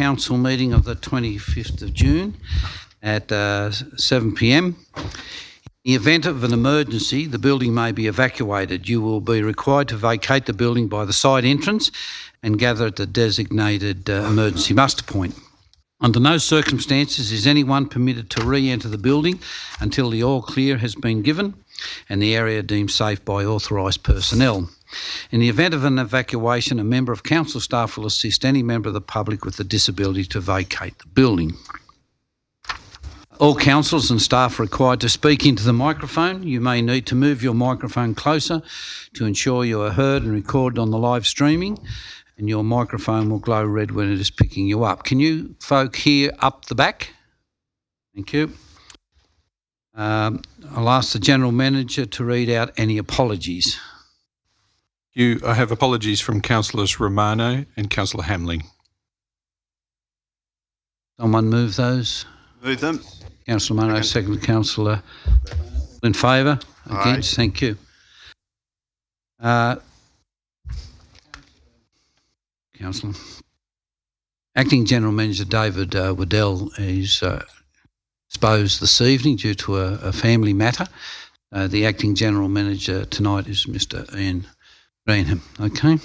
council meeting of the 25th of June at 7 p.m. In the event of an emergency, the building may be evacuated. You will be required to vacate the building by the side entrance and gather at the designated emergency muster point. Under no circumstances is anyone permitted to re-enter the building until the all clear has been given and the area deemed safe by authorised personnel. In the event of an evacuation, a member of council staff will assist any member of the public with a disability to vacate the building. All councillors and staff are required to speak into the microphone. You may need to move your microphone closer to ensure you are heard and recorded on the live streaming, and your microphone will glow red when it is picking you up. Can you folk hear up the back? Thank you. I'll ask the General Manager to read out any apologies. I have apologies from Councillors Romano and Councillor Hamling. Someone move those? Move them. Councillor Romano, second. Councillor in favour? Against? Thank you. Councillor. Acting General Manager David Waddell is exposed this evening due to a family matter. The Acting General Manager tonight is Mr Ian Greenham. Okay.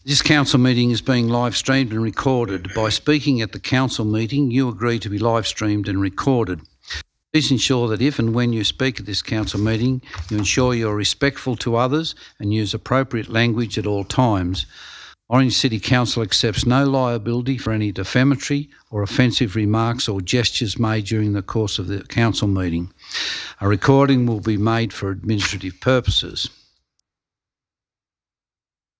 This council meeting is being live streamed and recorded. By speaking at the council meeting, you agree to be live streamed and recorded. Please ensure that if and when you speak at this council meeting, you ensure you are respectful to others and use appropriate language at all times. Orange City Council accepts no liability for any defamatory or offensive remarks or gestures made during the course of the council meeting. A recording will be made for administrative purposes.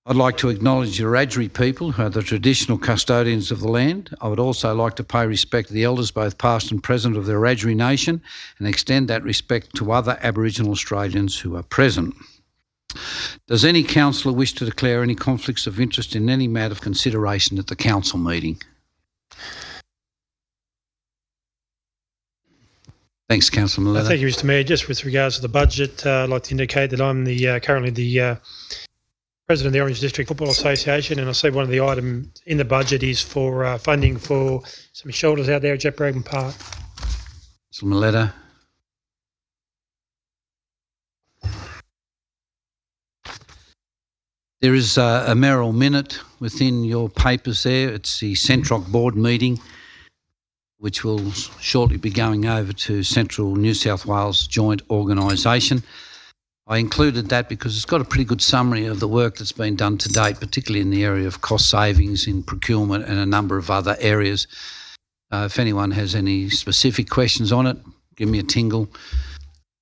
I'd like to acknowledge the Wiradjuri people, who are the traditional custodians of the land. I would also like to pay respect to the elders, both past and present, of the Wiradjuri nation, and extend that respect to other Aboriginal Australians who are present. Does any councillor wish to declare any conflicts of interest in any matter of consideration at the council meeting? Thanks, Councillor Milletta. Thank you, Mr Mayor. Just with regards to the budget, I'd like to indicate that I'm currently the President of the Orange District Football Association, and I see one of the items in the budget is for funding for some shelters out there at Jack Brabham Park. Councillor Milletta. There is a Merrill minute within your papers there. It's the Centroc board meeting, which will shortly be going over to Central New South Wales Joint Organisation. I included that because it's got a pretty good summary of the work that's been done to date, particularly in the area of cost savings in procurement and a number of other areas. If anyone has any specific questions on it, give me a tingle.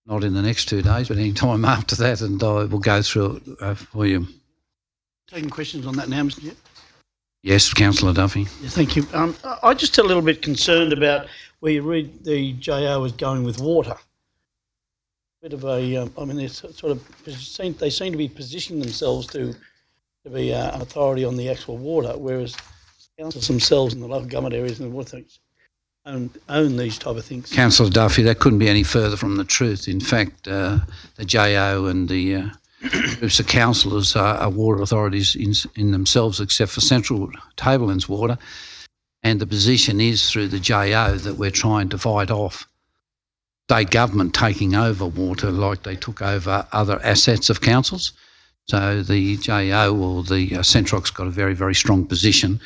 Not in the next 2 days, but any time after that, and I will go through it for you. Taking questions on that now, Mr Chair? Yes, Councillor Duffy. Yeah, thank you. I'm just a little bit concerned about where you read the JO is going with water. Bit of a, I mean, they seem to be positioning themselves to be an authority on the actual water, whereas councils themselves in the local government areas and water things own these type of things. Councillor Duffy, that couldn't be any further from the truth. In fact, the JO and the groups of councillors are water authorities in themselves, except for Central Tablelands Water, and the position is through the JO that we're trying to fight off state government taking over water like they took over other assets of councils. So the JO or the Centroc's got a very, very strong position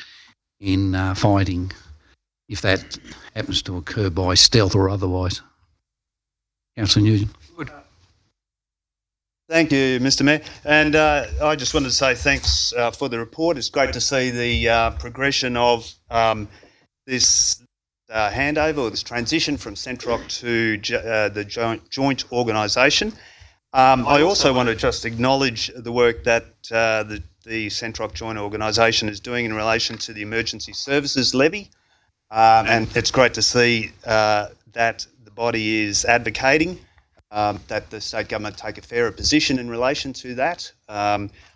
in fighting if that happens to occur by stealth or otherwise. Councillor Nugent. Good. Thank you, Mr Mayor. And I just wanted to say thanks for the report. It's great to see the progression of this handover or this transition from Centroc to the joint organisation. I also want to just acknowledge the work that the Centroc joint organisation is doing in relation to the emergency services levy, and it's great to see that the body is advocating that the state government take a fairer position in relation to that.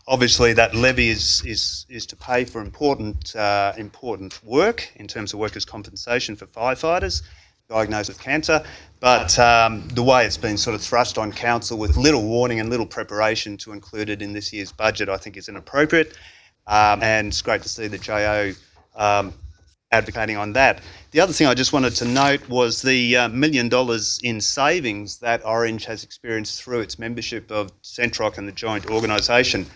Obviously, that levy is to pay for important work in terms of workers' compensation for firefighters diagnosed with cancer, but the way it's been sort of thrust on council with little warning and little preparation to include it in this year's budget, I think is inappropriate. and it's great to see the JO advocating on that. The other thing I just wanted to note was the $1 million in savings that Orange has experienced through its membership of Centroc and the joint organisation,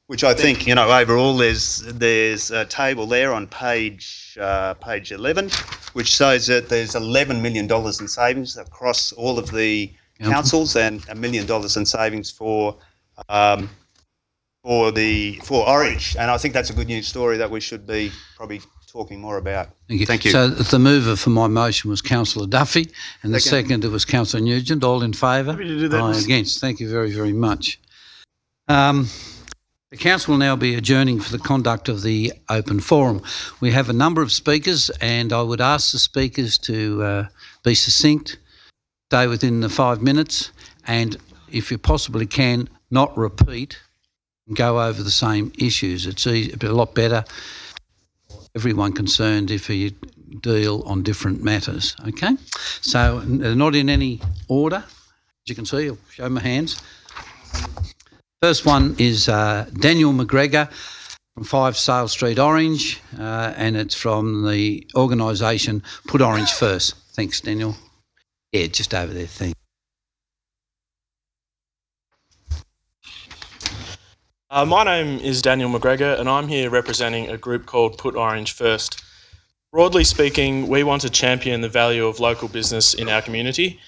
which I think, overall there's a table there on page 11, which shows that there's $11 million in savings across all of the councils and $1 million in savings for Orange. And I think that's a good news story that we should be probably talking more about. Thank you. So the mover for my motion was Councillor Duffy, and the seconder was Councillor Nugent. All in favour? Happy to do that. Aye, against. Thank you very, very much. The Council will now be adjourning for the conduct of the open forum. We have a number of speakers, and I would ask the speakers to be succinct, stay within the 5 minutes, and if you possibly can, not repeat and go over the same issues. It's a lot better for everyone concerned if you deal on different matters, okay? So they're not in any order. As you can see, I'll show my hands. First one is Daniel McGregor from 5 Sale Street, Orange, and it's from the organisation Put Orange First. Thanks, Daniel. Yeah, just over there, thanks. My name is Daniel McGregor, and I'm here representing a group called Put Orange First. Broadly speaking, we want to champion the value of local business in our community,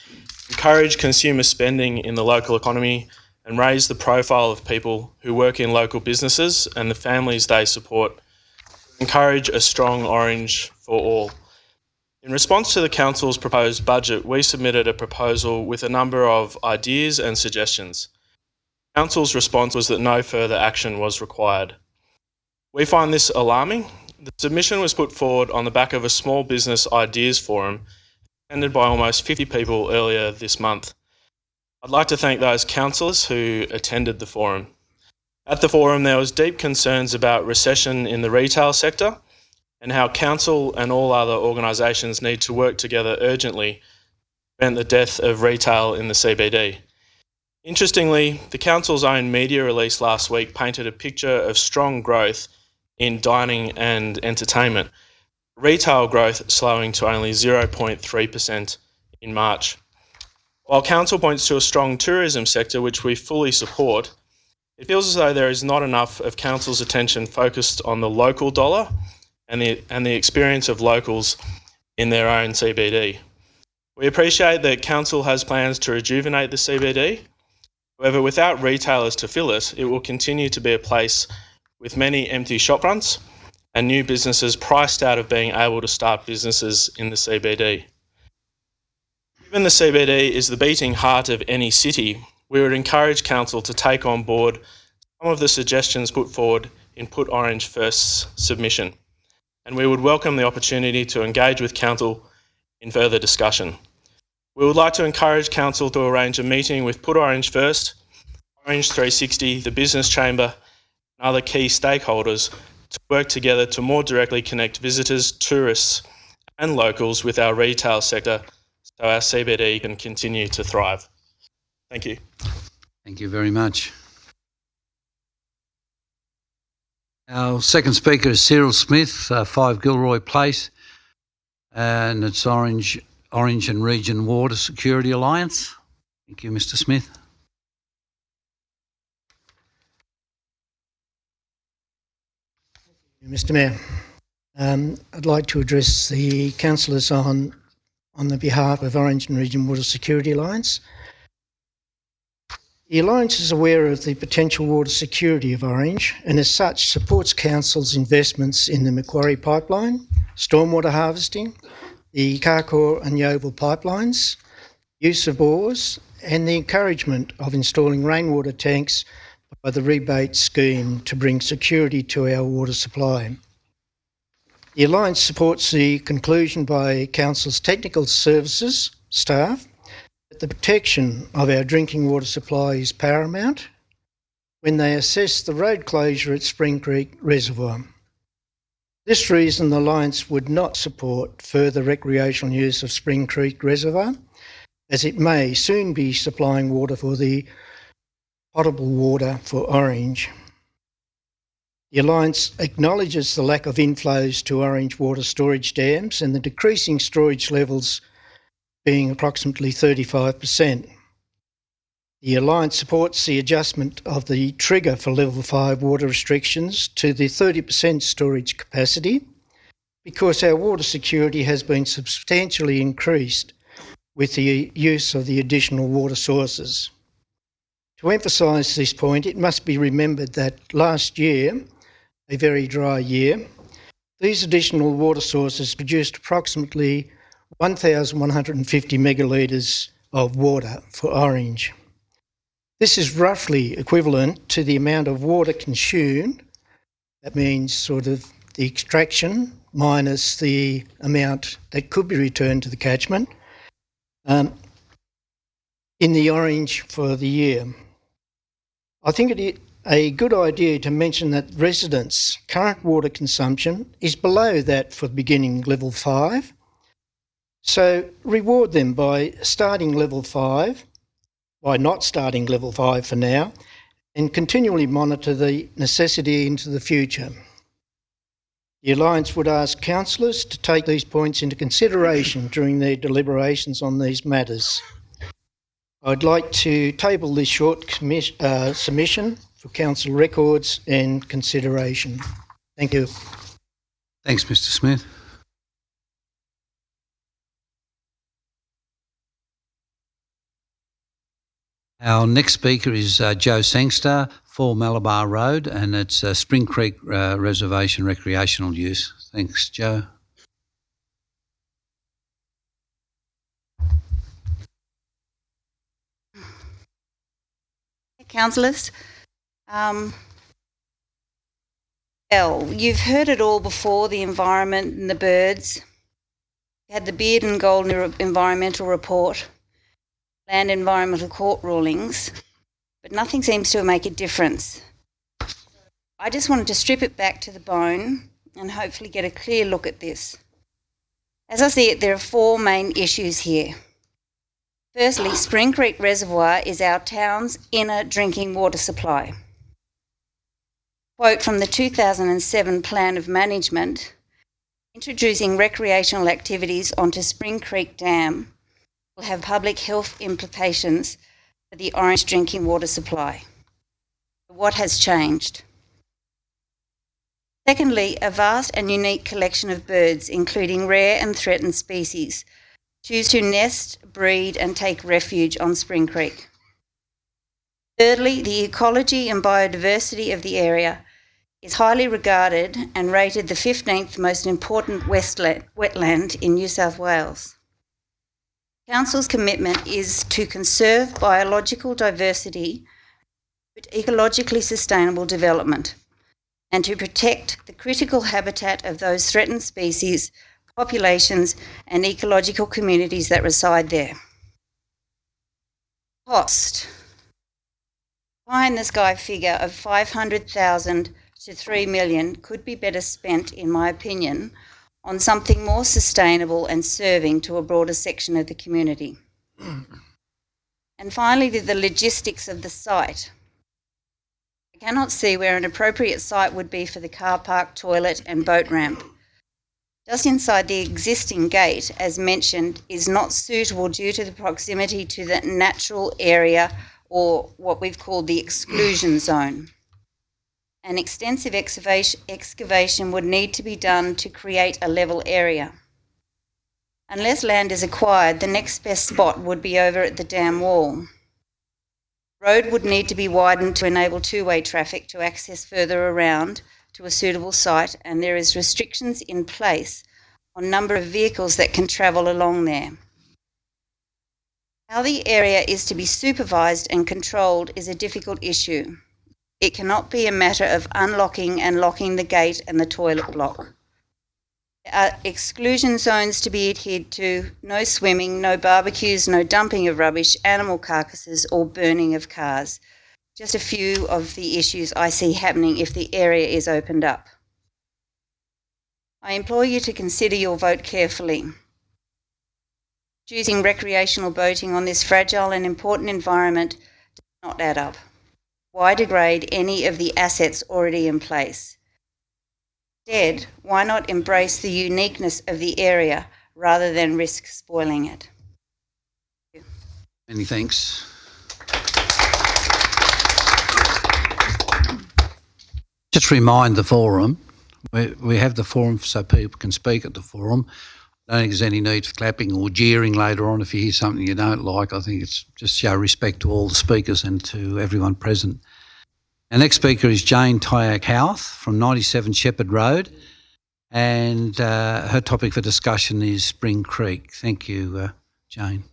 encourage consumer spending in the local economy, and raise the profile of people who work in local businesses and the families they support. Encourage a strong Orange for all. In response to the Council's proposed budget, we submitted a proposal with a number of ideas and suggestions. Council's response was that no further action was required. We find this alarming. The submission was put forward on the back of a small business ideas forum attended by almost 50 people earlier this month. I'd like to thank those councillors who attended the forum. At the forum, there was deep concerns about recession in the retail sector and how council and all other organisations need to work together urgently to prevent the death of retail in the CBD. Interestingly, the council's own media release last week painted a picture of strong growth in dining and entertainment, retail growth slowing to only 0.3% in March. While council points to a strong tourism sector, which we fully support, it feels as though there is not enough of council's attention focused on the local dollar and the experience of locals in their own CBD. We appreciate that council has plans to rejuvenate the CBD. However, without retailers to fill it, it will continue to be a place with many empty shopfronts and new businesses priced out of being able to start businesses in the CBD. Given the CBD is the beating heart of any city, we would encourage council to take on board some of the suggestions put forward in Put Orange First's submission, and we would welcome the opportunity to engage with council in further discussion. We would like to encourage council to arrange a meeting with Put Orange First, Orange 360, the Business Chamber, and other key stakeholders to work together to more directly connect visitors, tourists, and locals with our retail sector so our CBD can continue to thrive. Thank you. Thank you very much. Our second speaker is Cyril Smith, 5 Gilroy Place, and it's Orange and Region Water Security Alliance. Thank you, Mr. Smith. Mr. Mayor, I'd like to address the councillors on the behalf of Orange and Region Water Security Alliance. The Alliance is aware of the potential water security of Orange and as such supports Council's investments in the Macquarie Pipeline, stormwater harvesting, the Carcoar and Yeovil pipelines, use of bores and the encouragement of installing rainwater tanks by the rebate scheme to bring security to our water supply. The Alliance supports the conclusion by Council's technical services staff that the protection of our drinking water supply is paramount when they assess the road closure at Spring Creek Reservoir. For this reason, the Alliance would not support further recreational use of Spring Creek Reservoir, as it may soon be supplying water for the potable water for Orange. The Alliance acknowledges the lack of inflows to Orange water storage dams and the decreasing storage levels being approximately 35%. The Alliance supports the adjustment of the trigger for Level 5 water restrictions to the 30% storage capacity because our water security has been substantially increased with the use of the additional water sources. To emphasise this point, it must be remembered that last year, a very dry year, these additional water sources produced approximately 1,150 megalitres of water for Orange. This is roughly equivalent to the amount of water consumed. That means sort of the extraction minus the amount that could be returned to the catchment in the Orange for the year. I think it is a good idea to mention that residents' current water consumption is below that for beginning Level 5. So reward them by starting Level 5, by not starting Level 5 for now, and continually monitor the necessity into the future. The Alliance would ask councillors to take these points into consideration during their deliberations on these matters. I'd like to table this short submission for council records and consideration. Thank you. Thanks, Mr Smith. Our next speaker is Joe Sangster, 4 Malabar Road, and it's Spring Creek Reservation recreational use. Thanks, Joe. Councillors, well, you've heard it all before, the environment and the birds. You had the Beard and Gold environmental report, land environmental court rulings, but nothing seems to make a difference. I just wanted to strip it back to the bone and hopefully get a clear look at this. As I see it, there are 4 main issues here. Firstly, Spring Creek Reservoir is our town's inner drinking water supply. Quote from the 2007 Plan of Management, introducing recreational activities onto Spring Creek Dam will have public health implications for the Orange drinking water supply. What has changed? Secondly, a vast and unique collection of birds, including rare and threatened species, choose to nest, breed and take refuge on Spring Creek. Thirdly, the ecology and biodiversity of the area is highly regarded and rated the 15th most important wetland in New South Wales. Council's commitment is to conserve biological diversity with ecologically sustainable development and to protect the critical habitat of those threatened species, populations and ecological communities that reside there. Cost. Pie in the sky figure of $500,000 to $3 million could be better spent, in my opinion, on something more sustainable and serving to a broader section of the community. And finally, the logistics of the site. I cannot see where an appropriate site would be for the car park, toilet and boat ramp. Just inside the existing gate, as mentioned, is not suitable due to the proximity to the natural area or what we've called the exclusion zone. An extensive excavation would need to be done to create a level area. Unless land is acquired, the next best spot would be over at the dam wall. Road would need to be widened to enable two-way traffic to access further around to a suitable site, and there is restrictions in place on number of vehicles that can travel along there. How the area is to be supervised and controlled is a difficult issue. It cannot be a matter of unlocking and locking the gate and the toilet block. There are exclusion zones to be adhered to, no swimming, no barbecues, no dumping of rubbish, animal carcasses or burning of cars. Just a few of the issues I see happening if the area is opened up. I implore you to consider your vote carefully. Choosing recreational boating on this fragile and important environment does not add up. Why degrade any of the assets already in place? Instead, why not embrace the uniqueness of the area rather than risk spoiling it? Many thanks. Just remind the forum, we have the forum so people can speak at the forum. I don't think there's any need for clapping or jeering later on if you hear something you don't like. I think it's just show respect to all the speakers and to everyone present. Our next speaker is Jane Tyak Houth from 97 Shepherd Road, and her topic for discussion is Spring Creek. Thank you, Jane.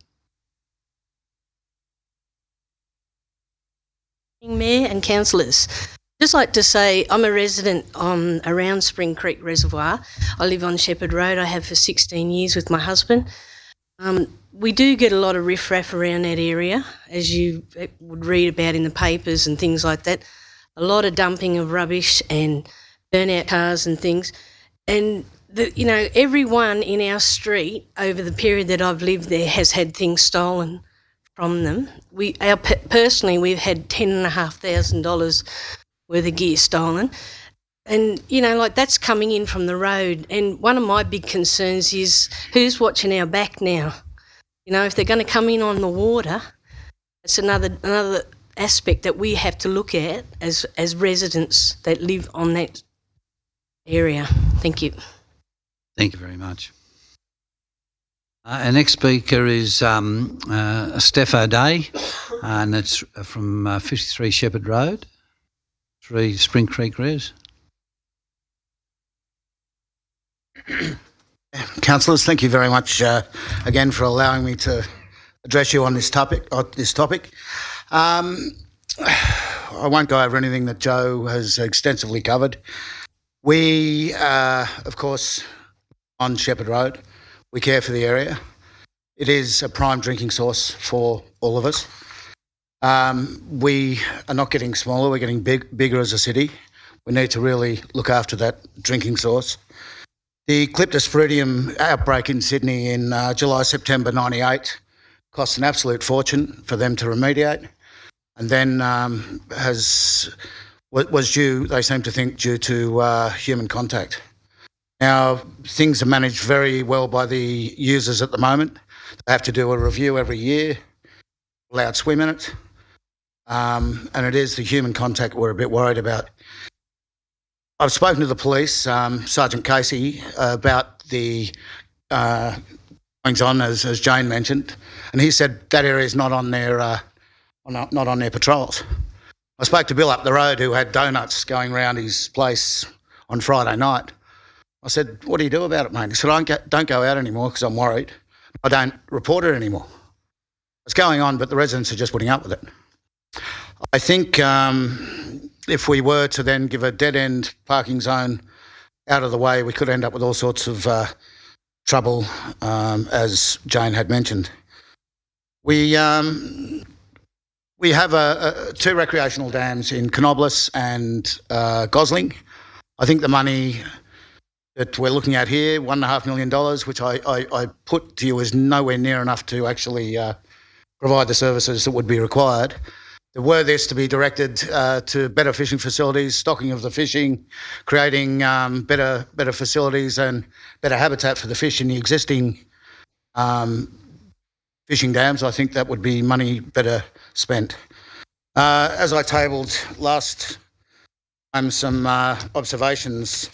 Mayor and councillors, just like to say I'm a resident around Spring Creek Reservoir. I live on Shepherd Road. I have for 16 years with my husband. We do get a lot of riffraff around that area, as you would read about in the papers and things like that. A lot of dumping of rubbish and burnout cars and things. And everyone in our street over the period that I've lived there has had things stolen from them. Personally, we've had $10,500 worth of gear stolen. And, that's coming in from the road. And one of my big concerns is who's watching our back now? If they're going to come in on the water, it's another aspect that we have to look at as residents that live on that area. Thank you. Thank you very much. Our next speaker is Steph O'Day, and it's from 53 Shepherd Road, 3 Spring Creek Res. Councillors, thank you very much again for allowing me to address you on this topic. I won't go over anything that Joe has extensively covered. We, of course, on Shepherd Road, we care for the area. It is a prime drinking source for all of us. We are not getting smaller, we're getting bigger as a city. We need to really look after that drinking source. The Cryptosporidium outbreak in Sydney in July, September 98 cost an absolute fortune for them to remediate, and then was due, they seem to think, due to human contact. Now, things are managed very well by the users at the moment. They have to do a review every year, allowed swim in it, and it is the human contact we're a bit worried about. I've spoken to the police, Sergeant Casey, about the goings on, as Jane mentioned, and he said that area is not on their not on their patrols. I spoke to Bill up the road, who had donuts going round his place on Friday night. I said, "What do you do about it, mate?" He said, "I don't go out anymore because I'm worried. I don't report it anymore." It's going on, but the residents are just putting up with it. I think if we were to then give a dead-end parking zone out of the way, we could end up with all sorts of trouble, as Jane had mentioned. We have 2 recreational dams in Canobolas and Gosling. I think the money that we're looking at here, $1.5 million, which I put to you, is nowhere near enough to actually provide the services that would be required. Were this to be directed to better fishing facilities, stocking of the fishing, creating better facilities and better habitat for the fish in the existing fishing dams, I think that would be money better spent. As I tabled last time some observations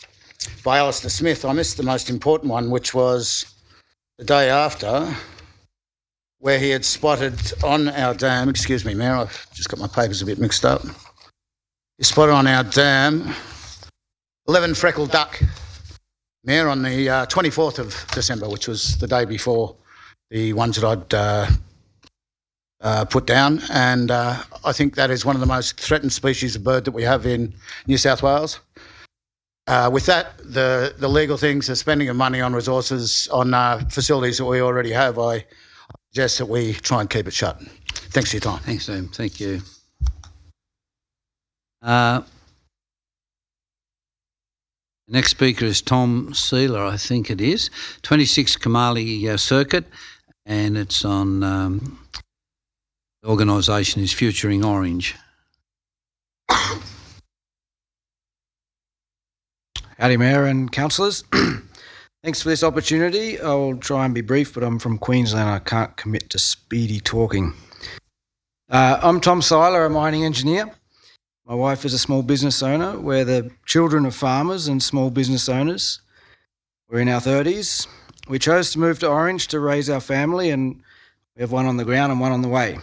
by Alistair Smith, I missed the most important one, which was the day after, where he had spotted on our dam, excuse me, Mayor, I've just got my papers a bit mixed up. He spotted on our dam 11 freckled duck, Mayor, on the 24th of December, which was the day before the ones that I'd put down. And I think that is one of the most threatened species of bird that we have in New South Wales. With that, the legal things, the spending of money on resources, on facilities that we already have, I suggest that we try and keep it shut. Thanks for your time. Thanks, Sam. Thank you. The next speaker is Tom Sealer, I think it is, 26 Kamali Circuit, and it's on the organisation is Futuring Orange. Howdy, Mayor and councillors. Thanks for this opportunity. I'll try and be brief, but I'm from Queensland. I can't commit to speedy talking. I'm Tom Seiler, a mining engineer. My wife is a small business owner. We're the children of farmers and small business owners. We're in our 30s. We chose to move to Orange to raise our family, and we have one on the ground and one on the way.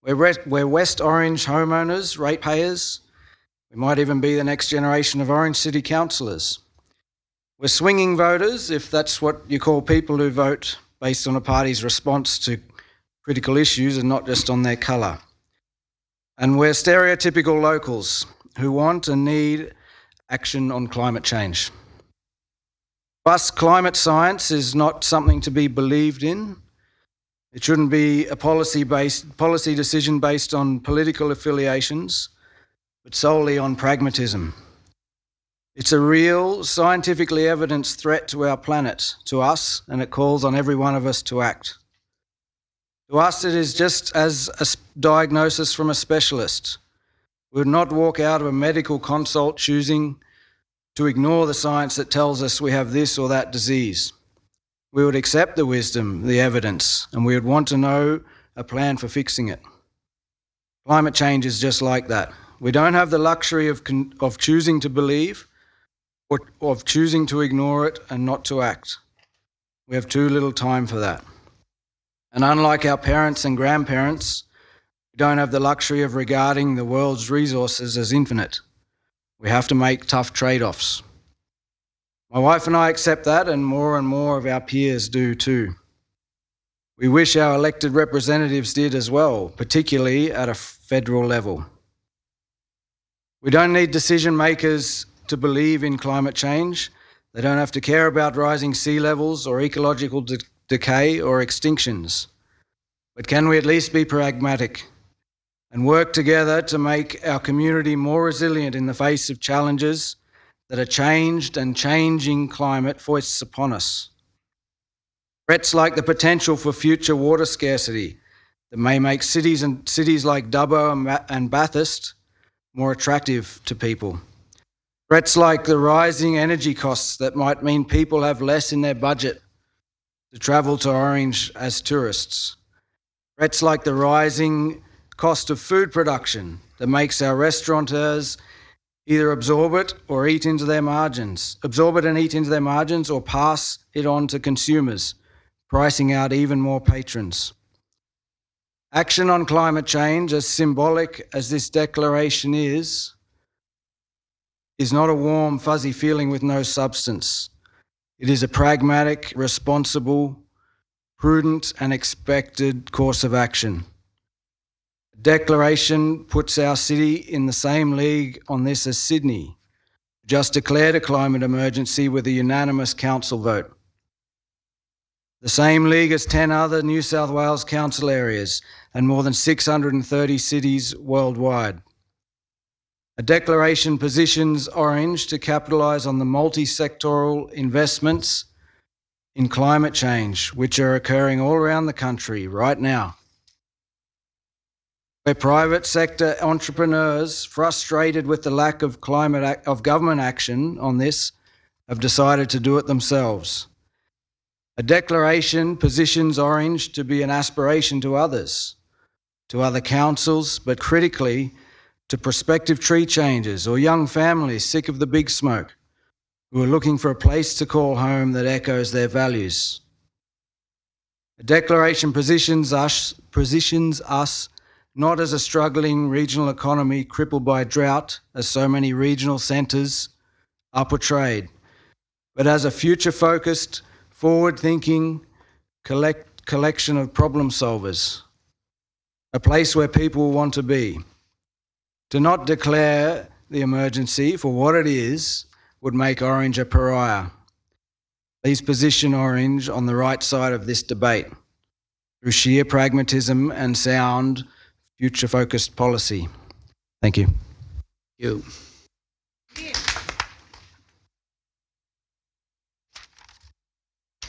We're West Orange homeowners, ratepayers. We might even be the next generation of Orange City councillors. We're swinging voters, if that's what you call people who vote based on a party's response to critical issues and not just on their colour. And we're stereotypical locals who want and need action on climate change. For us, climate science is not something to be believed in. It shouldn't be a policy decision based on political affiliations, but solely on pragmatism. It's a real, scientifically evidenced threat to our planet, to us, and it calls on every one of us to act. To us, it is just as a diagnosis from a specialist. We would not walk out of a medical consult choosing to ignore the science that tells us we have this or that disease. We would accept the wisdom, the evidence, and we would want to know a plan for fixing it. Climate change is just like that. We don't have the luxury of choosing to believe or of choosing to ignore it and not to act. We have too little time for that. And unlike our parents and grandparents, we don't have the luxury of regarding the world's resources as infinite. We have to make tough trade-offs. My wife and I accept that, and more of our peers do too. We wish our elected representatives did as well, particularly at a federal level. We don't need decision makers to believe in climate change. They don't have to care about rising sea levels or ecological decay or extinctions. But can we at least be pragmatic and work together to make our community more resilient in the face of challenges that a changed and changing climate foists upon us? Threats like the potential for future water scarcity that may make cities like Dubbo and Bathurst more attractive to people. Threats like the rising energy costs that might mean people have less in their budget to travel to Orange as tourists. Threats like the rising cost of food production that makes our restaurateurs either absorb it and eat into their margins, or pass it on to consumers, pricing out even more patrons. Action on climate change, as symbolic as this declaration is not a warm, fuzzy feeling with no substance. It is a pragmatic, responsible, prudent and expected course of action. The declaration puts our city in the same league on this as Sydney, just declared a climate emergency with a unanimous council vote. The same league as 10 other New South Wales council areas and more than 630 cities worldwide. A declaration positions Orange to capitalise on the multi-sectoral investments in climate change, which are occurring all around the country right now. Where private sector entrepreneurs, frustrated with the lack of government action on this, have decided to do it themselves. A declaration positions Orange to be an aspiration to others, to other councils, but critically to prospective tree changers or young families sick of the big smoke who are looking for a place to call home that echoes their values. A declaration positions us not as a struggling regional economy crippled by drought, as so many regional centres are portrayed, but as a future-focused, forward-thinking collection of problem solvers, a place where people want to be. To not declare the emergency for what it is would make Orange a pariah. Please position Orange on the right side of this debate through sheer pragmatism and sound, future-focused policy. Thank you. You.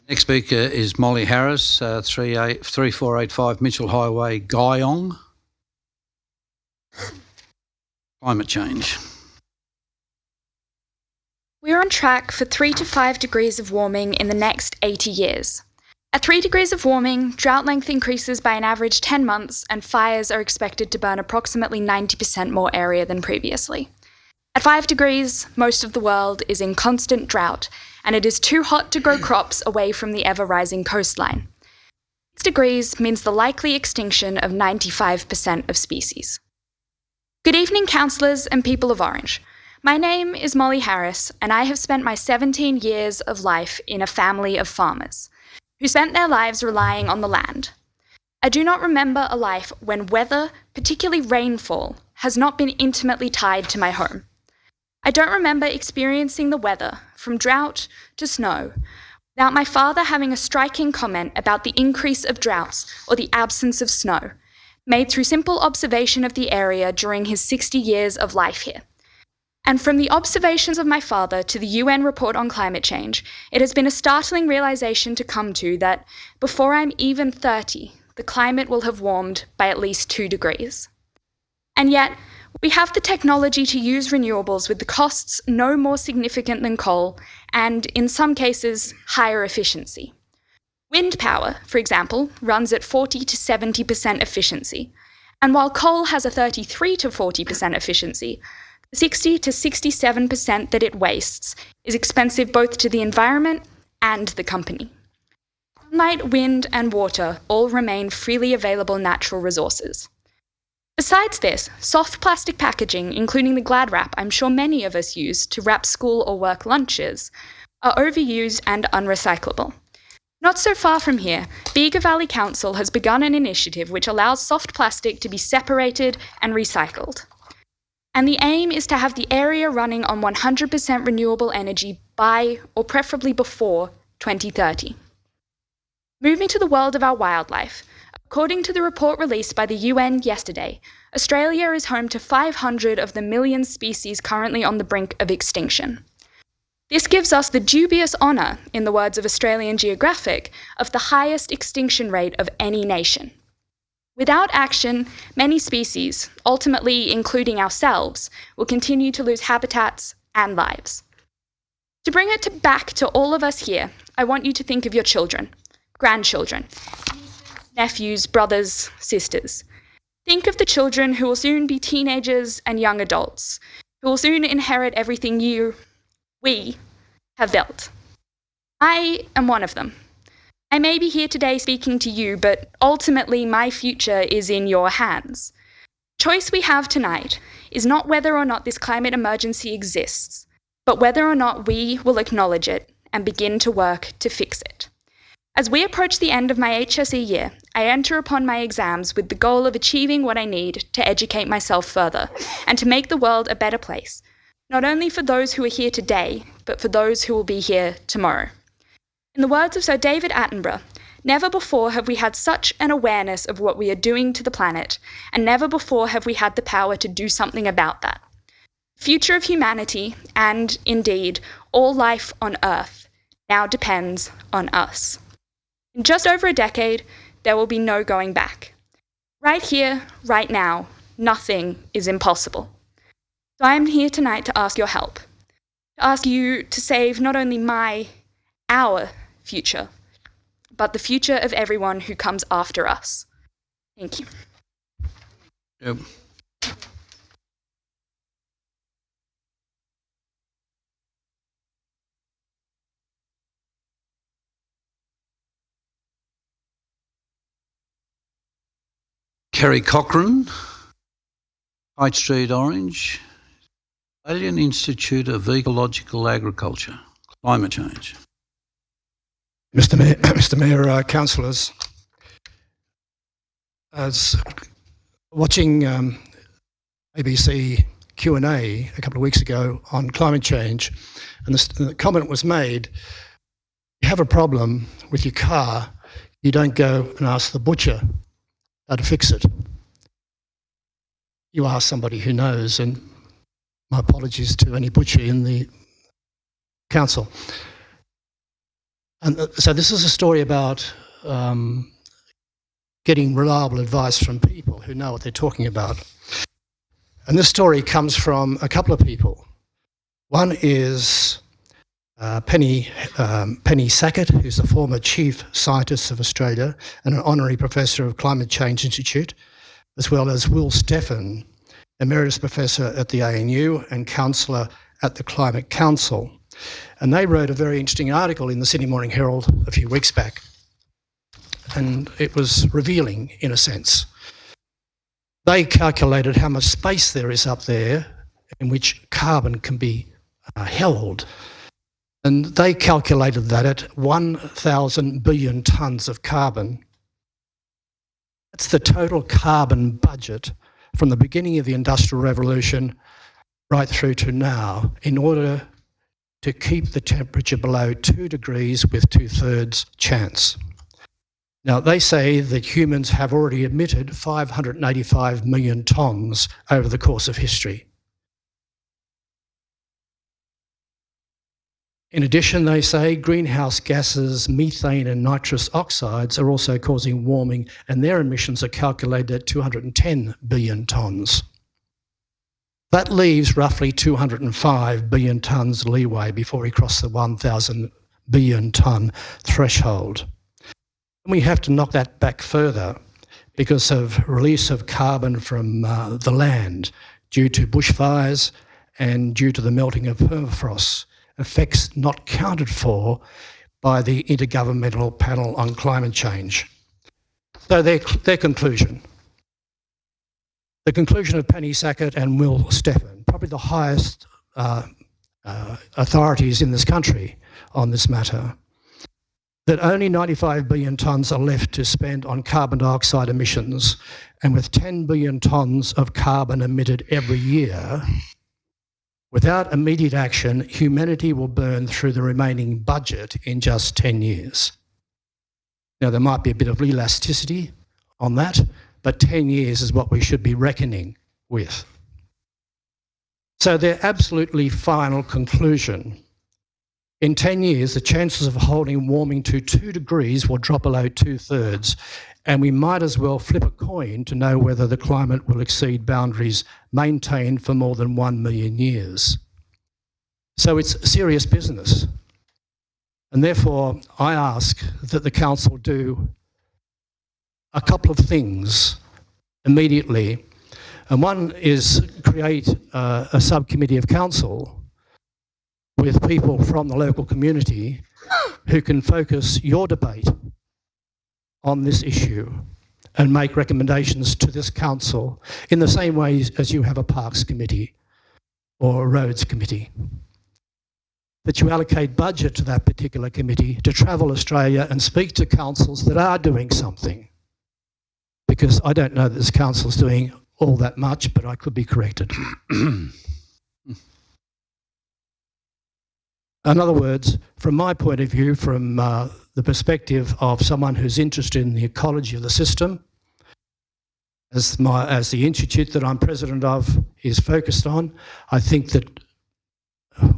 Next speaker is Molly Harris, 3485 Mitchell Highway, Guyong. Climate change. We're on track for 3 to 5 degrees of warming in the next 80 years. At 3 degrees of warming, drought length increases by an average 10 months and fires are expected to burn approximately 90% more area than previously. At 5 degrees, most of the world is in constant drought, and it is too hot to grow crops away from the ever-rising coastline. 6 degrees means the likely extinction of 95% of species. Good evening, councillors and people of Orange. My name is Molly Harris, and I have spent my 17 years of life in a family of farmers who spent their lives relying on the land. I do not remember a life when weather, particularly rainfall, has not been intimately tied to my home. I don't remember experiencing the weather, from drought to snow, without my father having a striking comment about the increase of droughts or the absence of snow, made through simple observation of the area during his 60 years of life here. And from the observations of my father to the UN report on climate change, it has been a startling realization to come to that before I'm even 30, the climate will have warmed by at least 2 degrees. And yet, we have the technology to use renewables with the costs no more significant than coal and, in some cases, higher efficiency. Wind power, for example, runs at 40 to 70% efficiency, and while coal has a 33 to 40% efficiency, the 60 to 67% that it wastes is expensive both to the environment and the company. Sunlight, wind, and water all remain freely available natural resources. Besides this, soft plastic packaging, including the Glad wrap I'm sure many of us use to wrap school or work lunches, are overused and unrecyclable. Not so far from here, Bega Valley Council has begun an initiative which allows soft plastic to be separated and recycled. And the aim is to have the area running on 100% renewable energy by, or preferably before, 2030. Moving to the world of our wildlife, according to the report released by the UN yesterday, Australia is home to 500 of the million species currently on the brink of extinction. This gives us the dubious honour, in the words of Australian Geographic, of the highest extinction rate of any nation. Without action, many species, ultimately including ourselves, will continue to lose habitats and lives. To bring it back to all of us here, I want you to think of your children, grandchildren, nephews, brothers, sisters. Think of the children who will soon be teenagers and young adults, who will soon inherit everything we have built. I am one of them. I may be here today speaking to you, but ultimately my future is in your hands. The choice we have tonight is not whether or not this climate emergency exists, but whether or not we will acknowledge it and begin to work to fix it. As we approach the end of my HSE year, I enter upon my exams with the goal of achieving what I need to educate myself further and to make the world a better place, not only for those who are here today, but for those who will be here tomorrow. In the words of Sir David Attenborough, never before have we had such an awareness of what we are doing to the planet, and never before have we had the power to do something about that. The future of humanity, and indeed all life on Earth, now depends on us. In just over a decade, there will be no going back. Right here, right now, nothing is impossible. So I am here tonight to ask your help, to ask you to save not only our future, but the future of everyone who comes after us. Thank you. Yep. Kerry Cochrane, High Street, Orange, Australian Institute of Ecological Agriculture, Climate Change. Mr Mayor, councillors, as watching ABC Q&A a couple of weeks ago on climate change, and the comment was made, you have a problem with your car, you don't go and ask the butcher how to fix it. You ask somebody who knows, and my apologies to any butcher in the council. And so this is a story about getting reliable advice from people who know what they're talking about. And this story comes from a couple of people. One is Penny Sackett, who's the former Chief Scientist of Australia and an Honorary Professor of Climate Change Institute, as well as Will Steffen, Emeritus Professor at the ANU and Councillor at the Climate Council. And they wrote a very interesting article in the Sydney Morning Herald a few weeks back. And it was revealing, in a sense. They calculated how much space there is up there in which carbon can be held. And they calculated that at 1,000 billion tonnes of carbon. That's the total carbon budget from the beginning of the Industrial Revolution right through to now in order to keep the temperature below 2 degrees with 2/3 chance. Now, they say that humans have already emitted 585 million tonnes over the course of history. In addition, they say greenhouse gases, methane and nitrous oxides are also causing warming, and their emissions are calculated at 210 billion tonnes. That leaves roughly 205 billion tonnes leeway before we cross the 1,000 billion tonne threshold. And we have to knock that back further because of release of carbon from the land due to bushfires and due to the melting of permafrost, effects not counted for by the Intergovernmental Panel on Climate Change. So their conclusion. The conclusion of Penny Sackett and Will Steffen, probably the highest authorities in this country on this matter, that only 95 billion tonnes are left to spend on carbon dioxide emissions, and with 10 billion tonnes of carbon emitted every year, without immediate action, humanity will burn through the remaining budget in just 10 years. Now, there might be a bit of elasticity on that, but 10 years is what we should be reckoning with. So their absolutely final conclusion: in 10 years, the chances of holding warming to 2 degrees will drop below 2/3, and we might as well flip a coin to know whether the climate will exceed boundaries maintained for more than 1 million years. So it's serious business. And therefore, I ask that the Council do a couple of things immediately. And one is create a subcommittee of Council with people from the local community who can focus your debate on this issue and make recommendations to this council in the same way as you have a Parks Committee or a Roads Committee. That you allocate budget to that particular committee to travel Australia and speak to councils that are doing something. Because I don't know that this council's doing all that much, but I could be corrected. In other words, from my point of view, from the perspective of someone who's interested in the ecology of the system, as the institute that I'm president of is focused on, I think that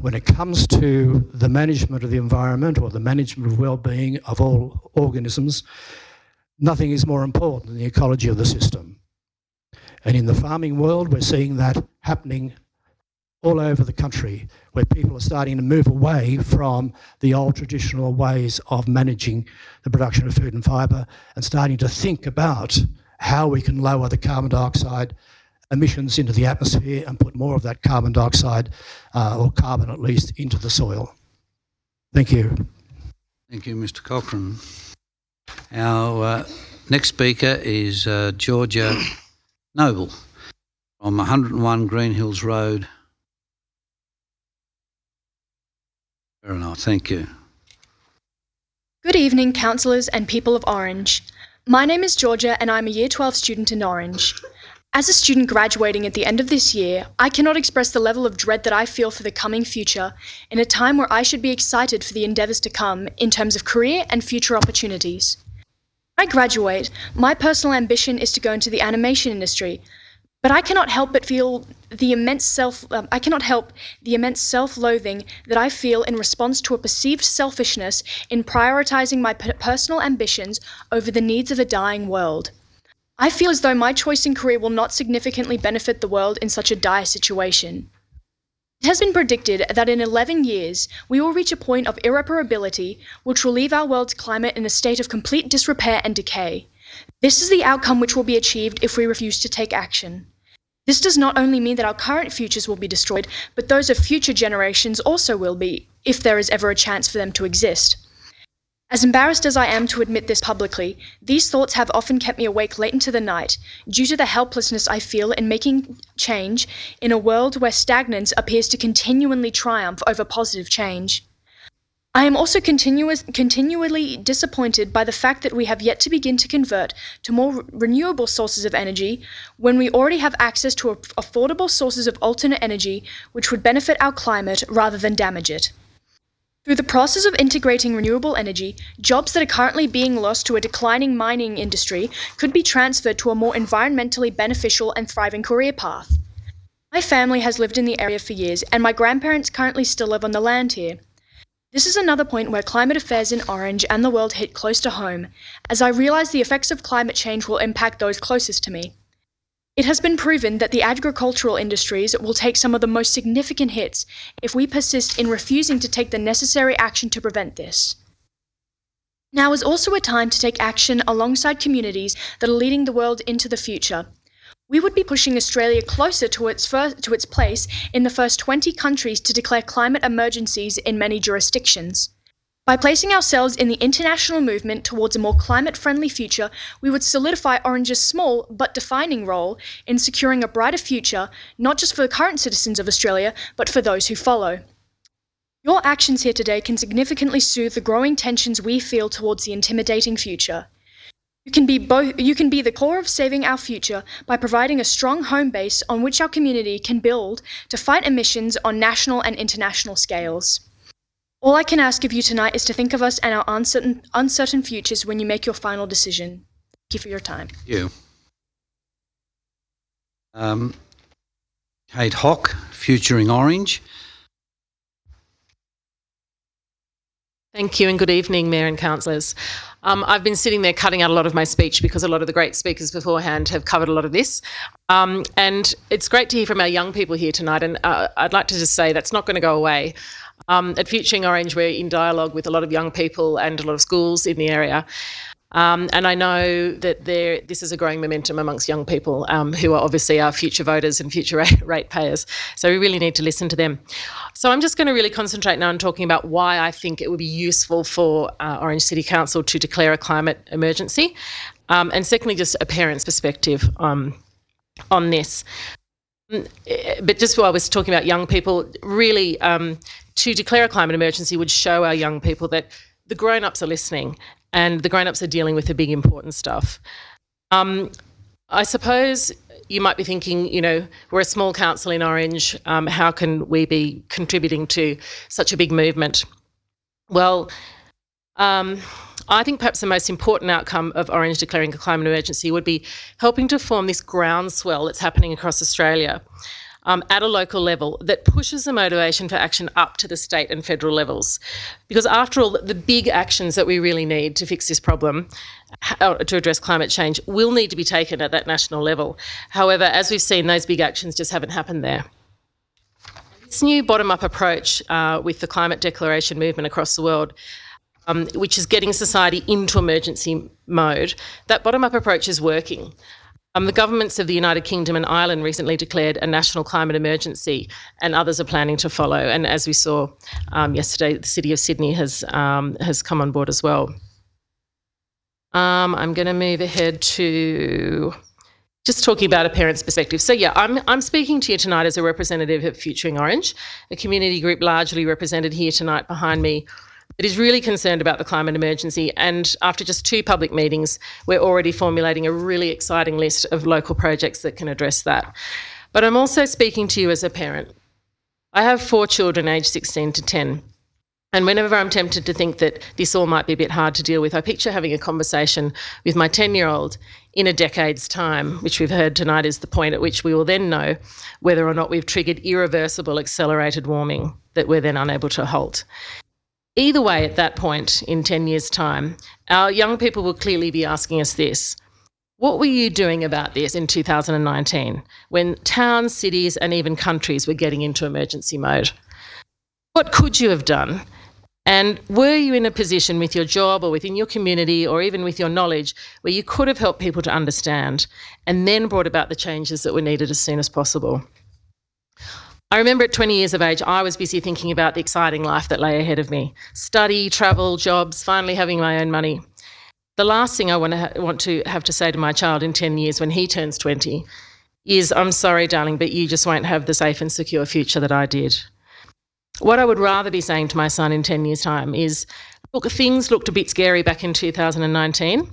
when it comes to the management of the environment or the management of well-being of all organisms, nothing is more important than the ecology of the system. And in the farming world, we're seeing that happening all over the country, where people are starting to move away from the old traditional ways of managing the production of food and fibre and starting to think about how we can lower the carbon dioxide emissions into the atmosphere and put more of that carbon dioxide, or carbon at least, into the soil. Thank you. Thank you, Mr. Cochrane. Our next speaker is Georgia Noble from 101 Green Hills Road. Very nice, thank you. Good evening, councillors and people of Orange. My name is Georgia and I'm a Year 12 student in Orange. As a student graduating at the end of this year, I cannot express the level of dread that I feel for the coming future in a time where I should be excited for the endeavours to come in terms of career and future opportunities. When I graduate, my personal ambition is to go into the animation industry, but I cannot help but feel the immense self-loathing that I feel in response to a perceived selfishness in prioritising my personal ambitions over the needs of a dying world. I feel as though my choice in career will not significantly benefit the world in such a dire situation. It has been predicted that in 11 years, we will reach a point of irreparability which will leave our world's climate in a state of complete disrepair and decay. This is the outcome which will be achieved if we refuse to take action. This does not only mean that our current futures will be destroyed, but those of future generations also will be, if there is ever a chance for them to exist. As embarrassed as I am to admit this publicly, these thoughts have often kept me awake late into the night due to the helplessness I feel in making change in a world where stagnance appears to continually triumph over positive change. I am also continually disappointed by the fact that we have yet to begin to convert to more renewable sources of energy when we already have access to affordable sources of alternate energy which would benefit our climate rather than damage it. Through the process of integrating renewable energy, jobs that are currently being lost to a declining mining industry could be transferred to a more environmentally beneficial and thriving career path. My family has lived in the area for years, and my grandparents currently still live on the land here. This is another point where climate affairs in Orange and the world hit close to home, as I realise the effects of climate change will impact those closest to me. It has been proven that the agricultural industries will take some of the most significant hits if we persist in refusing to take the necessary action to prevent this. Now is also a time to take action alongside communities that are leading the world into the future. We would be pushing Australia closer to its place in the first 20 countries to declare climate emergencies in many jurisdictions. By placing ourselves in the international movement towards a more climate-friendly future, we would solidify Orange's small but defining role in securing a brighter future, not just for the current citizens of Australia, but for those who follow. Your actions here today can significantly soothe the growing tensions we feel towards the intimidating future. You can be the core of saving our future by providing a strong home base on which our community can build to fight emissions on national and international scales. All I can ask of you tonight is to think of us and our uncertain futures when you make your final decision. Thank you for your time. Thank you. Kate Hock, Futuring Orange. Thank you and good evening, Mayor and Councillors. I've been sitting there cutting out a lot of my speech because a lot of the great speakers beforehand have covered a lot of this. And it's great to hear from our young people here tonight. And I'd like to just say that's not going to go away. At Futuring Orange, we're in dialogue with a lot of young people and a lot of schools in the area. And I know that this is a growing momentum amongst young people who are obviously our future voters and future ratepayers. So we really need to listen to them. So I'm just going to really concentrate now on talking about why I think it would be useful for Orange City Council to declare a climate emergency. And secondly, just a parent's perspective on this. But just while I was talking about young people, really to declare a climate emergency would show our young people that the grown-ups are listening and the grown-ups are dealing with the big important stuff. I suppose you might be thinking, you know, we're a small council in Orange, how can we be contributing to such a big movement? Well, I think perhaps the most important outcome of Orange declaring a climate emergency would be helping to form this groundswell that's happening across Australia at a local level that pushes the motivation for action up to the state and federal levels. Because after all, the big actions that we really need to fix this problem, to address climate change, will need to be taken at that national level. However, as we've seen, those big actions just haven't happened there. This new bottom-up approach with the climate declaration movement across the world, which is getting society into emergency mode, that bottom-up approach is working. The governments of the United Kingdom and Ireland recently declared a national climate emergency, and others are planning to follow. And as we saw yesterday, the City of Sydney has come on board as well. I'm going to move ahead to just talking about a parent's perspective. So yeah, I'm speaking to you tonight as a representative of Futuring Orange, a community group largely represented here tonight behind me, that is really concerned about the climate emergency. And after just 2 public meetings, we're already formulating a really exciting list of local projects that can address that. But I'm also speaking to you as a parent. I have 4 children aged 16 to 10. And whenever I'm tempted to think that this all might be a bit hard to deal with, I picture having a conversation with my 10-year-old in a decade's time, which we've heard tonight is the point at which we will then know whether or not we've triggered irreversible accelerated warming that we're then unable to halt. Either way, at that point, in 10 years' time, our young people will clearly be asking us this: What were you doing about this in 2019 when towns, cities, and even countries were getting into emergency mode? What could you have done? And were you in a position with your job or within your community or even with your knowledge where you could have helped people to understand and then brought about the changes that were needed as soon as possible? I remember at 20 years of age, I was busy thinking about the exciting life that lay ahead of me. Study, travel, jobs, finally having my own money. The last thing I want to have to say to my child in 10 years when he turns 20 is, I'm sorry, darling, but you just won't have the safe and secure future that I did. What I would rather be saying to my son in 10 years' time is, look, things looked a bit scary back in 2019,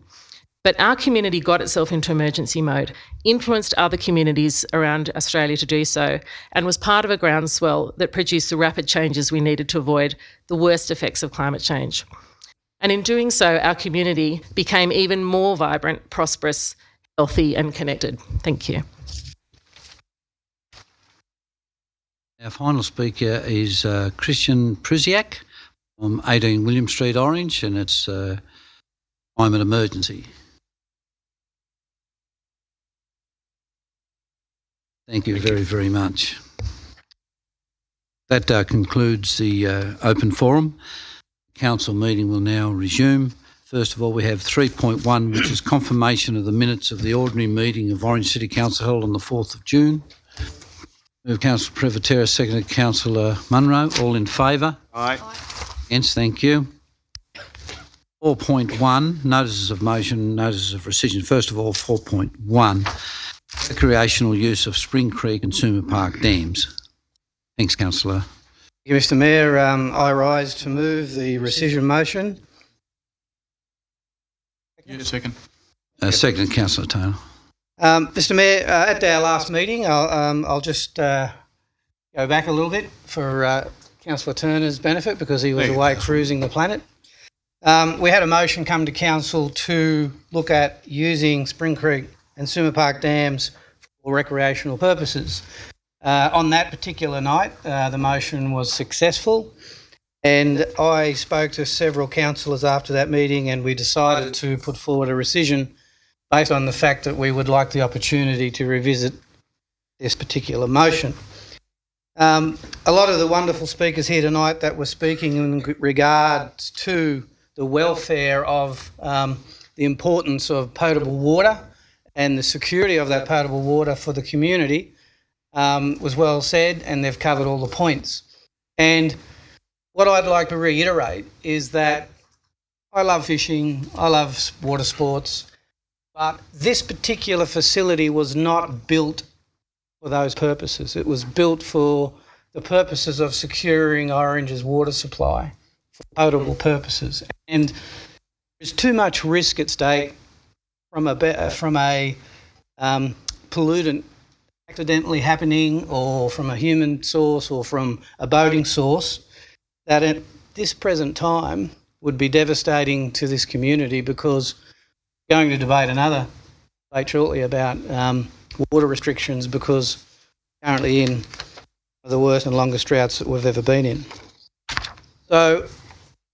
but our community got itself into emergency mode, influenced other communities around Australia to do so, and was part of a groundswell that produced the rapid changes we needed to avoid the worst effects of climate change. And in doing so, our community became even more vibrant, prosperous, healthy and connected. Thank you. Our final speaker is Christian Prusiak from 18 William Street, Orange, and it's climate emergency. Thank you very, very much. That concludes the open forum. Council meeting will now resume. First of all, we have 3.1, which is confirmation of the minutes of the ordinary meeting of Orange City Council held on the 4th of June. Moved Councillor Privatera, seconded Councillor Munro. All in favour? Aye. Against, thank you. 4.1, notices of motion, notices of rescission. First of all, 4.1, recreational use of Spring Creek and Suma Park dams. Thanks, Councillor. Thank you, Mr Mayor. I rise to move the rescission motion. Second. Seconded Councillor Taylor. Mr Mayor, at our last meeting, I'll just go back a little bit for Councillor Turner's benefit because he was away cruising the planet. We had a motion come to Council to look at using Spring Creek and Suma Park dams for recreational purposes. On that particular night, the motion was successful, and I spoke to several councillors after that meeting, and we decided to put forward a rescission based on the fact that we would like the opportunity to revisit this particular motion. A lot of the wonderful speakers here tonight that were speaking in regards to the welfare of the importance of potable water and the security of that potable water for the community was well said, and they've covered all the points. And what I'd like to reiterate is that I love fishing, I love water sports, but this particular facility was not built for those purposes. It was built for the purposes of securing Orange's water supply for potable purposes. And there's too much risk at stake from a pollutant accidentally happening, or from a human source, or from a boating source, that at this present time would be devastating to this community, because we're going to debate another debate shortly about water restrictions, because currently in the worst and longest droughts that we've ever been in. So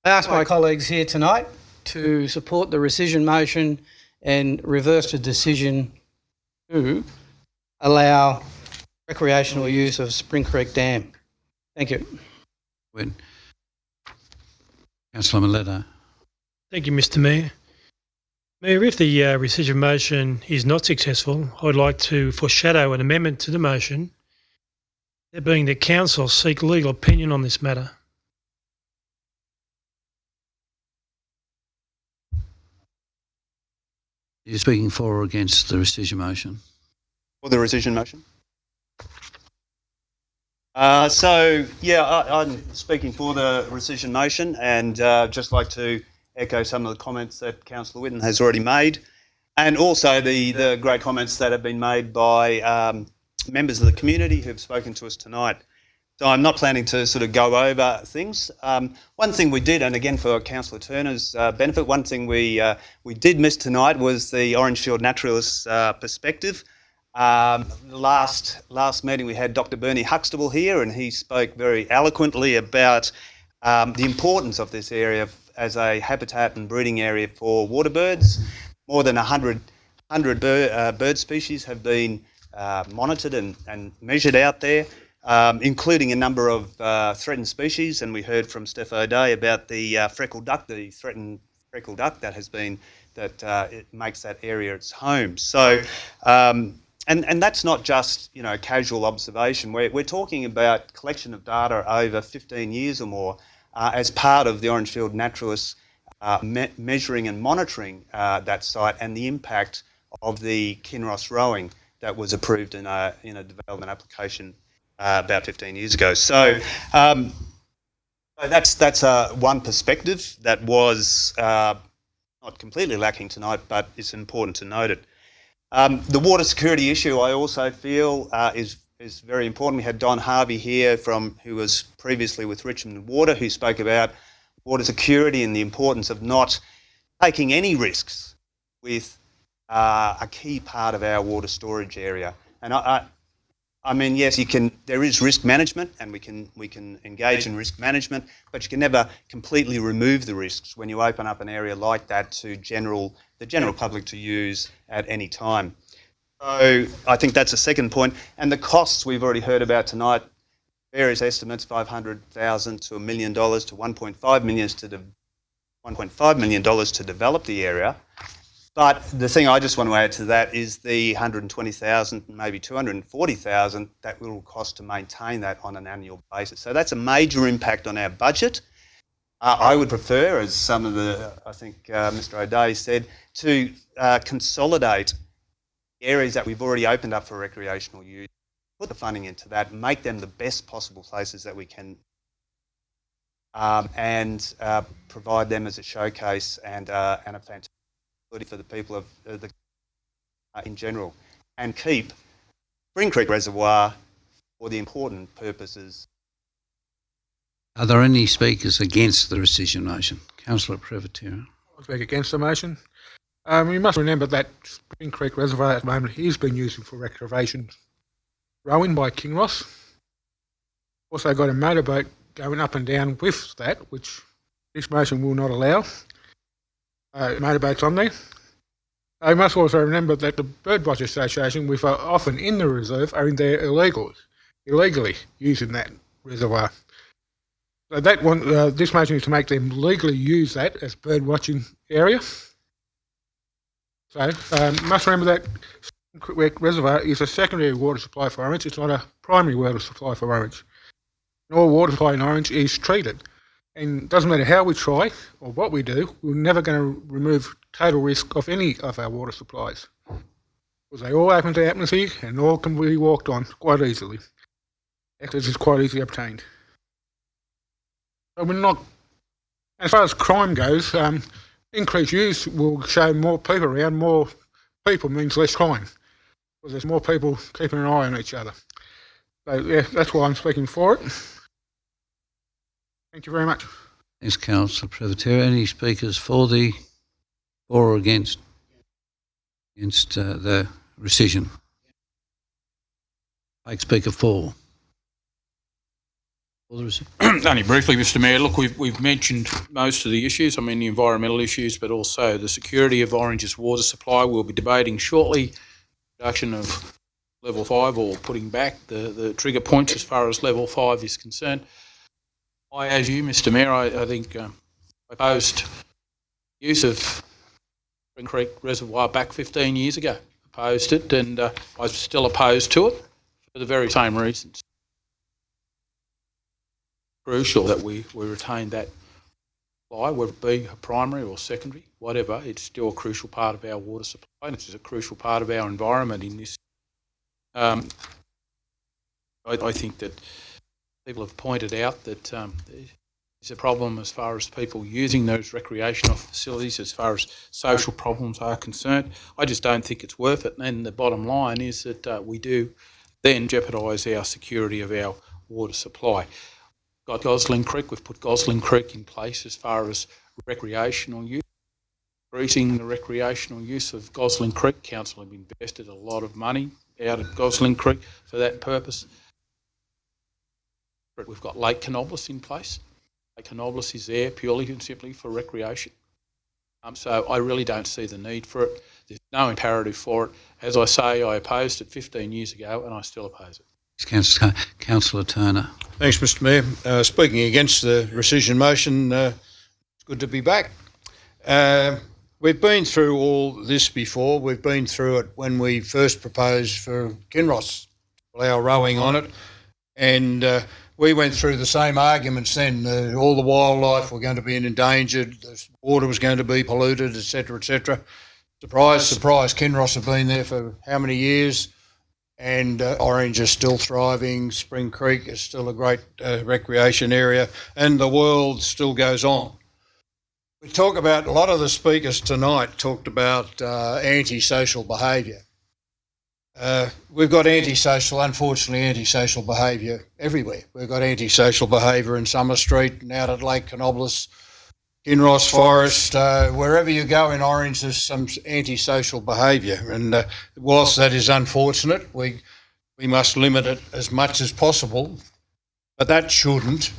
I ask my colleagues here tonight to support the rescission motion and reverse the decision to allow recreational use of Spring Creek Dam. Thank you. Councillor Mileto. Thank you, Mr Mayor. Mayor, if the rescission motion is not successful, I'd like to foreshadow an amendment to the motion, that being that Council seek legal opinion on this matter. You're speaking for or against the rescission motion? For the rescission motion. I'm speaking for the rescission motion, and just like to echo some of the comments that Councillor Whitten has already made, and also the great comments that have been made by members of the community who have spoken to us tonight. So I'm not planning to sort of go over things. One thing we did, and again for Councillor Turner's benefit, one thing we did miss tonight was the Orangefield Naturalists perspective. Last meeting we had Dr. Bernie Huxtable here, and he spoke very eloquently about the importance of this area as a habitat and breeding area for water birds. More than 100 100 bird species have been monitored and measured out there, including a number of threatened species. And we heard from Steph O'Day about the freckled duck, the threatened freckled duck it makes that area its home. So, and that's not just casual observation. We're talking about collection of data over 15 years or more as part of the Orangefield Naturalists measuring and monitoring that site and the impact of the Kinross rowing that was approved in a development application about 15 years ago. So that's one perspective that was not completely lacking tonight, but it's important to note it. The water security issue, I also feel, is very important. We had Don Harvey here who was previously with Richmond Water, who spoke about water security and the importance of not taking any risks with a key part of our water storage area. And I mean, yes, there is risk management, and we can engage in risk management, but you can never completely remove the risks when you open up an area like that to the general public to use at any time. So I think that's a second point. And the costs we've already heard about tonight, various estimates, $500,000 to $1 million to $1.5 million to develop the area. But the thing I just want to add to that is the $120,000, maybe $240,000 that will cost to maintain that on an annual basis. So that's a major impact on our budget. I would prefer, as some of I think Mr. O'Day said, to consolidate areas that we've already opened up for recreational use, put the funding into that, make them the best possible places that we can, and provide them as a showcase and a fantastic for the people of in general, and keep Spring Creek Reservoir for the important purposes. Are there any speakers against the rescission motion? Councillor Privatera. I'll speak against the motion. You must remember that Spring Creek Reservoir at the moment is being used for recreation rowing by Kinross. Also got a motorboat going up and down with that, which this motion will not allow. Motorboats on there. You must also remember that the Birdwatch Association, which are often in the reserve, are in there illegally using that reservoir. So this motion is to make them legally use that as bird watching area. So you must remember that Creek Reservoir is a secondary water supply for Orange. It's not a primary water supply for Orange. And all water supply in Orange is treated. And it doesn't matter how we try or what we do, we're never going to remove total risk of any of our water supplies. Because they all open to the atmosphere and all can be walked on quite easily. Access is quite easily obtained. So we're not, as far as crime goes, increased use will show more people around. More people means less crime. Because there's more people keeping an eye on each other. So yeah, that's why I'm speaking for it. Thank you very much. Thanks, Councillor Privatera. Any speakers for or against the rescission? Take speaker for. Only briefly, Mr. Mayor. Look, we've mentioned most of the issues. I mean, the environmental issues, but also the security of Orange's water supply. We'll be debating shortly reduction of level 5 or putting back the trigger points as far as level 5 is concerned. As you, Mr. Mayor, I think opposed use of Spring Creek Reservoir back 15 years ago. Opposed it, and I was still opposed to it for the very same reasons. Crucial that we retain that supply, whether it be a primary or secondary, whatever. It's still a crucial part of our water supply, and it's a crucial part of our environment in this. I think that people have pointed out that there's a problem as far as people using those recreational facilities, as far as social problems are concerned. I just don't think it's worth it. And the bottom line is that we do then jeopardise our security of our water supply. Got Gosling Creek, we've put Gosling Creek in place as far as recreational use. Increasing the recreational use of Gosling Creek, Council have invested a lot of money out at Gosling Creek for that purpose. We've got Lake Canobolas in place. Lake Canobolas is there purely and simply for recreation. So I really don't see the need for it. there's no imperative for it. As I say, I opposed it 15 years ago and I still oppose it. Councillor Turner. Thanks, Mr Mayor. Speaking against the rescission motion, it's good to be back. We've been through all this before. We've been through it when we first proposed for Kinross, allow rowing on it, and we went through the same arguments then. All the wildlife were going to be endangered, the water was going to be polluted, etc., etc. Surprise, surprise, Kinross have been there for how many years? And Orange is still thriving, Spring Creek is still a great recreation area, and the world still goes on. We talk about, a lot of the speakers tonight talked about antisocial behaviour. We've got unfortunately antisocial behaviour everywhere. We've got antisocial behaviour in Summer Street and out at Lake Canobolas, Kinross Forest, wherever you go in Orange there's some antisocial behaviour, and whilst that is unfortunate, we must limit it as much as possible, but that shouldn't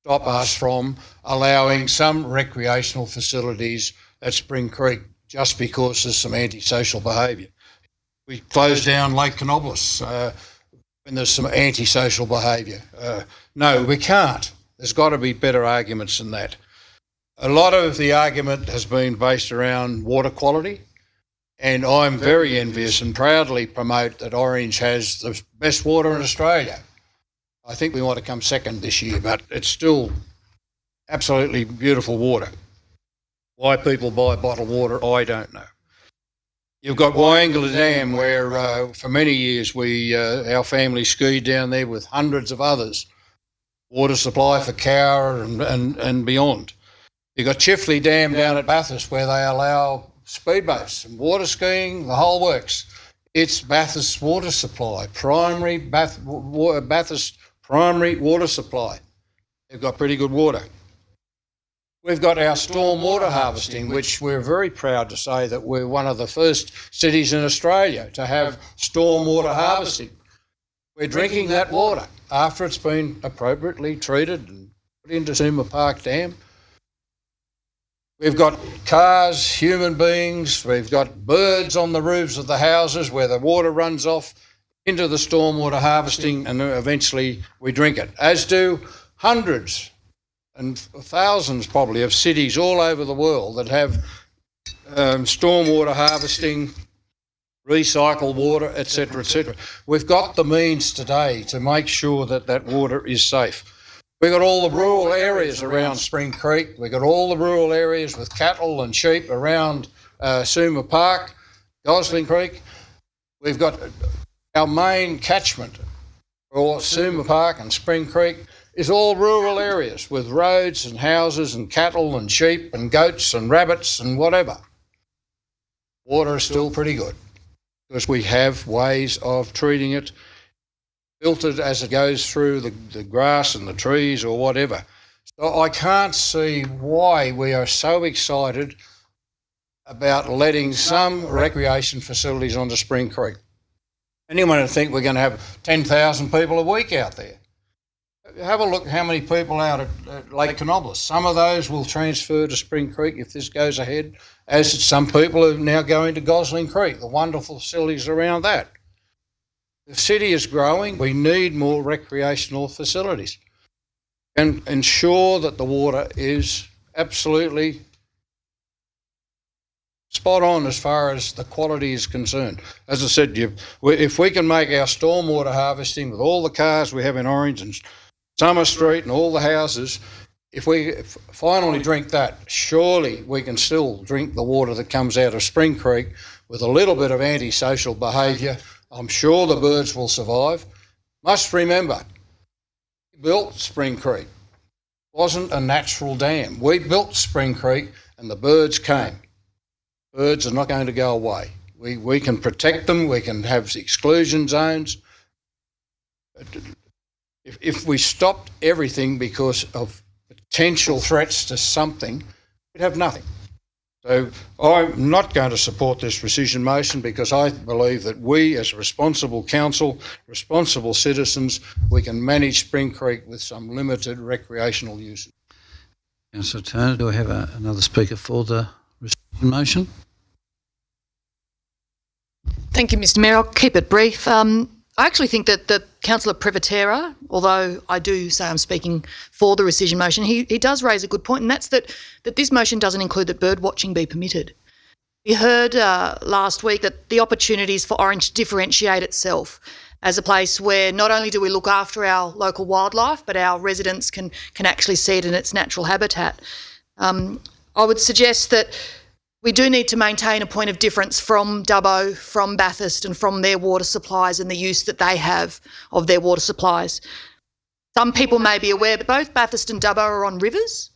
stop us from allowing some recreational facilities at Spring Creek just because there's some antisocial behaviour. We closed down Lake Canobolas when there's some antisocial behaviour. No, we can't. There's got to be better arguments than that. A lot of the argument has been based around water quality, and I'm very envious and proudly promote that Orange has the best water in Australia. I think we want to come second this year, but it's still absolutely beautiful water. Why people buy bottled water, I don't know. You've got Wyangala Dam where for many years our family skied down there with hundreds of others. Water supply for Cowra and beyond. You've got Chifley Dam down at Bathurst where they allow speedboats and water skiing, the whole works. It's Bathurst water supply, Bathurst primary water supply. They've got pretty good water. We've got our storm water harvesting, which we're very proud to say that we're one of the first cities in Australia to have storm water harvesting. We're drinking that water after it's been appropriately treated and put into Suma Park Dam. We've got cars, human beings, we've got birds on the roofs of the houses where the water runs off into the stormwater harvesting, and eventually we drink it, as do hundreds and thousands probably of cities all over the world that have stormwater harvesting, recycled water, etc., etc. We've got the means today to make sure that that water is safe. We've got all the rural areas around Spring Creek. We've got all the rural areas with cattle and sheep around Suma Park, Gosling Creek. We've got our main catchment for Suma Park and Spring Creek is all rural areas with roads and houses and cattle and sheep and goats and rabbits and whatever. Water is still pretty good because we have ways of treating it, filtered as it goes through the grass and the trees or whatever. So I can't see why we are so excited about letting some recreation facilities onto Spring Creek. Anyone would think we're going to have 10,000 people a week out there. Have a look how many people out at Lake Canobolas. Some of those will transfer to Spring Creek if this goes ahead, as some people are now going to Gosling Creek, the wonderful facilities around that. The city is growing. We need more recreational facilities and ensure that the water is absolutely spot on as far as the quality is concerned. As I said, if we can make our stormwater harvesting with all the cars we have in Orange and Summer Street and all the houses, if we finally drink that, surely we can still drink the water that comes out of Spring Creek with a little bit of antisocial behaviour. I'm sure the birds will survive. Must remember, we built Spring Creek. It wasn't a natural dam. We built Spring Creek and the birds came. Birds are not going to go away. We can protect them. We can have exclusion zones. If we stopped everything because of potential threats to something, we'd have nothing. So I'm not going to support this rescission motion because I believe that we as a responsible council, responsible citizens, we can manage Spring Creek with some limited recreational uses. Councillor Turner, do I have another speaker for the rescission motion? Thank you, Mr Mayor. I'll keep it brief. I actually think that Councillor Privatera, although I do say I'm speaking for the rescission motion, he does raise a good point, and that's that this motion doesn't include that bird watching be permitted. We heard last week that the opportunities for Orange to differentiate itself as a place where not only do we look after our local wildlife, but our residents can actually see it in its natural habitat. I would suggest that we do need to maintain a point of difference from Dubbo, from Bathurst and from their water supplies and the use that they have of their water supplies. Some people may be aware, but both Bathurst and Dubbo are on rivers.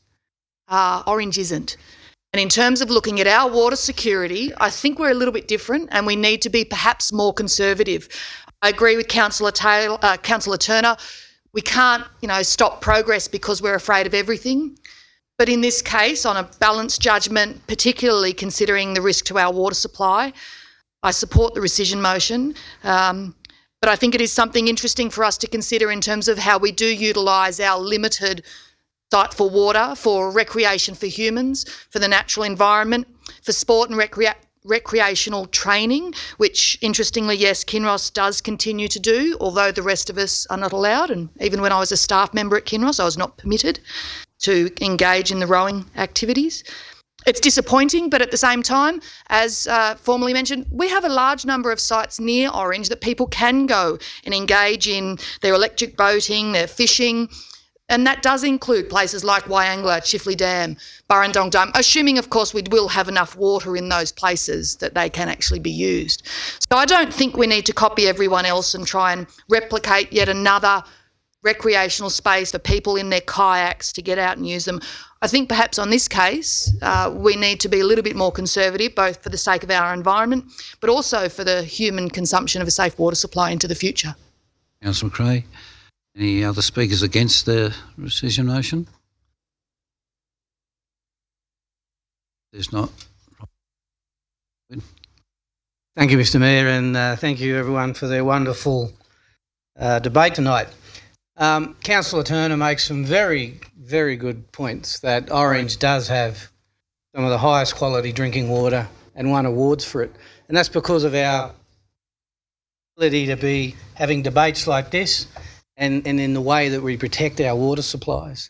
Orange isn't. And in terms of looking at our water security, I think we're a little bit different and we need to be perhaps more conservative. I agree with Councillor Turner. We can't, stop progress because we're afraid of everything. But in this case, on a balanced judgment, particularly considering the risk to our water supply, I support the rescission motion. But I think it is something interesting for us to consider in terms of how we do utilise our limited site for water, for recreation for humans, for the natural environment, for sport and recreational training, which interestingly, yes, Kinross does continue to do, although the rest of us are not allowed. And even when I was a staff member at Kinross, I was not permitted to engage in the rowing activities. It's disappointing, but at the same time, as formerly mentioned, we have a large number of sites near Orange that people can go and engage in their electric boating, their fishing, and that does include places like Wyangla, Chifley Dam, Burrendong Dam, assuming, of course, we will have enough water in those places that they can actually be used. So I don't think we need to copy everyone else and try and replicate yet another recreational space for people in their kayaks to get out and use them. I think perhaps on this case, we need to be a little bit more conservative, both for the sake of our environment, but also for the human consumption of a safe water supply into the future. Councillor McRae, any other speakers against the rescission motion? There's not. Thank you, Mr Mayor, and thank you everyone for their wonderful debate tonight. Councillor Turner makes some very, very good points that Orange does have some of the highest quality drinking water and won awards for it. And that's because of our ability to be having debates like this and in the way that we protect our water supplies.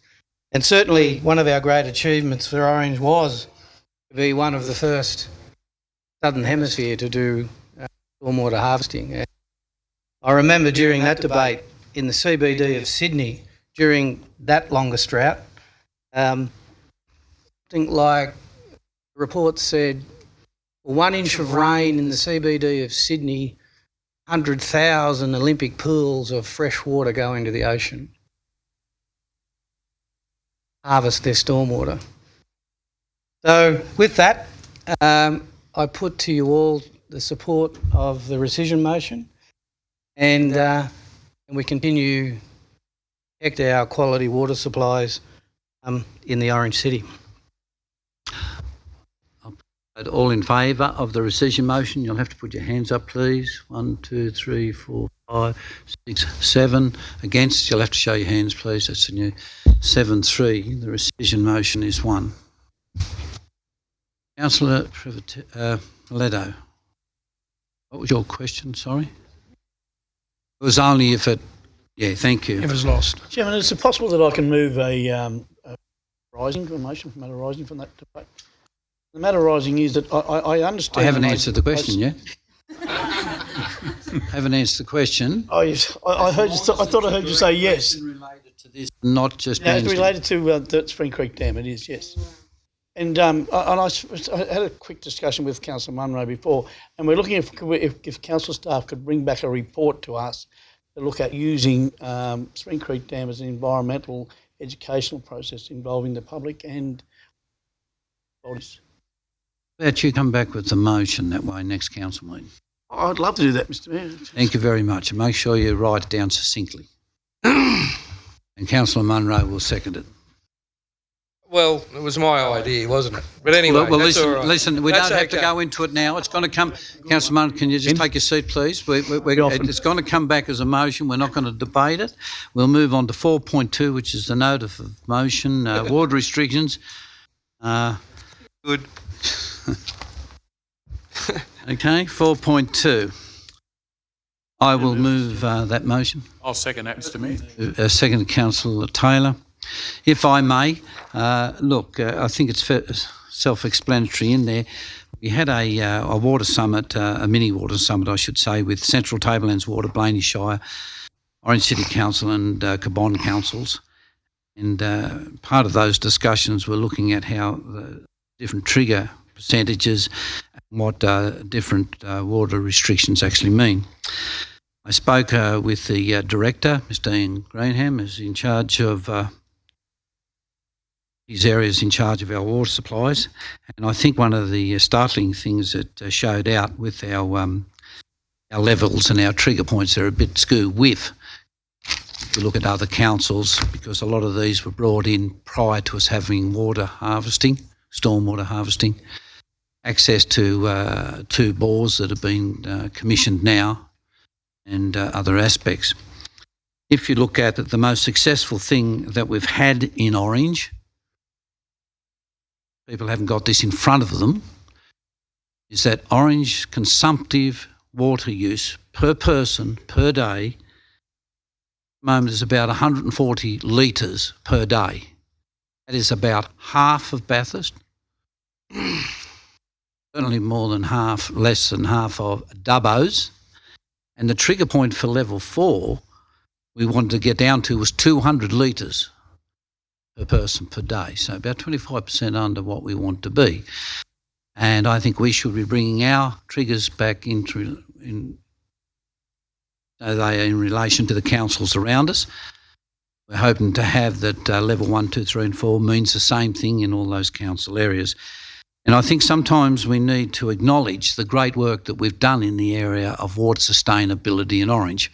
And certainly one of our great achievements for Orange was to be one of the first Southern Hemisphere to do stormwater harvesting. I remember during that debate in the CBD of Sydney, during that longest drought, something like the report said 1 inch of rain in the CBD of Sydney, 100,000 Olympic pools of fresh water go into the ocean, harvest their stormwater. So with that, I put to you all the support of the rescission motion, and we continue to protect our quality water supplies in the Orange City. All in favour of the rescission motion, you'll have to put your hands up, please. 1, 2, 3, 4, 5, 6, 7. Against, you'll have to show your hands, please. That's the new 7-3. The rescission motion is 1. Councillor Ledo, what was your question, sorry? It was only if it... Yeah, thank you. It was lost. Chairman, is it possible that I can move a motion from matter arising from that debate? The matter arising is that I understand... I haven't answered the question yet. Haven't answered the question. Oh, yes. I thought I heard you say yes. Not just... It's related to the Spring Creek Dam, it is, yes. And I had a quick discussion with Councillor Munro before, and we're looking if council staff could bring back a report to us to look at using Spring Creek Dam as an environmental educational process involving the public and bodies. How about you come back with the motion that way next council meeting? I'd love to do that, Mr Mayor. Thank you very much, and make sure you write it down succinctly. And Councillor Munro will second it. Well, it was my idea, wasn't it? But anyway, well, that's listen, all right. listen. We That's don't have okay. to go into it now. It's going to come. Councillor Munro, can you just take your seat, please? It's going to come back as a motion. We're not going to debate it. We'll move on to 4.2, which is the notice of motion, water restrictions. Good. Okay, 4.2. I will move that motion. I'll second that, Mr Mayor. Second, Councillor Taylor. If I may, look, I think it's self-explanatory in there. We had a water summit, a mini water summit, I should say, with Central Tablelands Water, Blaney Shire, Orange City Council and Cabonne councils. And part of those discussions were looking at how the different trigger percentages and what different water restrictions actually mean. I spoke with the director, Mr Ian Greenham, who's in charge of his areas in charge of our water supplies, and I think one of the startling things that showed out with our levels and our trigger points, they're a bit skew with. If you look at other councils, because a lot of these were brought in prior to us having water harvesting, stormwater harvesting, access to 2 bores that have been commissioned now, and other aspects. If you look at it, the most successful thing that we've had in Orange, people haven't got this in front of them, is that Orange consumptive water use per person per day, at the moment is about 140 litres per day. That is about half of Bathurst, certainly more than half, less than half of Dubbo's. And the trigger point for level 4 we wanted to get down to was 200 litres per person per day, so about 25% under what we want to be. And I think we should be bringing our triggers back so they are in relation to the councils around us. We're hoping to have that level 1, 2, 3 and 4 means the same thing in all those council areas. And I think sometimes we need to acknowledge the great work that we've done in the area of water sustainability in Orange.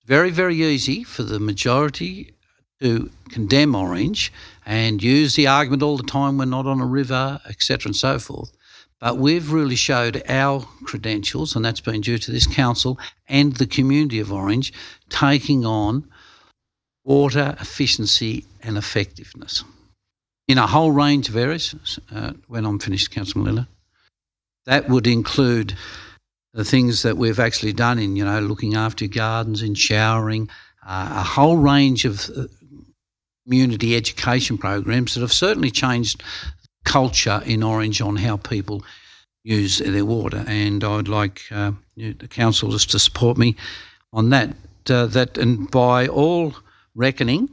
Very, very easy for the majority to condemn Orange and use the argument all the time we're not on a river, etc. and so forth. But we've really showed our credentials, and that's been due to this council and the community of Orange taking on water efficiency and effectiveness in a whole range of areas. When I'm finished, Councillor Miller, that would include the things that we've actually done in, looking after gardens, in showering, a whole range of community education programs that have certainly changed culture in Orange on how people use their water. And I'd like the councillors to support me on that. And by all reckoning,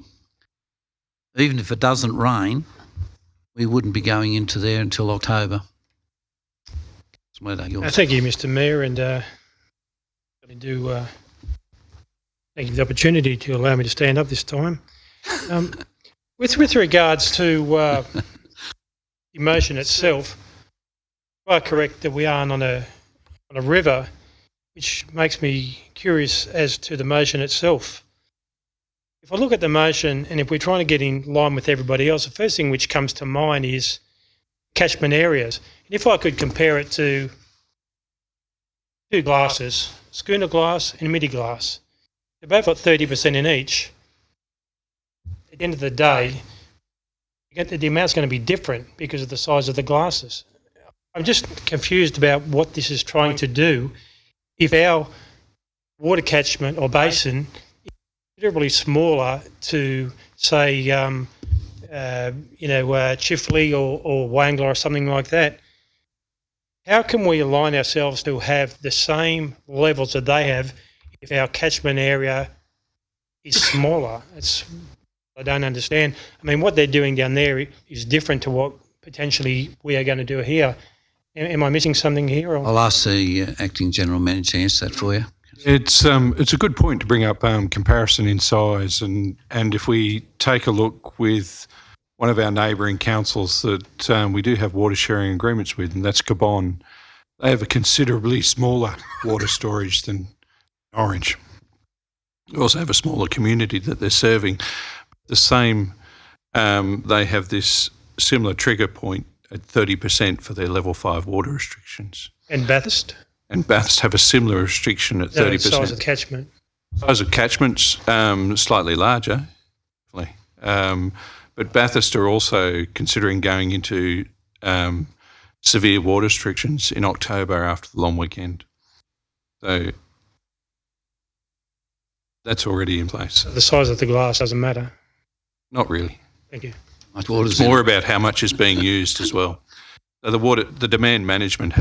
even if it doesn't rain, we wouldn't be going into there until October. Thank you, Mr Mayor, and thank you for the opportunity to allow me to stand up this time. With regards to the motion itself, you are correct that we aren't on a river, which makes me curious as to the motion itself. If I look at the motion, and if we're trying to get in line with everybody else, the first thing which comes to mind is catchment areas. And if I could compare it to 2 glasses, schooner glass and midi glass, they've both got 30% in each. At the end of the day, the amount's going to be different because of the size of the glasses. I'm just confused about what this is trying to do. If our water catchment or basin is considerably smaller to, say, Chifley or Wangla or something like that, how can we align ourselves to have the same levels that they have if our catchment area is smaller? I don't understand. I mean, what they're doing down there is different to what potentially we are going to do here. Am I missing something here? Or? I'll ask the Acting General Manager to answer that for you. It's a good point to bring up comparison in size, and if we take a look with one of our neighbouring councils that we do have water sharing agreements with, and that's Cabonne. They have a considerably smaller water storage than Orange. They also have a smaller community that they're serving. The same, they have this similar trigger point at 30% for their level 5 water restrictions. And Bathurst? And Bathurst have a similar restriction at 30%. Size of catchment? Size of catchments, slightly larger, definitely. But Bathurst are also considering going into severe water restrictions in October after the long weekend. So that's already in place. The size of the glass doesn't matter. Not really. Thank you. It's more about how much is being used as well. So the demand management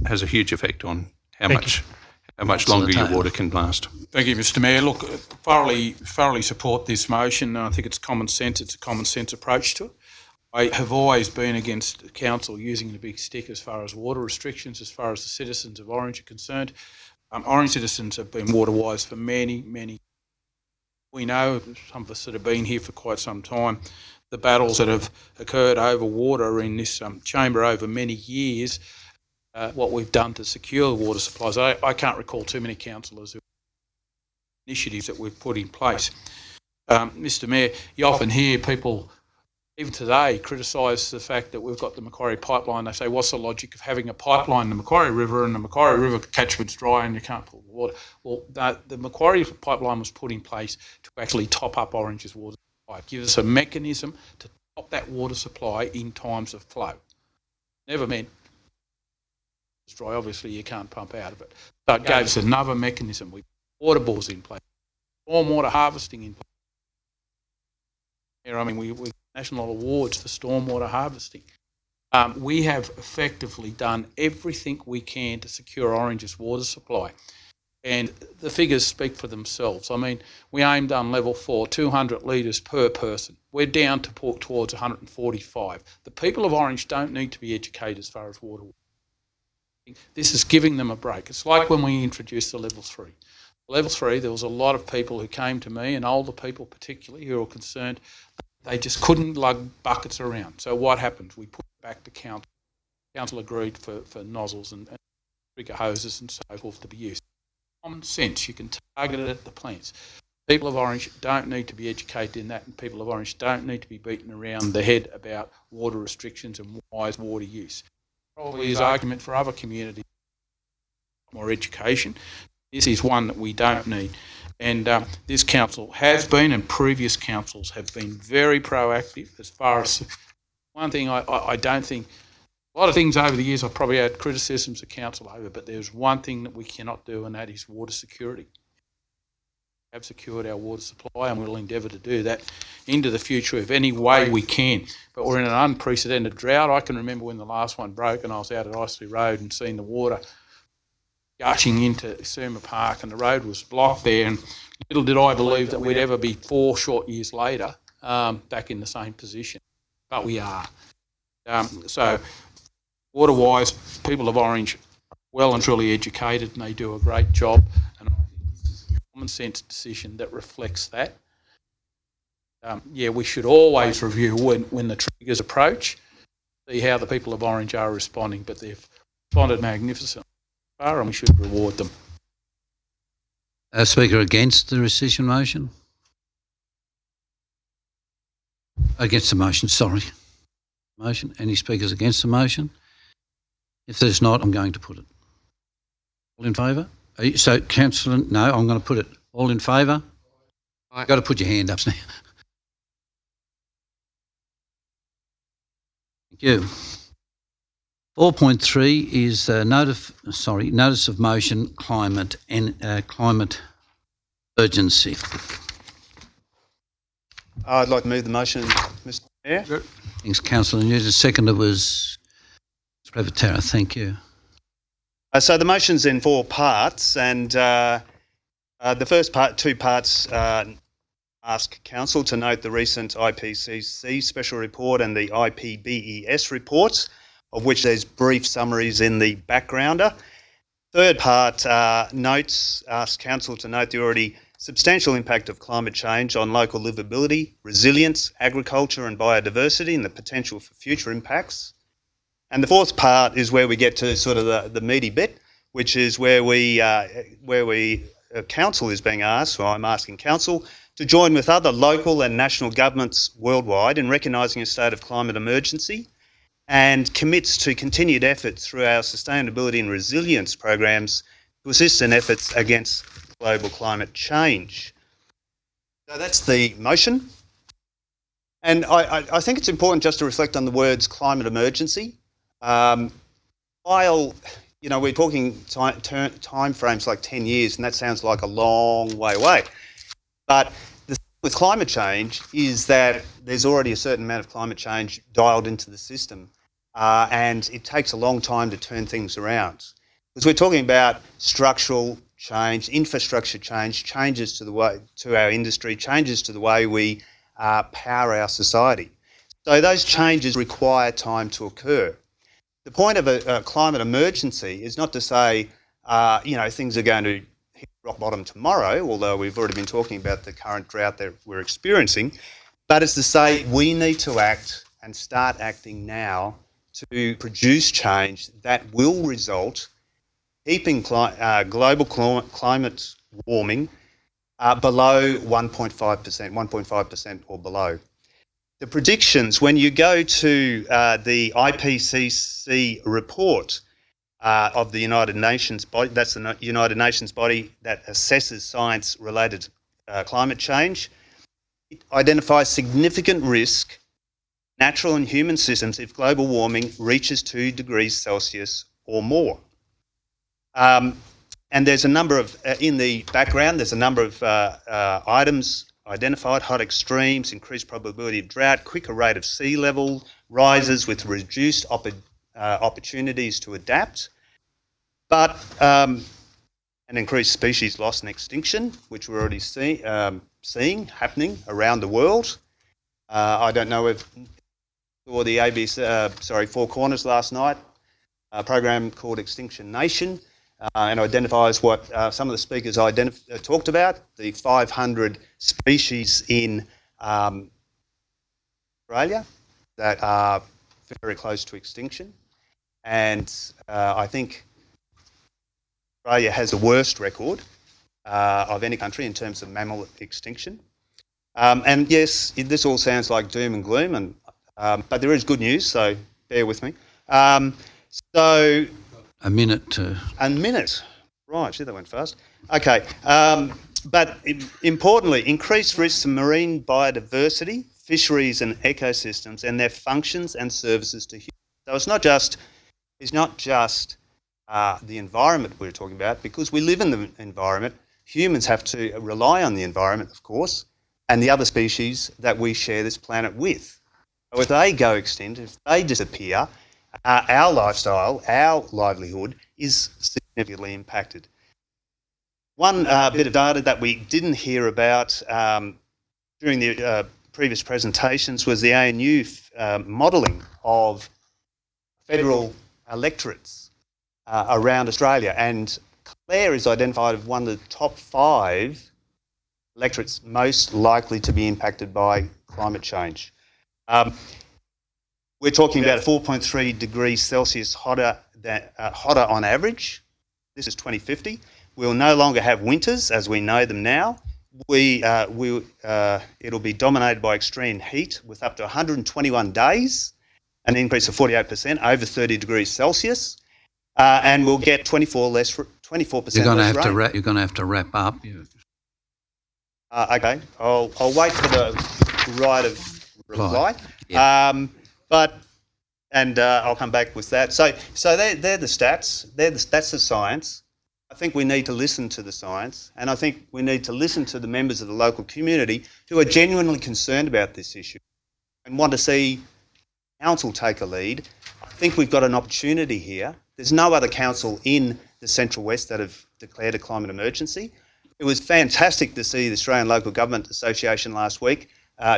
has a huge effect on how much longer your water can last. Thank you, Mr. Mayor. Look, thoroughly support this motion. I think it's common sense. It's a common sense approach to it. I have always been against the council using the big stick as far as water restrictions, as far as the citizens of Orange are concerned. Orange citizens have been water-wise for many. We know, some of us that have been here for quite some time, the battles that have occurred over water in this chamber over many years, what we've done to secure water supplies. I can't recall too many councillors who initiatives that we've put in place. Mr. Mayor, you often hear people, even today, criticise the fact that we've got the Macquarie pipeline. They say, what's the logic of having a pipeline in the Macquarie River and the Macquarie River catchment's dry and you can't pull the water? Well, the Macquarie pipeline was put in place to actually top up Orange's water supply. It gives us a mechanism to top that water supply in times of flow. Never meant it's dry, obviously you can't pump out of it. So it gave us another mechanism. We put water bores in place, stormwater harvesting in place. I mean, we national awards for stormwater harvesting. We have effectively done everything we can to secure Orange's water supply. And the figures speak for themselves. I mean, we aimed on level 4, 200 litres per person. We're down to towards 145. The people of Orange don't need to be educated as far as water. This is giving them a break. It's like when we introduced the level 3. Level 3, there was a lot of people who came to me, and older people particularly, who were concerned they just couldn't lug buckets around. So what happened? We put it back to council. Council agreed for nozzles and trigger hoses and so forth to be used. Common sense, you can target it at the plants. People of Orange don't need to be educated in that, and people of Orange don't need to be beaten around the head about water restrictions and wise water use. Probably is argument for other communities, more education. This is one that we don't need. And this council has been, and previous councils have been very proactive as far as one thing I don't think, a lot of things over the years I've probably had criticisms of council over, but there's one thing that we cannot do, and that is water security. We have secured our water supply, and we'll endeavour to do that into the future if any way we can. But we're in an unprecedented drought. I can remember when the last one broke and I was out at Isley Road and seeing the water gushing into Suma Park, and the road was blocked there, and little did I believe that we'd ever be 4 short years later back in the same position, but we are. So water wise, people of Orange are well and truly educated, and they do a great job, and I think this is a common sense decision that reflects that. Yeah, we should always review when the triggers approach, see how the people of Orange are responding, but they've responded magnificently. And we should reward them. Speaker against the rescission motion? Against the motion, sorry. Motion. Any speakers against the motion? If there's not, I'm going to put it. All in favour? So, Councillor, no, I'm going to put it. All in favour? You've got to put your hand up now. Thank you. 4.3 is notice of motion climate urgency. I'd like to move the motion, Mr. Mayor. Thanks, Councillor Newton. Seconder was Privatera. Thank you. So the motion's in 4 parts, and the first part, 2 parts, ask Council to note the recent IPCC special report and the IPBES reports, of which there's brief summaries in the backgrounder. Third part asks Council to note the already substantial impact of climate change on local livability, resilience, agriculture and biodiversity, and the potential for future impacts. And the fourth part is where we get to sort of the meaty bit, which is where Council is being asked, or I'm asking Council, to join with other local and national governments worldwide in recognising a state of climate emergency, and commits to continued efforts through our sustainability and resilience programs to assist in efforts against global climate change. So that's the motion. And I think it's important just to reflect on the words climate emergency. while, you know, we're talking time frames like 10 years, and that sounds like a long way away. But the thing with climate change is that there's already a certain amount of climate change dialed into the system, and it takes a long time to turn things around. Because we're talking about structural change, infrastructure change, changes to our industry, changes to the way we power our society. So those changes require time to occur. The point of a climate emergency is not to say, you know, things are going to hit rock bottom tomorrow, although we've already been talking about the current drought that we're experiencing, but it's to say we need to act and start acting now to produce change that will result keeping global climate warming below 1.5% or below. The predictions, when you go to the IPCC report of the United Nations body, that's the United Nations body that assesses science-related climate change, it identifies significant risk, natural and human systems, if global warming reaches 2 degrees Celsius or more. And there's a number of, in the background, there's a number of items identified: hot extremes, increased probability of drought, quicker rate of sea level rises with reduced opportunities to adapt, but an increased species loss and extinction, which we're already seeing happening around the world. I don't know if you saw the ABC, Four Corners last night, a program called Extinction Nation, and identifies what some of the speakers talked about, the 500 species in Australia that are very close to extinction. And I think Australia has the worst record of any country in terms of mammal extinction. And yes, this all sounds like doom and gloom, but there is good news, so bear with me. A minute. Right, that went fast. Okay, but importantly, increased risks to marine biodiversity, fisheries and ecosystems and their functions and services to humans. So it's not just the environment we're talking about, because we live in the environment. Humans have to rely on the environment, of course, and the other species that we share this planet with. So if they go extinct, if they disappear, our lifestyle, our livelihood is significantly impacted. One bit of data that we didn't hear about during the previous presentations was the ANU modelling of federal electorates around Australia, and Clare is identified as one of the top 5 electorates most likely to be impacted by climate change. We're talking about 4.3 degrees Celsius hotter on average. This is 2050. We'll no longer have winters as we know them now. It'll be dominated by extreme heat with up to 121 days, an increase of 48% over 30 degrees Celsius, and we'll get 24% less rain. You're going to have to wrap up. Okay, I'll wait for the right of reply. Yeah. I'll come back with that. So they're the stats. That's the science. I think we need to listen to the science, and I think we need to listen to the members of the local community who are genuinely concerned about this issue and want to see council take a lead. I think we've got an opportunity here. There's no other council in the Central West that have declared a climate emergency. It was fantastic to see the Australian Local Government Association last week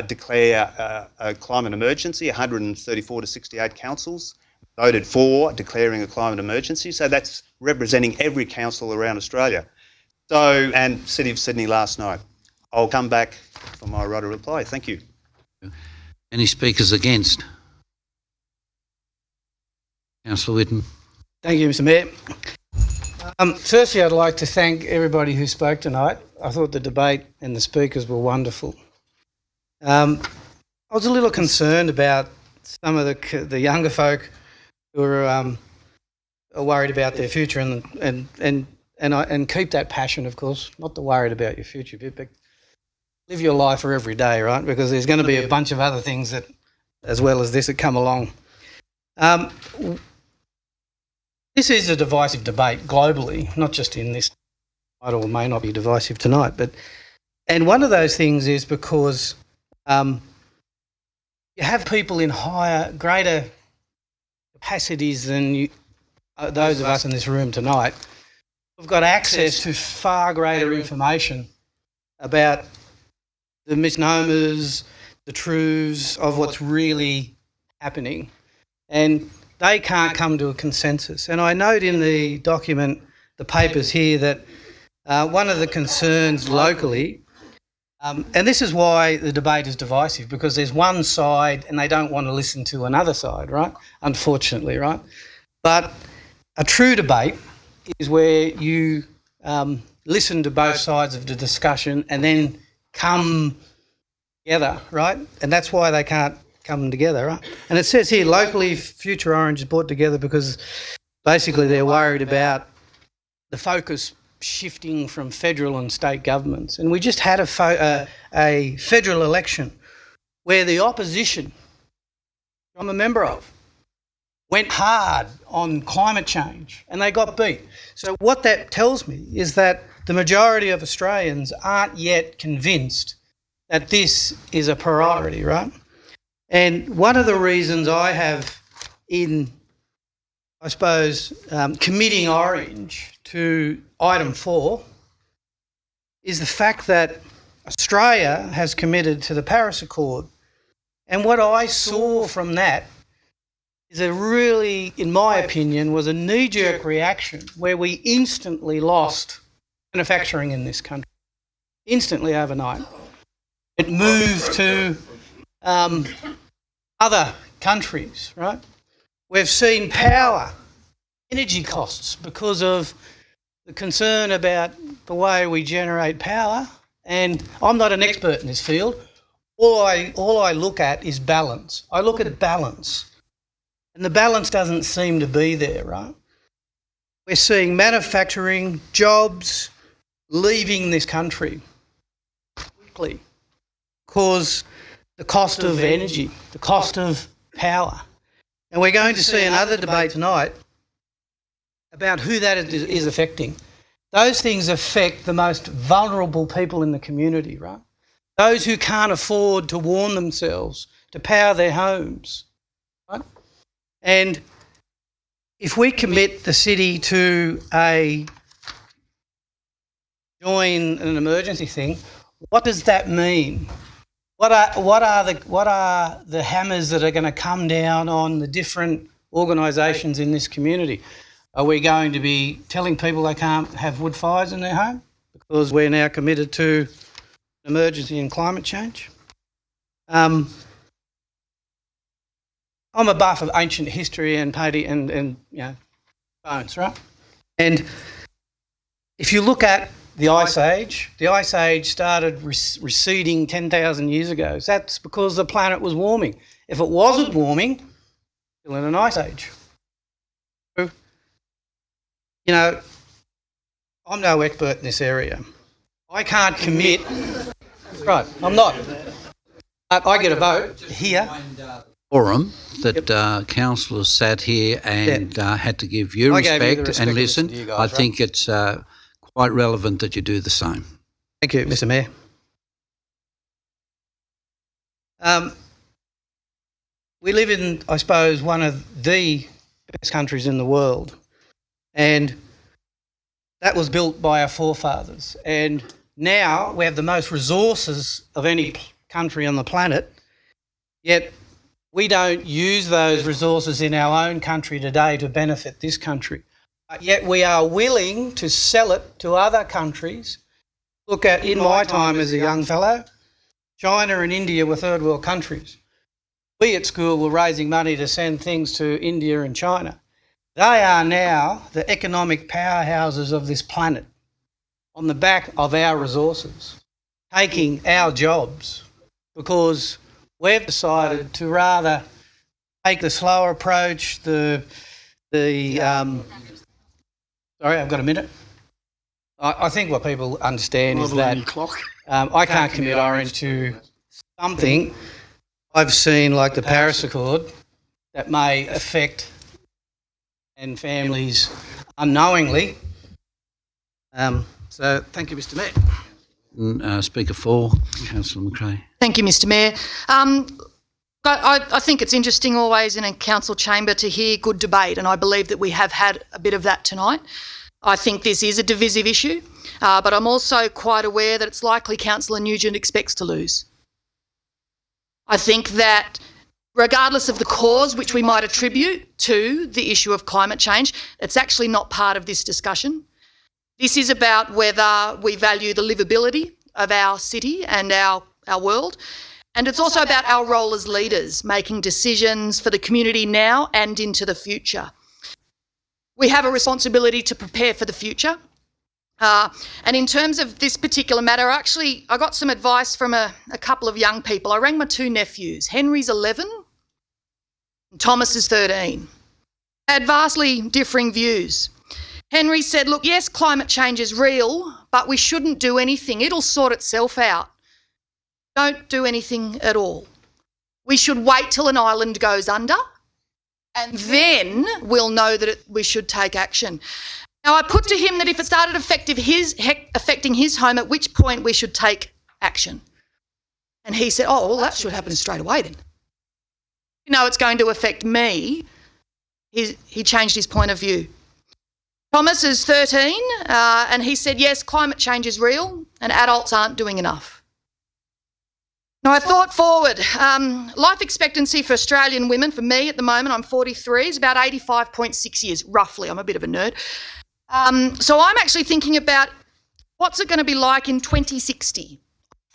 declare a climate emergency. 134 to 68 councils voted for declaring a climate emergency. So that's representing every council around Australia. And City of Sydney last night. I'll come back for my right of reply. Thank you. Any speakers against? Councillor Whitten. Thank you, Mr Mayor. Firstly, I'd like to thank everybody who spoke tonight. I thought the debate and the speakers were wonderful. I was a little concerned about some of the younger folk who are worried about their future and keep that passion, of course, not the worried about your future bit, but live your life for every day, right? Because there's going to be a bunch of other things that, as well as this, that come along. This is a divisive debate globally, not just in this night, or may not be divisive tonight. And one of those things is because you have people in greater capacities than those of us in this room tonight. We've got access to far greater information about the misnomers, the truths of what's really happening. And they can't come to a consensus. And I note in the document, the papers here, that one of the concerns locally, and this is why the debate is divisive, because there's one side and they don't want to listen to another side, right? Unfortunately, right? But a true debate is where you listen to both sides of the discussion and then come together, right? And that's why they can't come together, right? And it says here, locally, Future Orange is brought together because basically they're worried about the focus shifting from federal and state governments. And we just had a federal election where the opposition, I'm a member of, went hard on climate change and they got beat. So what that tells me is that the majority of Australians aren't yet convinced that this is a priority, right? And one of the reasons I have in, I suppose, committing Orange to item 4 is the fact that Australia has committed to the Paris Accord. And what I saw from that is a really, in my opinion, was a knee-jerk reaction where we instantly lost manufacturing in this country. Instantly overnight. It moved to other countries, right? We've seen power, energy costs because of the concern about the way we generate power. And I'm not an expert in this field. All I look at is balance. I look at balance. And the balance doesn't seem to be there, right? We're seeing manufacturing, jobs leaving this country quickly because the cost of energy, the cost of power. And we're going to see another debate tonight about who that is affecting. Those things affect the most vulnerable people in the community, right? Those who can't afford to warm themselves, to power their homes, right? And if we commit the city to join an emergency thing, what does that mean? What are the hammers that are going to come down on the different organisations in this community? Are we going to be telling people they can't have wood fires in their home because we're now committed to emergency and climate change? I'm a buff of ancient history and painting and you know, bones, right? And if you look at the Ice Age started receding 10,000 years ago. So that's because the planet was warming. If it wasn't warming, still in an Ice Age. So, you know, I'm no expert in this area. I can't commit. Right, I'm not. I get a vote here. Forum that councillors sat here and had to give you respect and listen. I think it's quite relevant that you do the same. Thank you, Mr. Mayor. We live in, I suppose, one of the best countries in the world, and that was built by our forefathers. And now we have the most resources of any country on the planet, yet we don't use those resources in our own country today to benefit this country. Yet we are willing to sell it to other countries. Look at, in my time as a young fellow, China and India were third world countries. We at school were raising money to send things to India and China. They are now the economic powerhouses of this planet on the back of our resources, taking our jobs because we've decided to rather take the slower approach, sorry, I've got a minute. I think what people understand is that I can't commit Orange to something I've seen like the Paris Accord that may affect and families unknowingly. So thank you, Mr. Mayor. Speaker 4, Councillor McRae. Thank you, Mr. Mayor. I think it's interesting always in a council chamber to hear good debate, and I believe that we have had a bit of that tonight. I think this is a divisive issue, but I'm also quite aware that it's likely Councillor Nugent expects to lose. I think that regardless of the cause which we might attribute to the issue of climate change, it's actually not part of this discussion. This is about whether we value the livability of our city and our world. And it's also about our role as leaders, making decisions for the community now and into the future. We have a responsibility to prepare for the future. And in terms of this particular matter, actually, I got some advice from a couple of young people. I rang my 2 nephews. Henry's 11 and Thomas is 13. Had vastly differing views. Henry said, look, yes, climate change is real, but we shouldn't do anything. It'll sort itself out. Don't do anything at all. We should wait till an island goes under and then we'll know that we should take action. Now, I put to him that if it started affecting his home, at which point we should take action. And he said, oh, well, that should happen straight away then. You know, it's going to affect me. He changed his point of view. Thomas is 13 and he said, yes, climate change is real and adults aren't doing enough. Now, I thought forward. Life expectancy for Australian women, for me at the moment, I'm 43, is about 85.6 years, roughly. I'm a bit of a nerd. So I'm actually thinking about what's it going to be like in 2060?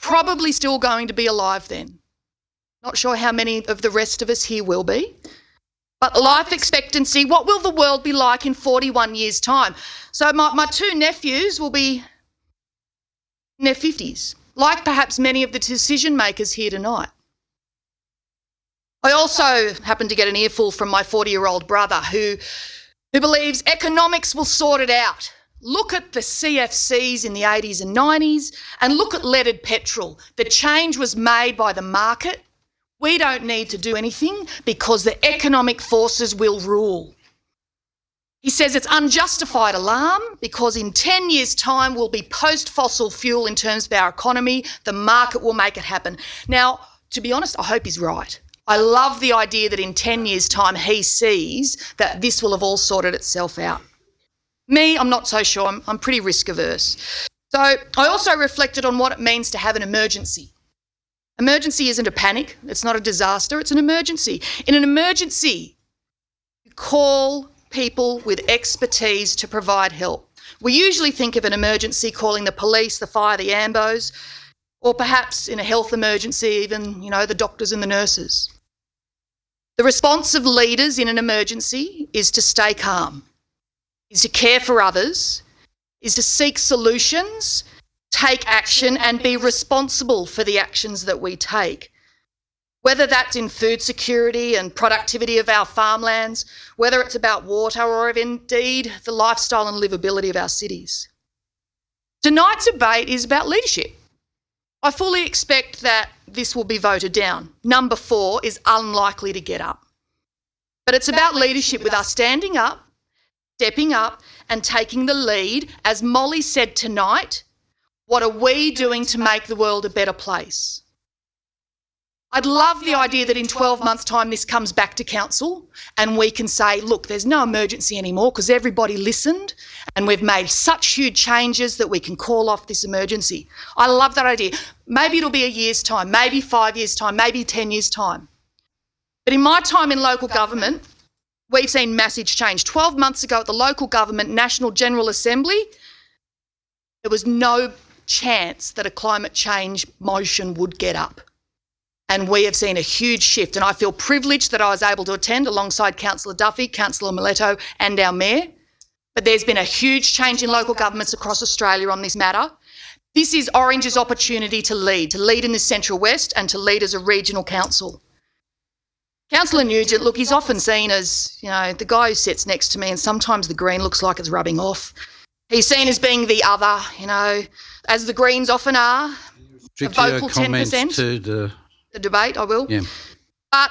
Probably still going to be alive then. Not sure how many of the rest of us here will be. But life expectancy, what will the world be like in 41 years' time? So my 2 nephews will be in their 50s, like perhaps many of the decision makers here tonight. I also happen to get an earful from my 40-year-old brother who believes economics will sort it out. Look at the CFCs in the 80s and 90s and look at leaded petrol. The change was made by the market. We don't need to do anything because the economic forces will rule. He says it's unjustified alarm because in 10 years' time we'll be post-fossil fuel in terms of our economy. The market will make it happen. Now, to be honest, I hope he's right. I love the idea that in 10 years' time he sees that this will have all sorted itself out. Me, I'm not so sure. I'm pretty risk averse. So I also reflected on what it means to have an emergency. Emergency isn't a panic. It's not a disaster. It's an emergency. In an emergency, you call people with expertise to provide help. We usually think of an emergency calling the police, the fire, the ambos, or perhaps in a health emergency, even, the doctors and the nurses. The response of leaders in an emergency is to stay calm, is to care for others, is to seek solutions, take action and be responsible for the actions that we take. Whether that's in food security and productivity of our farmlands, whether it's about water or indeed the lifestyle and livability of our cities. Tonight's debate is about leadership. I fully expect that this will be voted down. Number 4 is unlikely to get up. But it's about leadership with us standing up, stepping up and taking the lead. As Molly said tonight, what are we doing to make the world a better place? I'd love the idea that in 12 months' time this comes back to council and we can say, look, there's no emergency anymore because everybody listened and we've made such huge changes that we can call off this emergency. I love that idea. Maybe it'll be a year's time, maybe 5 years' time, maybe 10 years' time. But in my time in local government, we've seen massive change. 12 months ago at the local government National General Assembly, there was no chance that a climate change motion would get up. And we have seen a huge shift. And I feel privileged that I was able to attend alongside Councillor Duffy, Councillor Miletto and our Mayor. But there's been a huge change in local governments across Australia on this matter. This is Orange's opportunity to lead in the Central West and to lead as a regional council. Councillor Nugent, look, he's often seen as, the guy who sits next to me and sometimes the green looks like it's rubbing off. He's seen as being the other, as the Greens often are, a vocal 10%. To the debate, I will. Yeah. But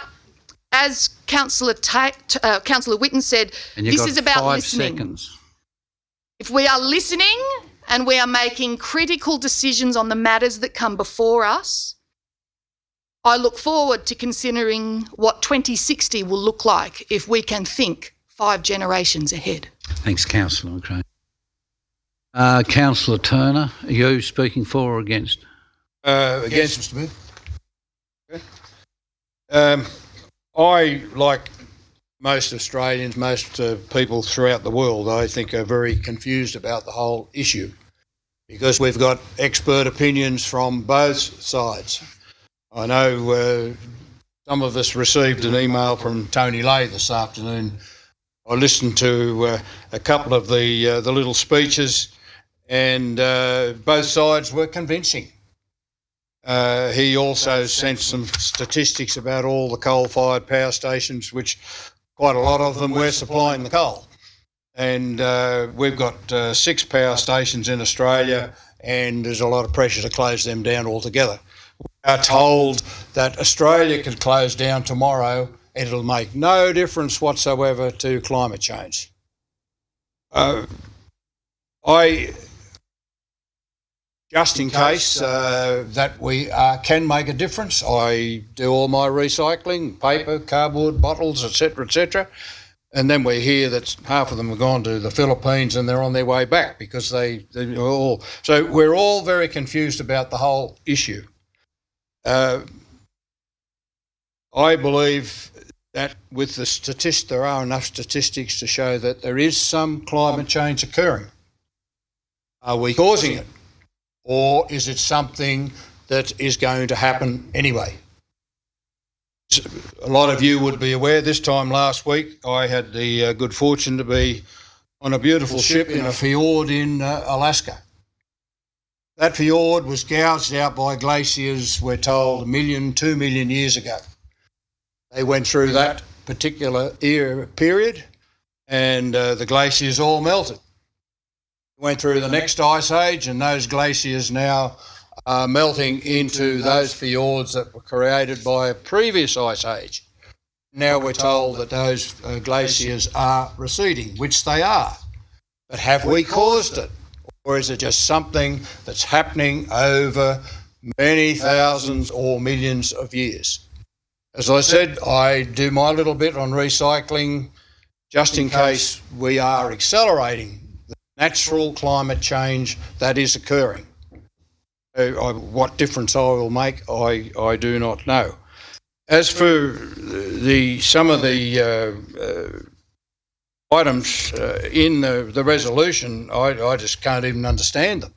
As Councillor Whitten said, And you've this got is about 5 listening. seconds. If we are listening and we are making critical decisions on the matters that come before us, I look forward to considering what 2060 will look like if we can think 5 generations ahead. Thanks, Councillor McRae. Councillor Turner, are you speaking for or against? Against, Mr. Mayor. Okay. I, like most Australians, most people throughout the world, I think are very confused about the whole issue because we've got expert opinions from both sides. I know some of us received an email from Tony Lay this afternoon. I listened to a couple of the little speeches and both sides were convincing. He also sent some statistics about all the coal-fired power stations, which quite a lot of them we're supplying the coal. And we've got 6 power stations in Australia and there's a lot of pressure to close them down altogether. We are told that Australia could close down tomorrow and it'll make no difference whatsoever to climate change. Just in case that we can make a difference, I do all my recycling, paper, cardboard, bottles, etc., and then we hear that half of them have gone to the Philippines and they're on their way back because they're all... So we're all very confused about the whole issue. I believe that with the statistics, there are enough statistics to show that there is some climate change occurring. Are we causing it? Or is it something that is going to happen anyway? A lot of you would be aware this time last week I had the good fortune to be on a beautiful ship in a fjord in Alaska. That fjord was gouged out by glaciers, we're told, 2 million years ago. They went through that particular era period and the glaciers all melted. Went through the next ice age and those glaciers now are melting into those fjords that were created by a previous ice age. Now we're told that those glaciers are receding, which they are. But have we caused it? Or is it just something that's happening over many thousands or millions of years? As I said, I do my little bit on recycling just in case we are accelerating the natural climate change that is occurring. What difference I will make, I do not know. As for some of the items in the resolution, I just can't even understand them.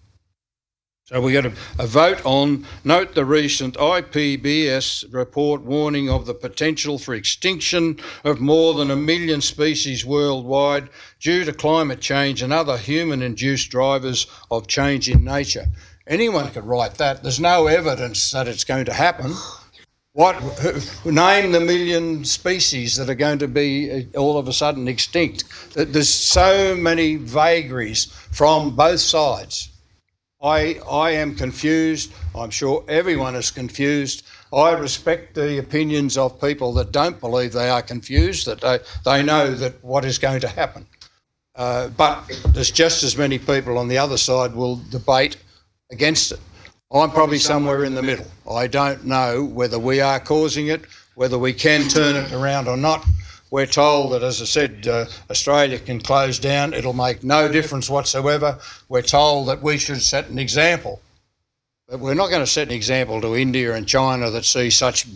So we got a vote on, note the recent IPBES report warning of the potential for extinction of more than 1 million species worldwide due to climate change and other human-induced drivers of change in nature. Anyone could write that. There's no evidence that it's going to happen. Name the 1 million species that are going to be all of a sudden extinct. There's so many vagaries from both sides. I am confused. I'm sure everyone is confused. I respect the opinions of people that don't believe they are confused, that they know that what is going to happen. But there's just as many people on the other side will debate against it. I'm probably somewhere in the middle. I don't know whether we are causing it, whether we can turn it around or not. We're told that, as I said, Australia can close down. It'll make no difference whatsoever. We're told that we should set an example. But we're not going to set an example to India and China that see such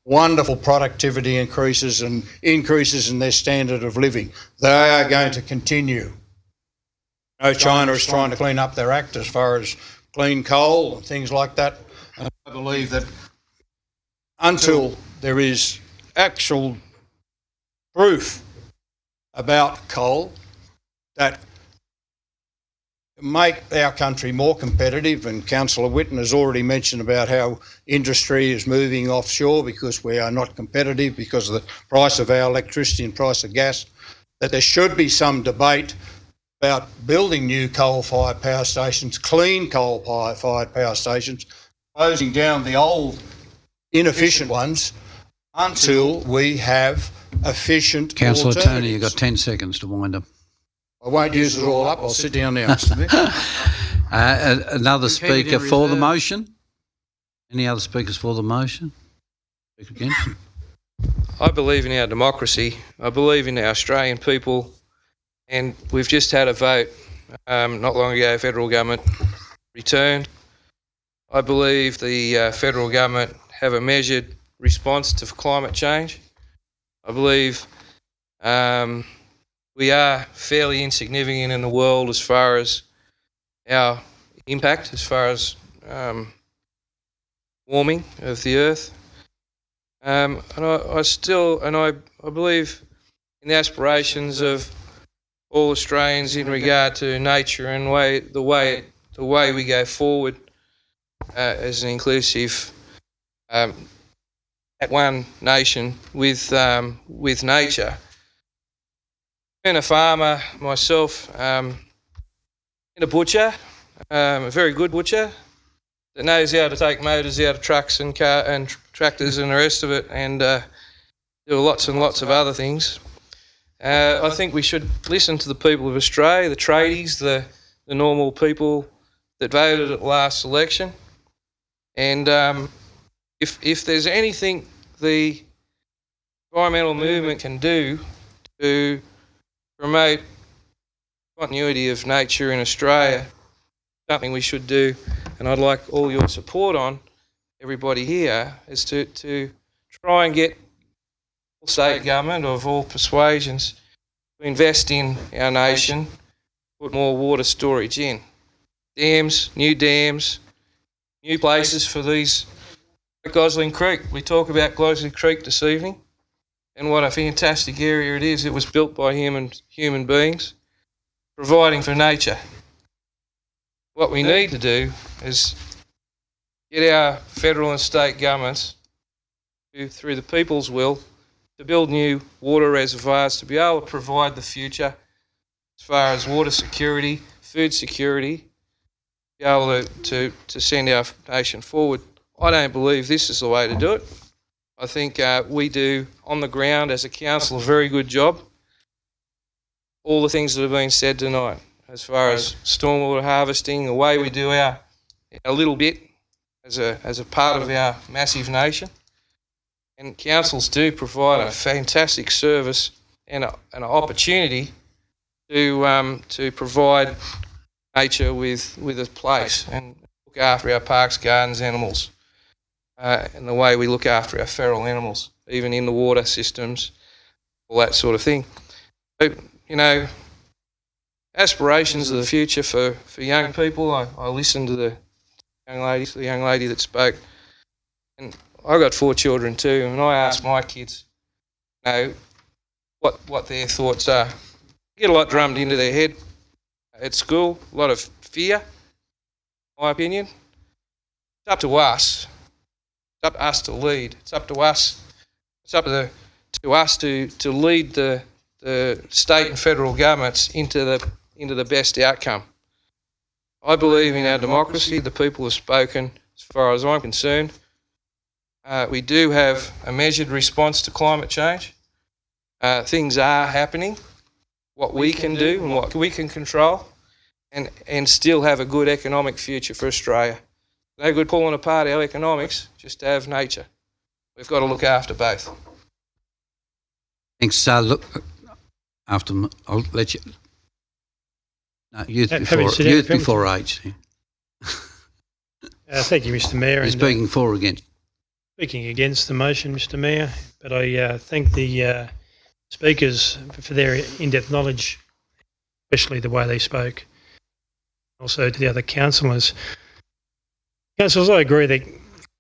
wonderful productivity increases and increases in their standard of living. They are going to continue. China is trying to clean up their act as far as clean coal and things like that. And I believe that until there is actual proof about coal that make our country more competitive, and Councillor Whitten has already mentioned about how industry is moving offshore because we are not competitive because of the price of our electricity and price of gas, that there should be some debate about building new coal-fired power stations, clean coal-fired power stations, closing down the old inefficient ones until we have efficient Councillor alternatives. Turner, you've got 10 seconds to wind up. I won't use it all up. I'll sit down now, Mr. Mayor. Another Keep it in speaker for the reserve. motion? Any other speakers for the motion? Speak against? I believe in our democracy. I believe in our Australian people, and we've just had a vote not long ago. Federal government returned. I believe the federal government have a measured response to climate change. I believe we are fairly insignificant in the world as far as our impact, as far as warming of the earth. And I believe in the aspirations of all Australians in regard to nature and the way we go forward as an inclusive at one nation with nature. Being a farmer myself, and a butcher, a very good butcher that knows how to take motors out of trucks and tractors and the rest of it, and do lots and lots of other things. I think we should listen to the people of Australia, the tradies, the normal people that voted at the last election. And if there's anything the environmental movement can do to promote continuity of nature in Australia, something we should do, and I'd like all your support on, everybody here, is to try and get all state government of all persuasions to invest in our nation, put more water storage in. Dams, new places for these. Gosling Creek, we talk about Gosling Creek this evening, and what a fantastic area it is. It was built by human beings, providing for nature. What we need to do is get our federal and state governments, through the people's will, to build new water reservoirs to be able to provide the future as far as water security, food security, be able to send our nation forward. I don't believe this is the way to do it. I think we do, on the ground as a council, a very good job. All the things that have been said tonight, as far as stormwater harvesting, the way we do our little bit as a part of our massive nation. And councils do provide a fantastic service and an opportunity to provide nature with a place and look after our parks, gardens, animals, and the way we look after our feral animals, even in the water systems, all that sort of thing. So, aspirations of the future for young people. I listened to the young lady that spoke, and I've got 4 children too, and I ask my kids, what their thoughts are. Get a lot drummed into their head at school, a lot of fear, in my opinion. It's up to us. It's up to us to lead. It's up to us. It's up to us to lead the state and federal governments into the best outcome. I believe in our democracy. The people have spoken. As far as I'm concerned, we do have a measured response to climate change. Things are happening. What we can do and what we can control, and still have a good economic future for Australia. No good pulling apart our economics just to have nature. We've got to look after both. Thanks. Look, I'll let you. No, youth before age. Thank you, Mr. Mayor. You're speaking for or against? Speaking against the motion, Mr. Mayor, but I thank the speakers for their in-depth knowledge, especially the way they spoke. Also to the other councillors. Councillors, I agree that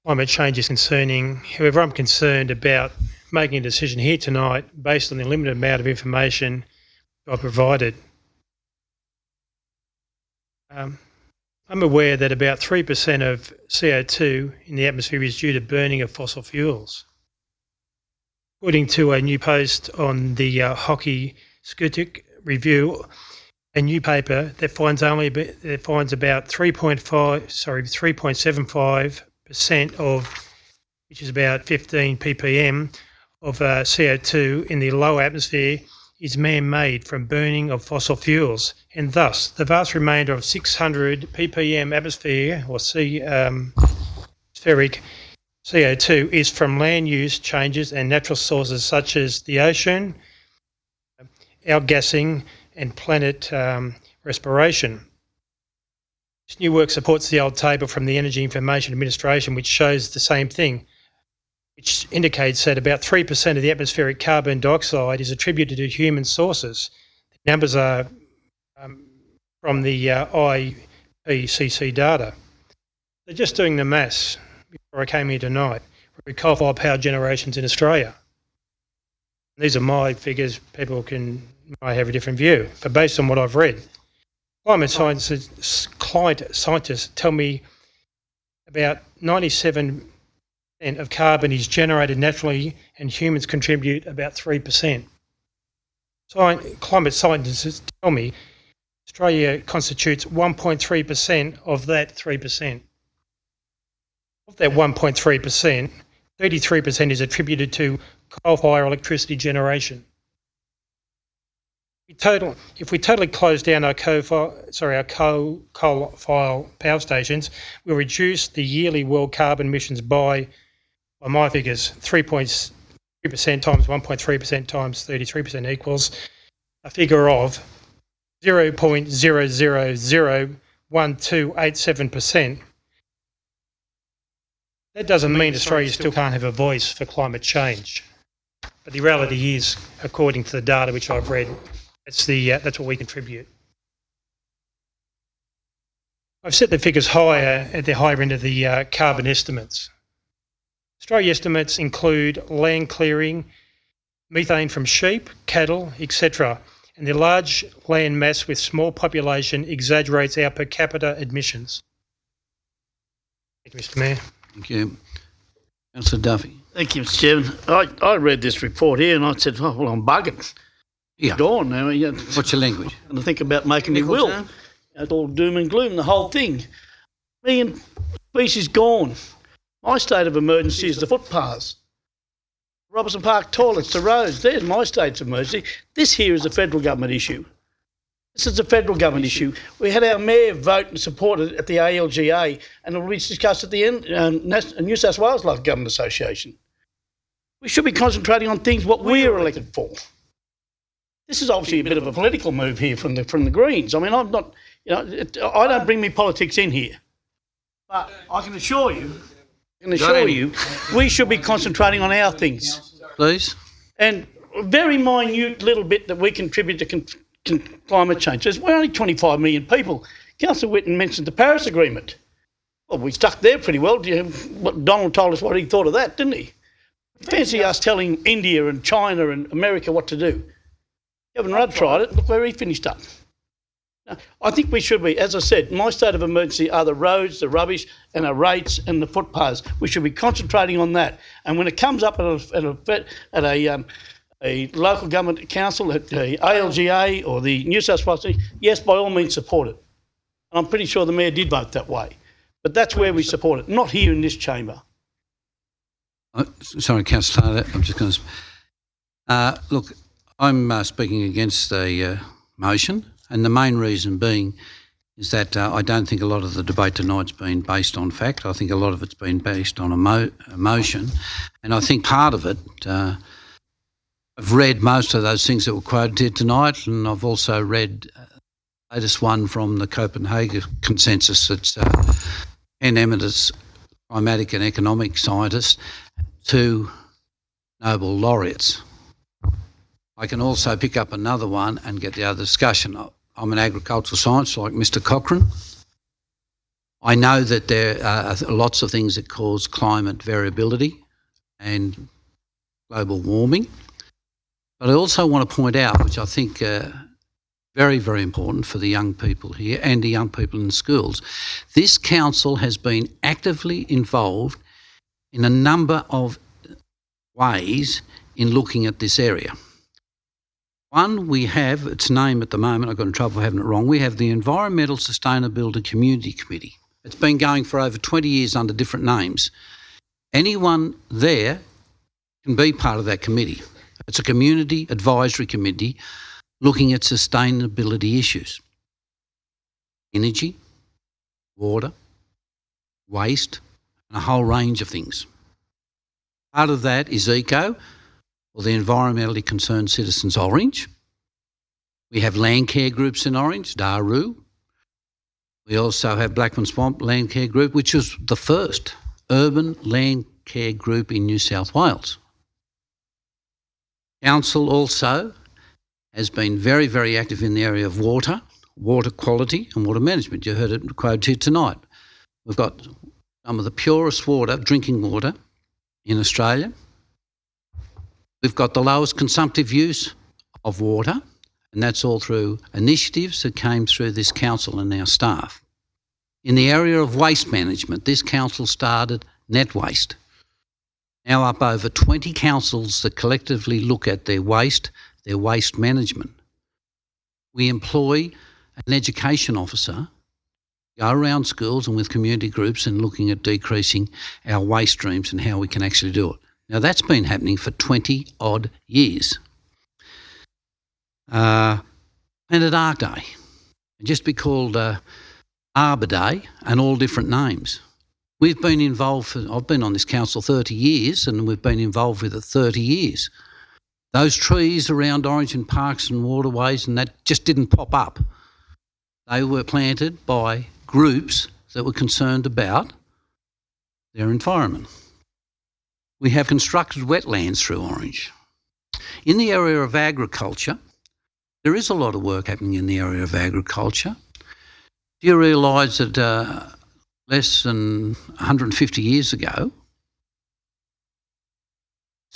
climate change is concerning. However, I'm concerned about making a decision here tonight based on the limited amount of information I provided. I'm aware that about 3% of CO2 in the atmosphere is due to burning of fossil fuels. According to a new post on the Hockey Skutik Review, a new paper that finds about 3.75% of, which is about 15 ppm of CO2 in the lower atmosphere is man-made from burning of fossil fuels, and thus the vast remainder of 600 ppm atmosphere or atmospheric CO2 is from land use changes and natural sources such as the ocean, outgassing and planet respiration. This new work supports the old table from the Energy Information Administration, which shows the same thing, which indicates that about 3% of the atmospheric carbon dioxide is attributed to human sources. The numbers are from the IPCC data. They're just doing the maths before I came here tonight for coal-fired power generations in Australia. These are my figures. People might have a different view, but based on what I've read, climate scientists tell me about 97% of carbon is generated naturally and humans contribute about 3%. So climate scientists tell me Australia constitutes 1.3% of that 3%. Of that 1.3%, 33% is attributed to coal-fired electricity generation. If we totally close down our coal-fired power stations, we'll reduce the yearly world carbon emissions by my figures, 3.3% times 1.3% times 33% equals a figure of 0.0001287%. That doesn't mean Australia still can't have a voice for climate change. But the reality is, according to the data which I've read, that's what we contribute. I've set the figures higher at the higher end of the carbon estimates. Australia estimates include land clearing, methane from sheep, cattle, etc. And the large land mass with small population exaggerates our per capita emissions. Thank you, Mr. Mayor. Thank you. Councillor Duffy. Thank you, Mr. Chairman. I read this report here and I said, oh, well, I'm bugging. Yeah. Gone now. What's your language? And I think about making me will. It's all doom and gloom, the whole thing. Million species gone. My state of emergency is the footpaths. Robertson Park toilets, the roads, there's my state of emergency. This here is a federal government issue. This is a federal government issue. We had our mayor vote and support it at the ALGA and it will be discussed at the New South Wales Local Government Association. We should be concentrating on things what we're elected for. This is obviously a bit of a political move here from the Greens. I mean, I'm not, I don't bring me politics in here. But I can assure you, we should be concentrating on our things. Please. And a very minute little bit that we contribute to climate change. We're only 25 million people. Councillor Whitten mentioned the Paris Agreement. Well, we stuck there pretty well. Donald told us what he thought of that, didn't he? Fancy us telling India and China and America what to do. Kevin Rudd tried it. Look where he finished up. Now, I think we should be, as I said, my state of emergency are the roads, the rubbish, and the rates and the footpaths. We should be concentrating on that. And when it comes up at a local government council, at the ALGA or the New South Wales, yes, by all means support it. And I'm pretty sure the mayor did vote that way. But that's where we support it, not here in this chamber. Sorry, Councillor, I'm just going to... look, I'm speaking against the motion, and the main reason being is that I don't think a lot of the debate tonight's been based on fact. I think a lot of it's been based on emotion, and I think part of it, I've read most of those things that were quoted here tonight, and I've also read the latest one from the Copenhagen Consensus. It's Ken Emmett's climatic and economic scientist, 2 Nobel laureates. I can also pick up another one and get the other discussion. I'm an agricultural scientist like Mr. Cochrane. I know that there are lots of things that cause climate variability and global warming. But I also want to point out, which I think very, very important for the young people here and the young people in schools, this council has been actively involved in a number of ways in looking at this area. One, we have, its name at the moment, I've got in trouble having it wrong, we have the Environmental Sustainability Community Committee. It's been going for over 20 years under different names. Anyone there can be part of that committee. It's a community advisory committee looking at sustainability issues. Energy, water, waste, and a whole range of things. Part of that is ECO, or the Environmentally Concerned Citizens Orange. We have land care groups in Orange, Daru. We also have Blackman Swamp Land Care Group, which was the first urban land care group in New South Wales. Council also has been very, very active in the area of water, water quality and water management. You heard it quoted here tonight. We've got some of the purest water, drinking water, in Australia. We've got the lowest consumptive use of water, and that's all through initiatives that came through this council and our staff. In the area of waste management, this council started Net Waste. Now up over 20 councils that collectively look at their waste management. We employ an education officer, go around schools and with community groups and looking at decreasing our waste streams and how we can actually do it. Now that's been happening for 20 odd years. Planet Ark Day, it just be called Arbor Day and all different names. We've been involved, I've been on this council 30 years and we've been involved with it 30 years. Those trees around Orange and parks and waterways and that just didn't pop up. They were planted by groups that were concerned about their environment. We have constructed wetlands through Orange. In the area of agriculture, there is a lot of work happening in the area of agriculture. Do you realise that less than 150 years ago,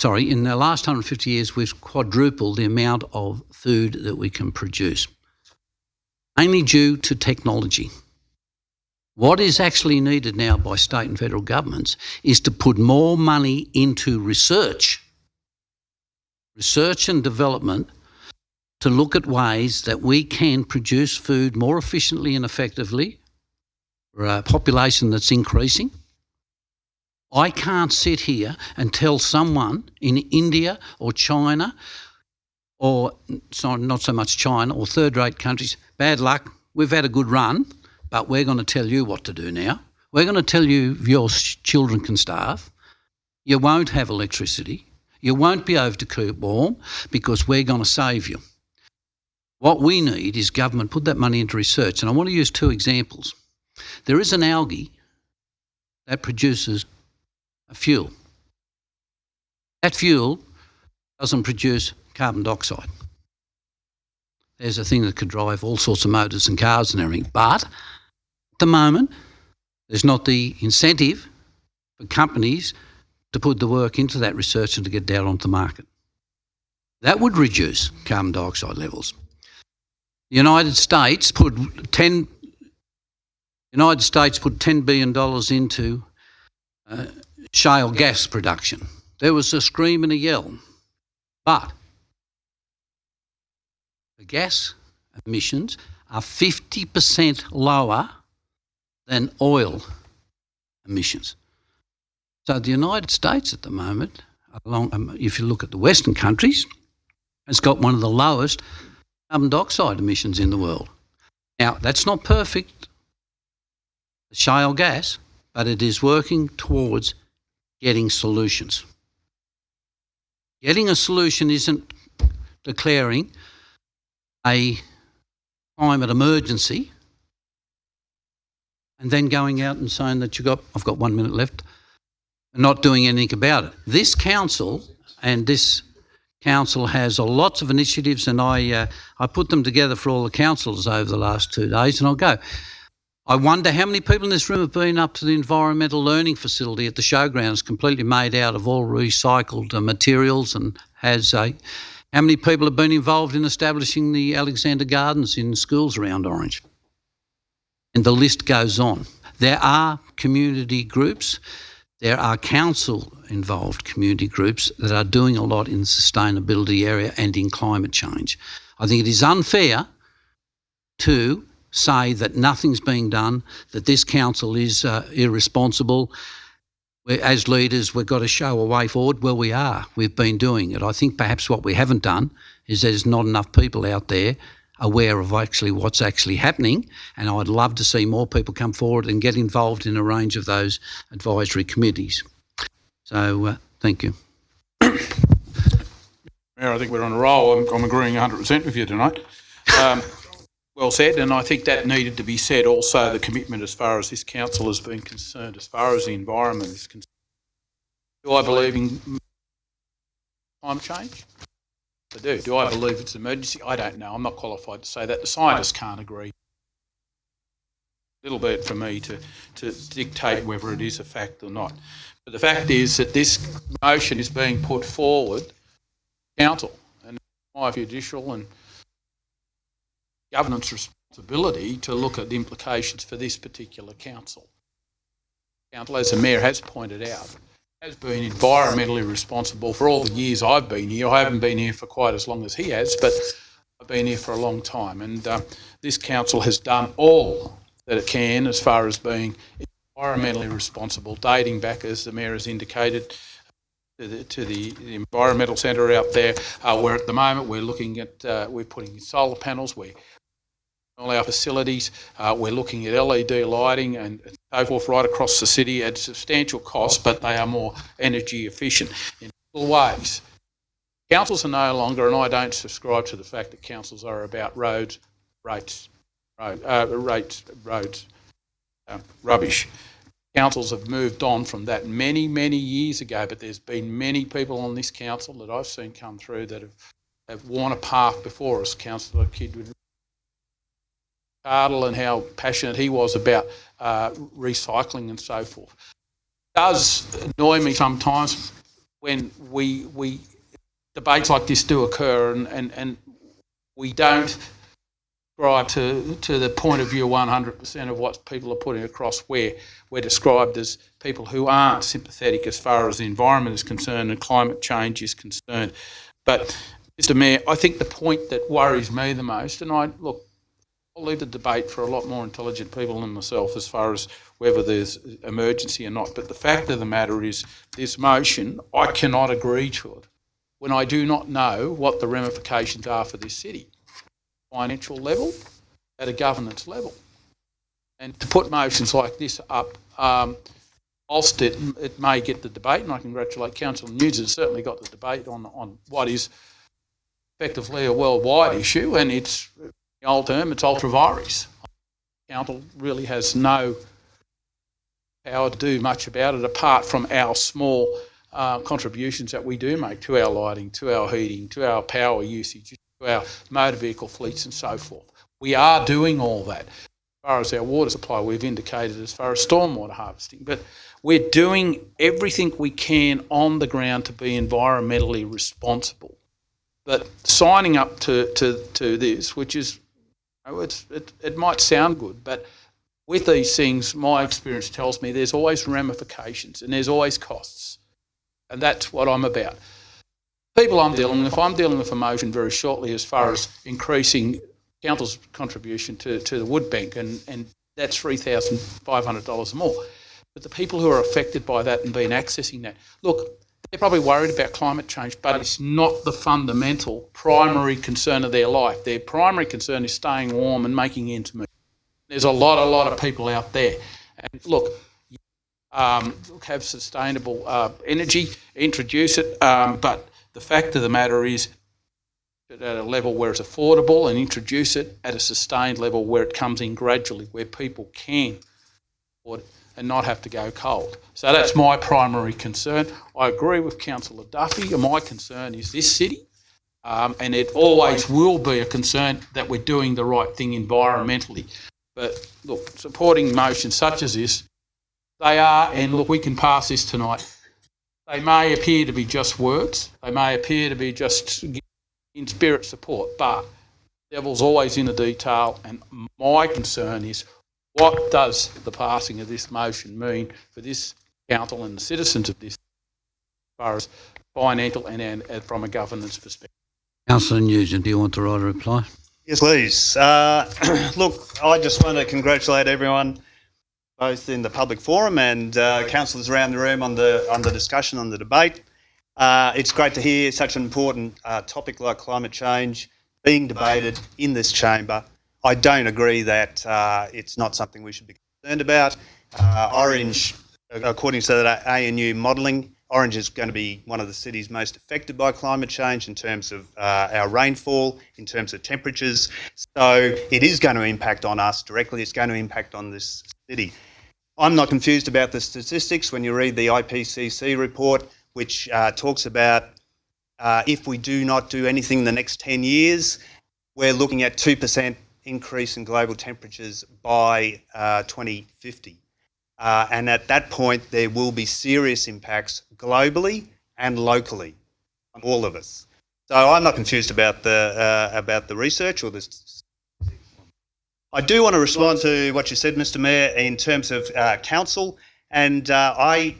in the last 150 years, we've quadrupled the amount of food that we can produce, mainly due to technology. What is actually needed now by state and federal governments is to put more money into research and development to look at ways that we can produce food more efficiently and effectively for a population that's increasing. I can't sit here and tell someone in India or China or not so much China or third-rate countries, bad luck, we've had a good run, but we're going to tell you what to do now. We're going to tell you your children can starve. You won't have electricity. You won't be able to keep warm because we're going to save you. What we need is government put that money into research. And I want to use two examples. There is an algae that produces a fuel. That fuel doesn't produce carbon dioxide. There's a thing that could drive all sorts of motors and cars and everything. But at the moment, there's not the incentive for companies to put the work into that research and to get it out onto the market. That would reduce carbon dioxide levels. The United States put $10 billion into shale gas production. There was a scream and a yell. But the gas emissions are 50% lower than oil emissions. So the United States at the moment, if you look at the Western countries, has got one of the lowest carbon dioxide emissions in the world. Now, that's not perfect, the shale gas, but it is working towards getting solutions. Getting a solution isn't declaring a climate emergency and then going out and saying that I've got 1 minute left, and not doing anything about it. This council has lots of initiatives, and I put them together for all the councillors over the last 2 days, and I'll go. I wonder how many people in this room have been up to the environmental learning facility at the showgrounds, completely made out of all recycled materials, and how many people have been involved in establishing the Alexander Gardens in schools around Orange? And the list goes on. There are community groups, there are council-involved community groups that are doing a lot in the sustainability area and in climate change. I think it is unfair to say that nothing's being done, that this council is irresponsible. as leaders, we've got to show a way forward. Well, we are. We've been doing it. I think perhaps what we haven't done is there's not enough people out there aware of actually what's actually happening, and I'd love to see more people come forward and get involved in a range of those advisory committees. So, thank you. Mayor, I think we're on a roll. I'm agreeing 100% with you tonight. Well said, and I think that needed to be said also, the commitment as far as this council has been concerned, as far as the environment is concerned. Do I believe in climate change? I do. Do I believe it's an emergency? I don't know. I'm not qualified to say that. The scientists can't agree. A little bit for me to dictate whether it is a fact or not. But the fact is that this motion is being put forward council, and my judicial and governance responsibility to look at the implications for this particular council. Council, as the Mayor has pointed out, has been environmentally responsible for all the years I've been here. I haven't been here for quite as long as he has, but I've been here for a long time, and this council has done all that it can as far as being environmentally responsible, dating back, as the Mayor has indicated, to the environmental centre out there, where at the moment we're looking at, we're putting in solar panels, we're all our facilities, we're looking at LED lighting and so forth right across the city at substantial cost, but they are more energy efficient in all ways. Councils are no longer, and I don't subscribe to the fact that councils are about roads, rubbish. Councils have moved on from that many, many years ago, but there's been many people on this council that I've seen come through that have worn a path before us. Councillor Kidd Cardle and how passionate he was about recycling and so forth. It does annoy me sometimes when we debates like this do occur and we don't subscribe to the point of view 100% of what people are putting across, where we're described as people who aren't sympathetic as far as the environment is concerned and climate change is concerned. But, Mr Mayor, I think the point that worries me the most, and I'll leave the debate for a lot more intelligent people than myself as far as whether there's emergency or not, but the fact of the matter is this motion, I cannot agree to it when I do not know what the ramifications are for this city. Financial level, at a governance level. And to put motions like this up, whilst it may get the debate, and I congratulate Councillor Nugent, has certainly got the debate on what is effectively a worldwide issue, and it's, in the old term, it's ultra vires. Council really has no power to do much about it apart from our small contributions that we do make to our lighting, to our heating, to our power usage, to our motor vehicle fleets and so forth. We are doing all that. As far as our water supply, we've indicated as far as stormwater harvesting, but we're doing everything we can on the ground to be environmentally responsible. But signing up to this, which is, it might sound good, but with these things, my experience tells me there's always ramifications and there's always costs. And that's what I'm about. People I'm dealing with a motion very shortly as far as increasing council's contribution to the wood bank, and that's $3,500 more. But the people who are affected by that and been accessing that, look, they're probably worried about climate change, but it's not the fundamental primary concern of their life. Their primary concern is staying warm and making ends meet. There's a lot of people out there. And look, have sustainable energy, introduce it, but the fact of the matter is at a level where it's affordable, and introduce it at a sustained level where it comes in gradually, where people can afford it and not have to go cold. So that's my primary concern. I agree with Councillor Duffy, and my concern is this city, and it always will be a concern that we're doing the right thing environmentally. But look, supporting motions such as this, they are, and look, we can pass this tonight. They may appear to be just words, they may appear to be just in spirit support, but the devil's always in the detail, and my concern is what does the passing of this motion mean for this council and the citizens of this, as far as financial and from a governance perspective. Councillor Nugent, do you want to write a reply? Yes, please. Look, I just want to congratulate everyone both in the public forum and councillors around the room on the discussion, on the debate. It's great to hear such an important topic like climate change being debated in this chamber. I don't agree that it's not something we should be concerned about. Orange, according to the ANU modelling, Orange is going to be one of the cities most affected by climate change in terms of our rainfall, in terms of temperatures. So it is going to impact on us directly. It's going to impact on this city. I'm not confused about the statistics when you read the IPCC report, which talks about if we do not do anything in the next 10 years, we're looking at 2% increase in global temperatures by 2050. And at that point, there will be serious impacts globally and locally on all of us. So I'm not confused about the research or this. I do want to respond to what you said, Mr. Mayor, in terms of council, and I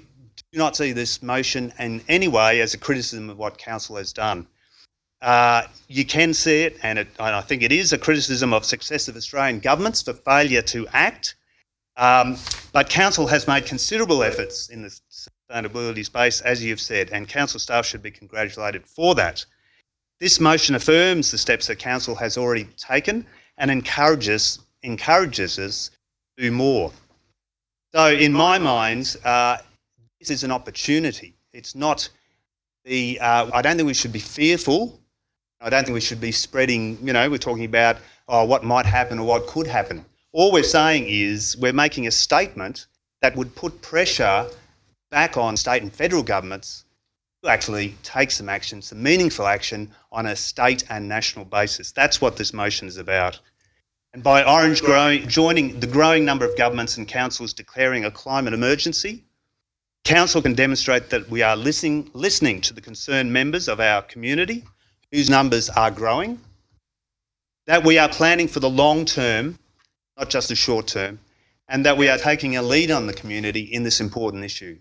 do not see this motion in any way as a criticism of what council has done. You can see it, and I think it is a criticism of successive Australian governments for failure to act. But council has made considerable efforts in the sustainability space, as you've said, and council staff should be congratulated for that. This motion affirms the steps that council has already taken and encourages us to do more. So in my mind, this is an opportunity. It's not I don't think we should be fearful. I don't think we should be spreading, we're talking about what might happen or what could happen. All we're saying is we're making a statement that would put pressure back on state and federal governments to actually take some action, some meaningful action on a state and national basis. That's what this motion is about. And by Orange joining the growing number of governments and councils declaring a climate emergency, council can demonstrate that we are listening to the concerned members of our community, whose numbers are growing, that we are planning for the long term, not just the short term, and that we are taking a lead on the community in this important issue.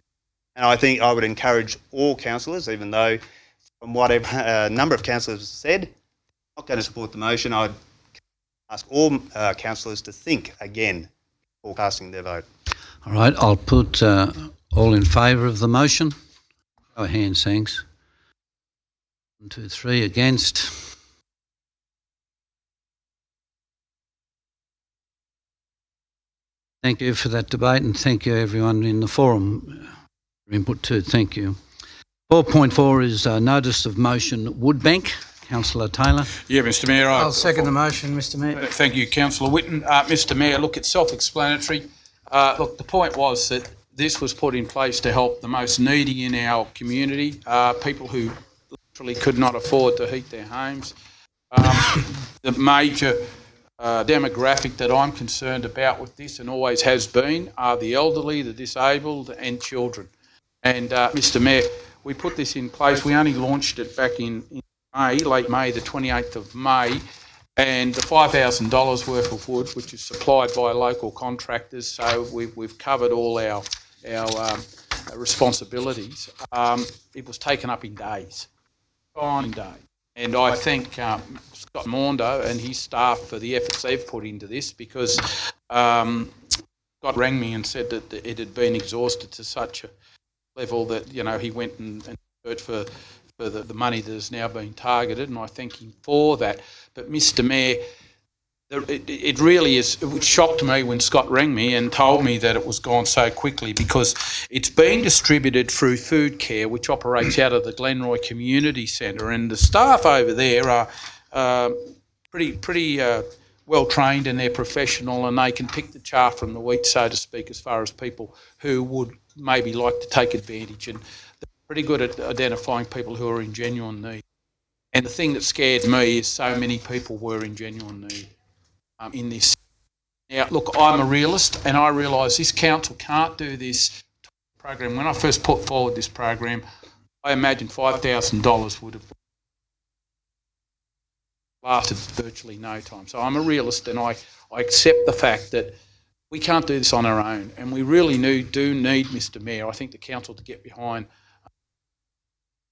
And I think I would encourage all councillors, even though from what a number of councillors have said, I'm not going to support the motion. I would ask all councillors to think again before casting their vote. All right, I'll put all in favour of the motion. Show of hands, thanks. 1, 2, 3 against. Thank you for that debate, and thank you everyone in the forum for input too. Thank you. 4.4 is notice of motion Woodbank. Councillor Taylor. Yeah, Mr Mayor. I'll second the motion, Mr Mayor. Thank you, Councillor Whitten. Mr Mayor, look, it's self-explanatory. Look, the point was that this was put in place to help the most needy in our community, people who literally could not afford to heat their homes. The major demographic that I'm concerned about with this, and always has been, are the elderly, the disabled and children. And Mr Mayor, we put this in place. We only launched it back in May, late May, the 28th of May, and the $5,000 worth of wood, which is supplied by local contractors, so we've covered all our responsibilities. It was taken up in days, and I thank Scott Maunder and his staff for the efforts they've put into this, because Scott rang me and said that it had been exhausted to such a level that he went and searched for the money that has now been targeted, and I thank him for that. But Mr Mayor, it really is. It shocked me when Scott rang me and told me that it was gone so quickly, because it's being distributed through Food Care, which operates out of the Glenroy Community Centre, and the staff over there are pretty well trained and they're professional, and they can pick the chaff from the wheat, so to speak, as far as people who would maybe like to take advantage. And pretty good at identifying people who are in genuine need. And the thing that scared me is so many people were in genuine need in this. Now, look, I'm a realist, and I realise this council can't do this program. When I first put forward this program, I imagined $5,000 would have lasted virtually no time. So I'm a realist, and I accept the fact that we can't do this on our own, and we really do need, Mr Mayor, I think the council to get behind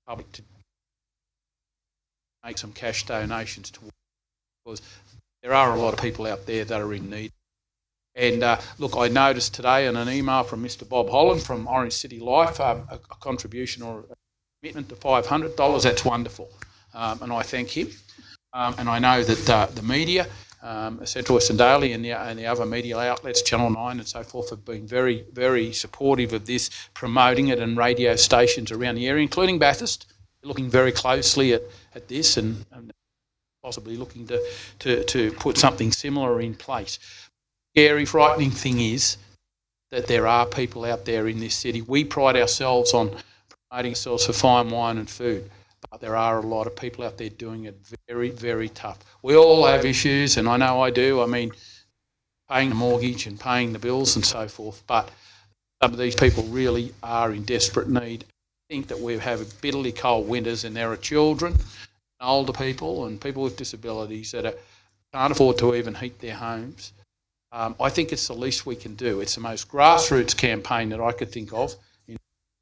public to make some cash donations towards, because there are a lot of people out there that are in need. And look, I noticed today in an email from Mr. Bob Holland from Orange City Life, a contribution or a commitment to $500. That's wonderful, and I thank him. And I know that the media, Central Western Daily and the other media outlets, Channel 9 and so forth, have been very, very supportive of this, promoting it, and radio stations around the area, including Bathurst, looking very closely at this and possibly looking to put something similar in place. Scary, frightening thing is that there are people out there in this city. We pride ourselves on promoting ourselves for fine wine and food, but there are a lot of people out there doing it very, very tough. We all have issues, and I know I do. I mean, paying the mortgage and paying the bills and so forth, but some of these people really are in desperate need. I think that we have bitterly cold winters, and there are children, older people and people with disabilities that can't afford to even heat their homes. I think it's the least we can do. It's the most grassroots campaign that I could think of in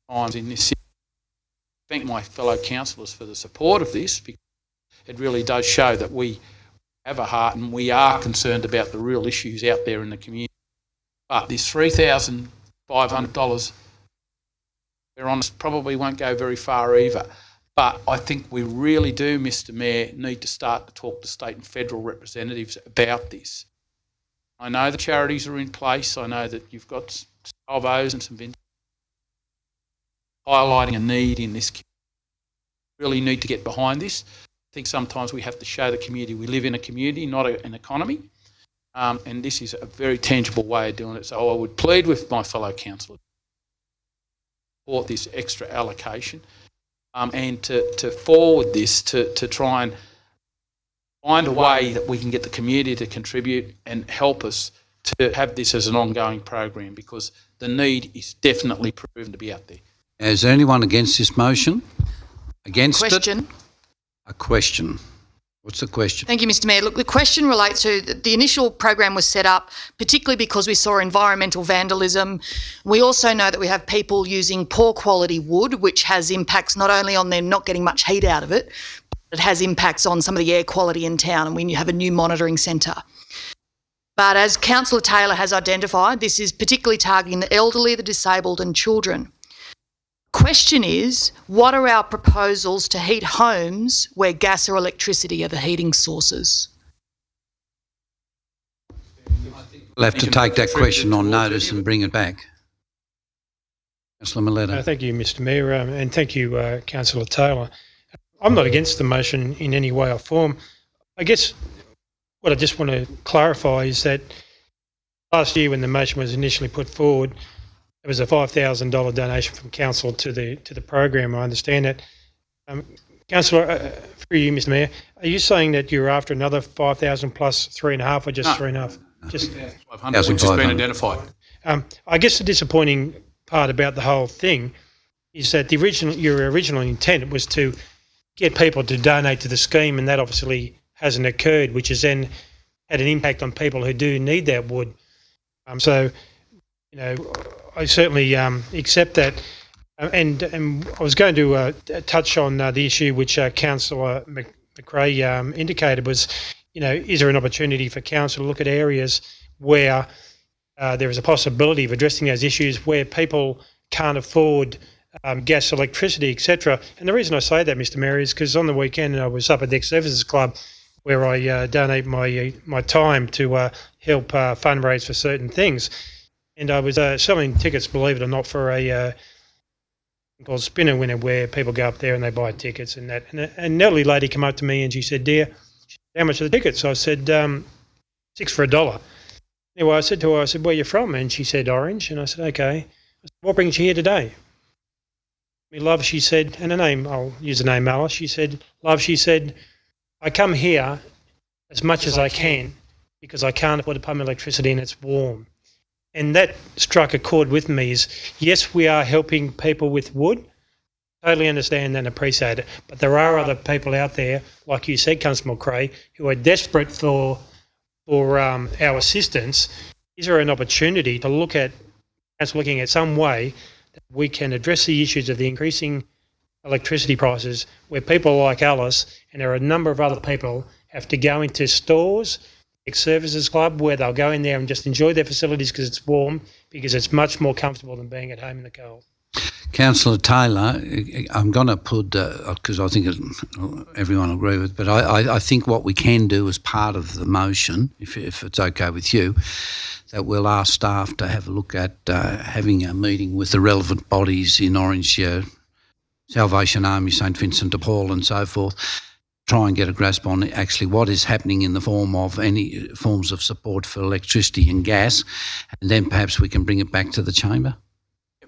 times in this city. I thank my fellow councillors for the support of this, because it really does show that we have a heart and we are concerned about the real issues out there in the community. But this $3,500, we're honest, probably won't go very far either. But I think we really do, Mr. Mayor, need to start to talk to state and federal representatives about this. I know the charities are in place. I know that you've got salvos and some highlighting a need in this community. Really need to get behind this. I think sometimes we have to show the community we live in a community, not an economy. And this is a very tangible way of doing it. So I would plead with my fellow councillors to support this extra allocation and to forward this to try and find a way that we can get the community to contribute and help us to have this as an ongoing program, because the need is definitely proven to be out there. Is there anyone against this motion? Against Question. it? A question. What's the question? Thank you, Mr. Mayor. Look, the question relates to the initial program was set up particularly because we saw environmental vandalism. We also know that we have people using poor quality wood, which has impacts not only on them not getting much heat out of it, but it has impacts on some of the air quality in town, and we have a new monitoring centre. But as Councillor Taylor has identified, this is particularly targeting the elderly, the disabled and children. Question is, what are our proposals to heat homes where gas or electricity are the heating sources? We'll have to take that question on notice and bring it back. Councillor Milletta. Thank you, Mr. Mayor, and thank you, Councillor Taylor. I'm not against the motion in any way or form. I guess what I just want to clarify is that last year when the motion was initially put forward, it was a $5,000 donation from council to the program. I understand that. Councillor, through you, Mr. Mayor, are you saying that you're after another 5,000 plus 3.5, or just 3.5? Just 500, which has been identified. I guess the disappointing part about the whole thing is that your original intent was to get people to donate to the scheme, and that obviously hasn't occurred, which has then had an impact on people who do need that wood. So, you know, I certainly accept that. And I was going to touch on the issue which Councillor McRae indicated was, you know, is there an opportunity for council to look at areas where there is a possibility of addressing those issues where people can't afford gas, electricity, etc. And the reason I say that, Mr. Mayor, is because on the weekend I was up at the Ex-Services Club where I donate my time to help fundraise for certain things. And I was selling tickets, believe it or not, for a called Spinner Winner, where people go up there and they buy tickets and that. And an elderly lady came up to me and she said, "Dear, how much are the tickets?" So I said, $6 for $1. Anyway, I said to her, "Where are you from?" And she said, "Orange." And I said, "Okay." I said, "What brings you here today?" "Me love," she said, and her name, I'll use the name Alice. She said, "Love," she said, "I come here as much as I can because I can't afford to pay my electricity and it's warm." And that struck a chord with me is, yes, we are helping people with wood. Totally understand and appreciate it. But there are other people out there, like you said, Councillor McRae, who are desperate for our assistance. Is there an opportunity to look at some way that we can address the issues of the increasing electricity prices, where people like Alice, and there are a number of other people, have to go into stores, Services Club, where they'll go in there and just enjoy their facilities because it's warm, because it's much more comfortable than being at home in the cold. Councillor Taylor, I'm going to put, because I think everyone will agree with, but I think what we can do as part of the motion, if it's okay with you, that we'll ask staff to have a look at having a meeting with the relevant bodies in Orange, Salvation Army, St Vincent de Paul and so forth, try and get a grasp on actually what is happening in the form of any forms of support for electricity and gas, and then perhaps we can bring it back to the chamber.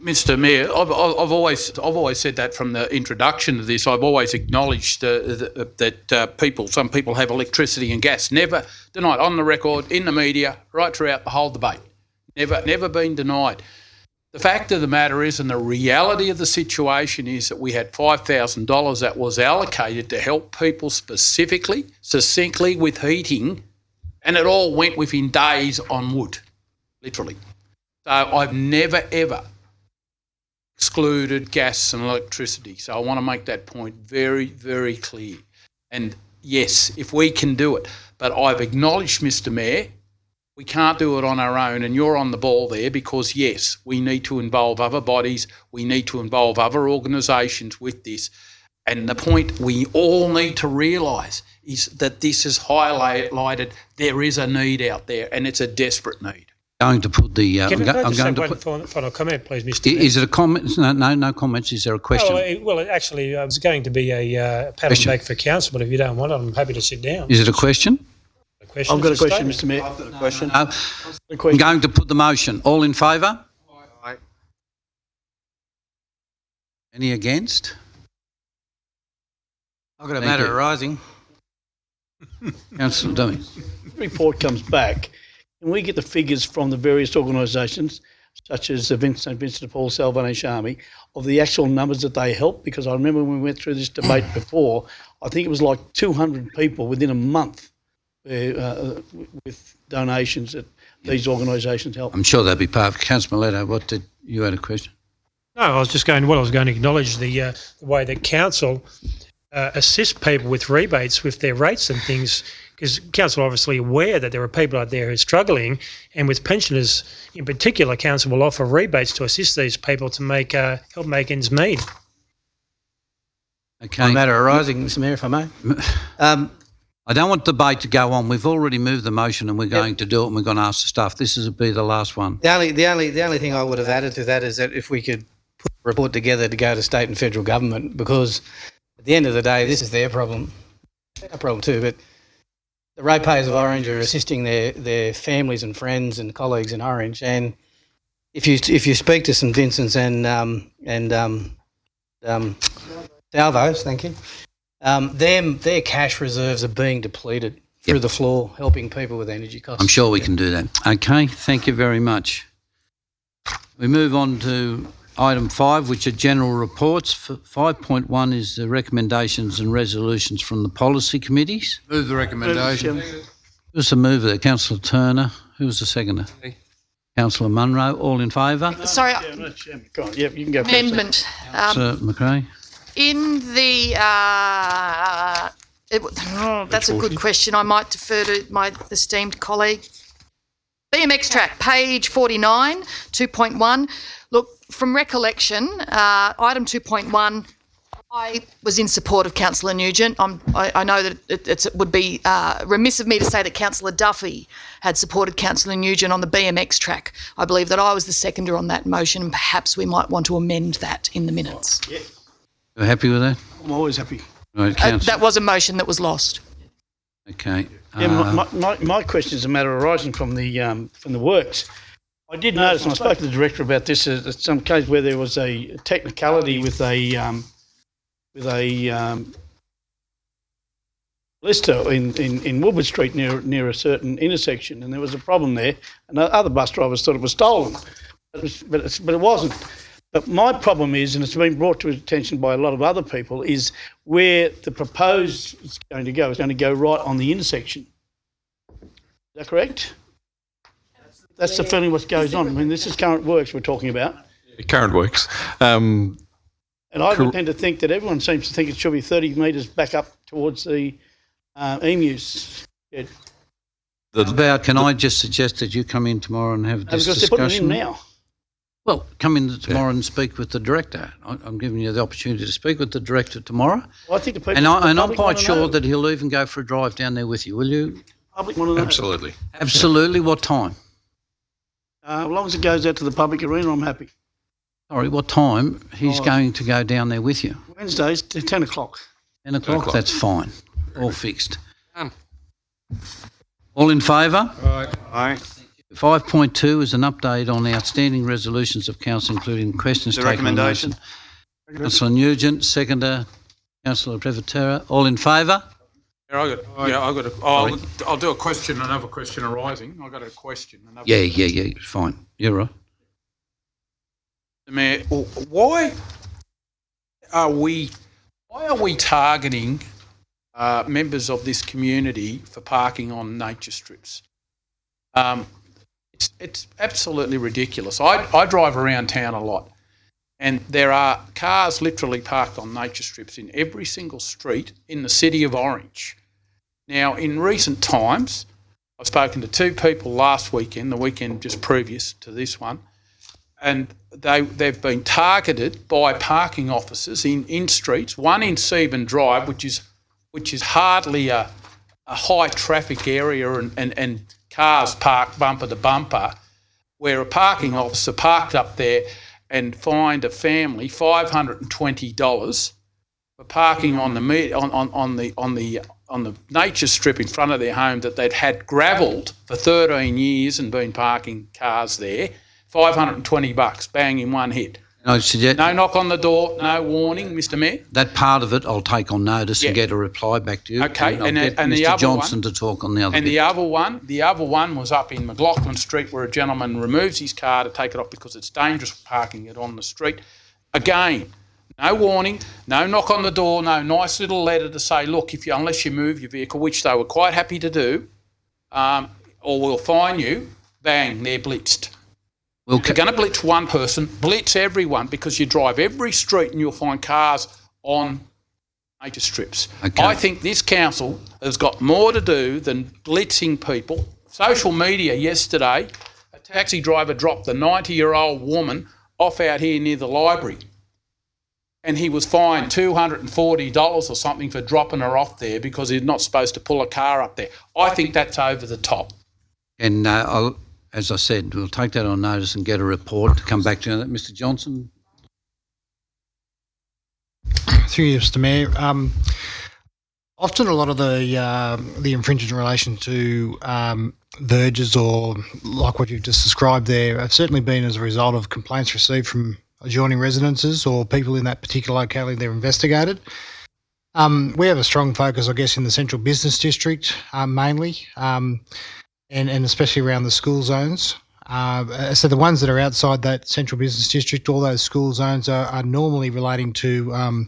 Mr. Mayor, I've always said that from the introduction to this. I've always acknowledged that some people have electricity and gas. Never denied, on the record, in the media, right throughout the whole debate. Never been denied. The fact of the matter is, and the reality of the situation is, that we had $5,000 that was allocated to help people specifically, succinctly with heating, and it all went within days on wood, literally. So I've never, ever excluded gas and electricity. So I want to make that point very, very clear. And yes, if we can do it, but I've acknowledged, Mr. Mayor, we can't do it on our own, and you're on the ball there, because yes, we need to involve other bodies, we need to involve other organisations with this. And the point we all need to realise is that this is highlighted, there is a need out there, and it's a desperate need. Going to put the. Can I just have one final comment, please, Mr. Is it a comment? No comments. Is there a question? Actually, it was going to be a pat on the back for council, but if you don't want it, I'm happy to sit down. Is it a question? I've got a question, Mr. Mayor. I've got a question. I'm going to put the motion. All in favour? Aye. Any against? I've got a Thank matter you. arising. Councillor Dummy. The report comes back. Can we get the figures from the various organisations, such as St Vincent de Paul Salvation Army, of the actual numbers that they help? Because I remember when we went through this debate before, I think it was like 200 people within a month with donations that these organisations help. I'm sure that'd be part of Councillor Miletto. You had a question? No, I was going to acknowledge the way that council assists people with rebates with their rates and things, because council are obviously aware that there are people out there who are struggling, and with pensioners in particular, council will offer rebates to assist these people to help make ends meet. Okay. A matter arising, Mr. Mayor, if I may. I don't want debate to go on. We've already moved the motion, and we're going to do it, and we're going to ask the staff. This will be the last one. The only thing I would have added to that is that if we could put a report together to go to state and federal government, because at the end of the day, this is their problem. Our problem too, but the ratepayers of Orange are assisting their families and friends and colleagues in Orange, and if you speak to St Vincent's and Salvos, thank you, their cash reserves are being depleted through the floor, helping people with energy costs. I'm sure we can do that. Okay, thank you very much. We move on to item 5, which are general reports. 5.1 is the recommendations and resolutions from the policy committees. Move the recommendation. Who's the mover there? Councillor Turner. Who was the seconder? Councillor Munro. All in favour? Sorry. Go on. Yep, you can go first. Amendment. Sir McRae. In the that's a good question. I might defer to my esteemed colleague. BMX track, page 49, 2.1. Look, from recollection, item 2.1, I was in support of Councillor Nugent. I know that it would be remiss of me to say that Councillor Duffy had supported Councillor Nugent on the BMX track. I believe that I was the seconder on that motion, and perhaps we might want to amend that in the minutes. Yeah. You're happy with that? I'm always happy. Right, that was a motion that was lost. Okay. Yeah, my question is a matter arising from the works. I did notice, and I spoke to the director about this, at some case where there was a technicality with a lister in Woodward Street near a certain intersection, and there was a problem there, and other bus drivers thought it was stolen, but it wasn't. But my problem is, and it's been brought to attention by a lot of other people, is where the proposed is going to go. It's going to go right on the intersection. Is that correct? That's the feeling what goes on. I mean, this is current works we're talking about. Current works. And I would tend to think that everyone seems to think it should be 30 metres back up towards the emus. Yeah. Can I just suggest that you come in tomorrow and have this Because they're putting it discussion? in now. Well, come in tomorrow and speak with the director. I'm giving you the opportunity to speak with the director tomorrow. Well, I think the people. And the I'm public quite wanna sure know. that he'll even go for a drive down there with you. Will you? Public want to know. Absolutely. Absolutely. What time? As long as it goes out to the public arena, I'm happy. Sorry, what time he's going to go down there with you? Wednesdays to 10 o'clock. 10 o'clock? That's fine. All fixed. Done. All in favour? Aye. 5.2 is an update on outstanding resolutions of council, including questions The taken on recommendation. motion. Councillor Nugent, seconder, Councillor Privatera. All in favour? I'll do a question, another question arising. I got a question. Yeah, fine. You're right. Mayor, why are we targeting members of this community for parking on nature strips? It's absolutely ridiculous. I drive around town a lot, and there are cars literally parked on nature strips in every single street in the city of Orange. Now, in recent times, I've spoken to two people last weekend, the weekend just previous to this one, and they've been targeted by parking officers in streets, one in Seaburn Drive, which is hardly a high traffic area and cars parked bumper to bumper, where a parking officer parked up there and fined a family $520 for parking on the nature strip in front of their home that they'd had gravelled for 13 years and been parking cars there. $520, bang, in one hit. I suggest No knock on the door, no warning, Mr Mayor. that part of it I'll take on notice and get a reply back to you. Okay, I'll and get the Mr other Johnson one- to talk on the other And bit. the other one was up in McLaughlin Street, where a gentleman removes his car to take it off because it's dangerous parking it on the street. Again, no warning, no knock on the door, no nice little letter to say, look, unless you move your vehicle, which they were quite happy to do, or we'll fine you, bang, they're blitzed. If you're going to blitz one person, blitz everyone, because you drive every street and you'll find cars on nature strips. Okay. I think this council has got more to do than blitzing people. Social media yesterday, a taxi driver dropped a 90-year-old woman off out here near the library, and he was fined $240 or something for dropping her off there because he's not supposed to pull a car up there. I think that's over the top. And as I said, we'll take that on notice and get a report to come back to you. Mr Johnson? Through you, Mr Mayor. Often a lot of the infringements in relation to verges or like what you've just described there have certainly been as a result of complaints received from adjoining residences or people in that particular locality they're investigated. We have a strong focus, I guess, in the central business district mainly, and especially around the school zones. So the ones that are outside that central business district, all those school zones are normally relating to,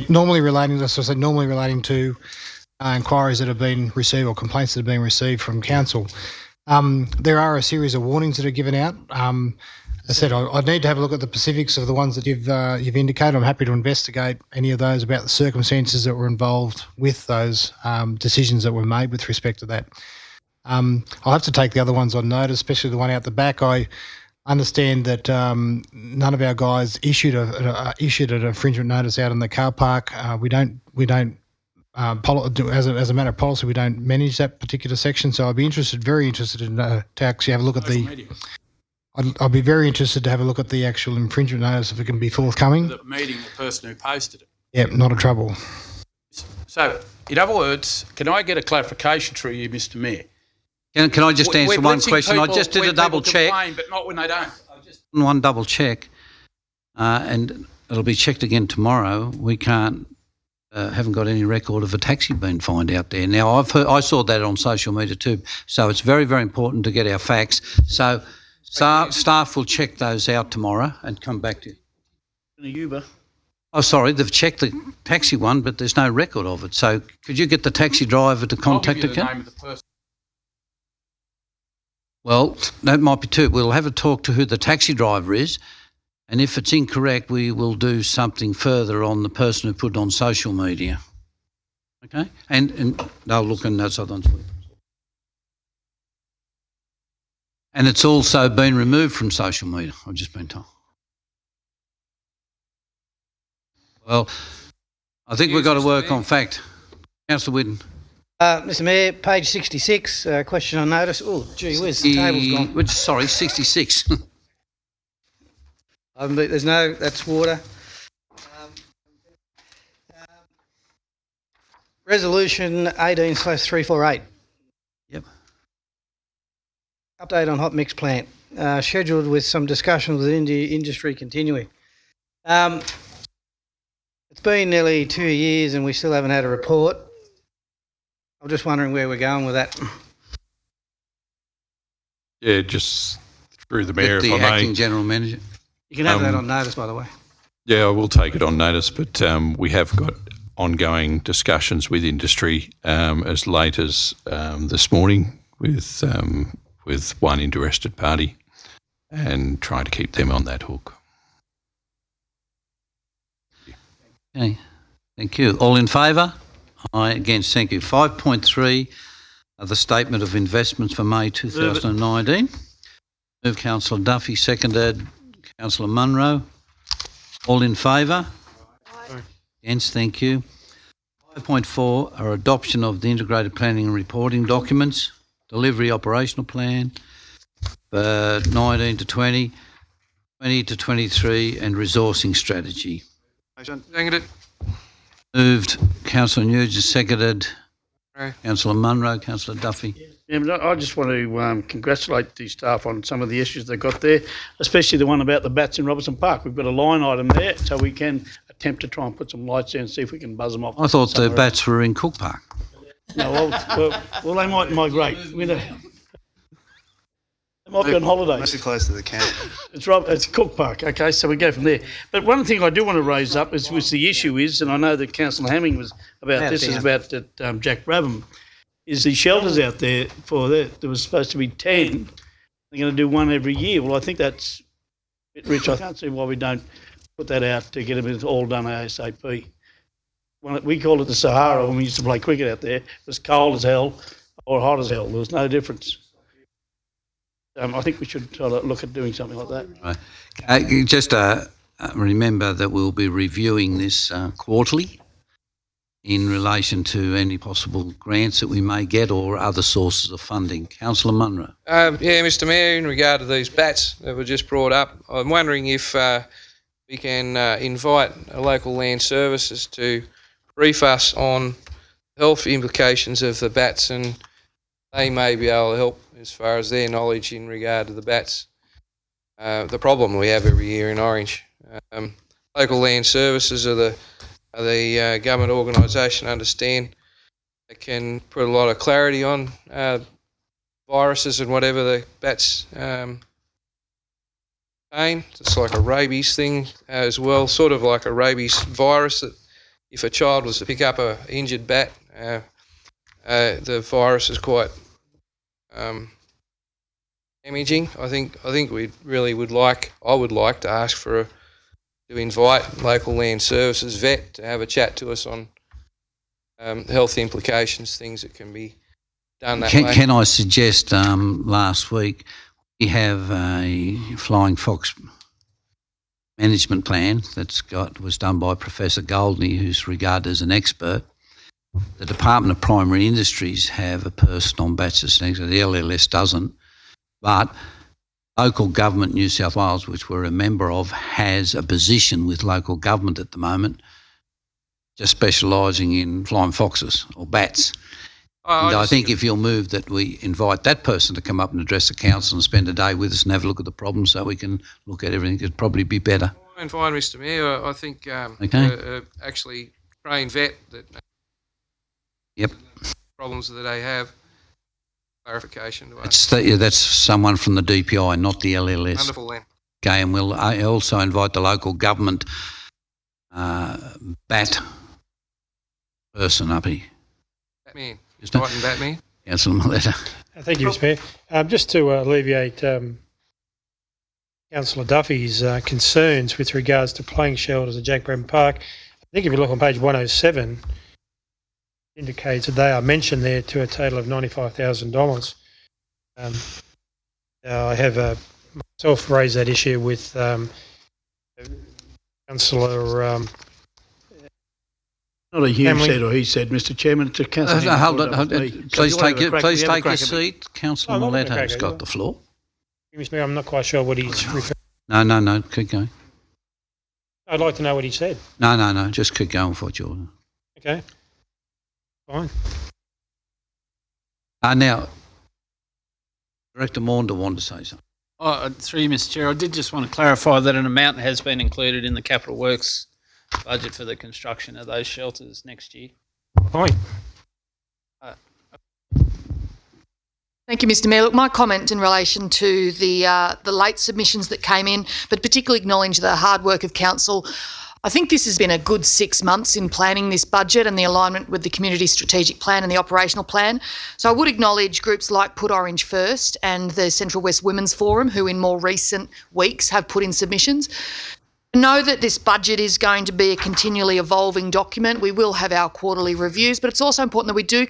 normally relating to inquiries that have been received or complaints that have been received from council. There are a series of warnings that are given out. As I said, I'd need to have a look at the specifics of the ones that you've indicated. I'm happy to investigate any of those about the circumstances that were involved with those decisions that were made with respect to that. I'll have to take the other ones on notice, especially the one out the back. I understand that none of our guys issued an infringement notice out in the car park. We don't. As a matter of policy, we don't manage that particular section. So I'd be very interested to actually have a look at the. I'll be very interested to have a look at the actual infringement notice if it can be forthcoming. The meeting, the person who posted it. Yep, not a trouble. So, in other words, can I get a clarification through you, Mr Mayor? Can I just answer We're one blitzing question? I people just did when a double people check. complain, but not when they don't. One double check, and it'll be checked again tomorrow. We haven't got any record of a taxi being fined out there. Now, I saw that on social media too, so it's very, very important to get our facts. So staff will check those out tomorrow and come back to you. In a Uber. Oh, sorry, they've checked the taxi one, but there's no record of it. So could you get the taxi driver to contact I'll give you the account? name of the person. Well, that might be too. We'll have a talk to who the taxi driver is, and if it's incorrect, we will do something further on the person who put it on social media. Okay? And they'll look in those other ones. And it's also been removed from social media, I've just been told. Well, I think we've got to work on fact. Councillor Whitten. Mr Mayor, page 66, question on notice. Oh, gee whiz, the table's gone. Sorry, 66. There's no, that's water. Resolution 18/348. Yep. Update on hot mix plant, scheduled with some discussions within the industry continuing. It's been nearly 2 years and we still haven't had a report. I'm just wondering where we're going with that. Yeah, just through the mayor, With if the I may. acting general manager. You can have that on notice, by the way. Yeah, I will take it on notice, but we have got ongoing discussions with industry as late as this morning with one interested party and trying to keep them on that hook. Okay, thank you. All in favour? Aye, against, thank you. 5.3, the statement of investments for May 2019. Move Councillor Duffy, seconded Councillor Munro. All in favour? Against, thank you. 5.4 are adoption of the integrated planning and reporting documents, delivery operational plan for 19 to 20, 20 to 23 and resourcing strategy. Seconded. Moved Councillor Nugent, seconded Right. Councillor Munro, Councillor Duffy. Yeah, but I just want to congratulate the staff on some of the issues they got there, especially the one about the bats in Robertson Park. We've got a line item there, so we can attempt to try and put some lights there and see if we can buzz them off. I thought the somewhere bats were in Cook Park. else. No, well, they might migrate. You know. They might be on holidays. Mostly close to the camp. It's Cook Park. Okay, so we go from there. But one thing I do want to raise up is, which the issue is, and I know that Councillor Hamming was about this, is about that Jack Brabham, is the shelters out there for that. There was supposed to be 10. They're going to do one every year. Well, I think that's a bit rich. I can't see why we don't put that out to get them all done ASAP. We called it the Sahara when we used to play cricket out there. It was cold as hell or hot as hell. There was no difference. I think we should try to look at doing something like that. Right. Just remember that we'll be reviewing this quarterly in relation to any possible grants that we may get or other sources of funding. Councillor Munro. Yeah, Mr Mayor, in regard to these bats that were just brought up, I'm wondering if we can invite local land services to brief us on health implications of the bats, and they may be able to help as far as their knowledge in regard to the bats. The problem we have every year in Orange. Local land services are the government organisation, understand, that can put a lot of clarity on viruses and whatever the bats contain. It's like a rabies thing as well, sort of like a rabies virus, that if a child was to pick up an injured bat, the virus is quite damaging. I think we really would like. I would like to ask to invite local land services vet to have a chat to us on health implications, things that can be done that way. Can I suggest last week we have a Flying Fox management plan was done by Professor Goldney, who's regarded as an expert. The Department of Primary Industries have a person on bats as an expert. The LLS doesn't, but local government New South Wales, which we're a member of, has a position with local government at the moment, just specialising in flying foxes or bats. And I think if you'll move that we invite that person to come up and address the council and spend a day with us and have a look at the problem so we can look at everything, it'd probably be better. Fine, Mr Mayor. I think actually trained vet that Yep. problems that they have. Clarification to us. That's someone from the DPI, not the LLS. Wonderful then. Okay, and we'll also invite the local government bat person up here. Batman. Isn't it? Writing Batman. Councillor Maletta. Thank you, Mr Mayor. Just to alleviate Councillor Duffy's concerns with regards to playing shelters at Jack Brabham Park, I think if you look on page 107, it indicates that they are mentioned there to a total of $95,000. I have myself raised that issue with Councillor. Not a you Hamling. said or he said, Mr. Chairman. It's a councillor. Hold on. Please take your seat. Councillor No, I'm not gonna Miletto's crack it. got the floor. Excuse me, I'm not quite sure what he's referring. No, keep going. I'd like to know what he said. No, just keep going for it, Jordan. Okay. Fine. Now, Director Maunder wanted to say something. Through you, Mr. Chair, I did just want to clarify that an amount has been included in the capital works budget for the construction of those shelters next year. Fine. Thank you, Mr. Mayor. Look, my comment in relation to the late submissions that came in, but particularly acknowledge the hard work of council. I think this has been a good 6 months in planning this budget and the alignment with the community strategic plan and the operational plan. So I would acknowledge groups like Put Orange First and the Central West Women's Forum, who in more recent weeks have put in submissions. Know that this budget is going to be a continually evolving document. We will have our quarterly reviews, but it's also important that we do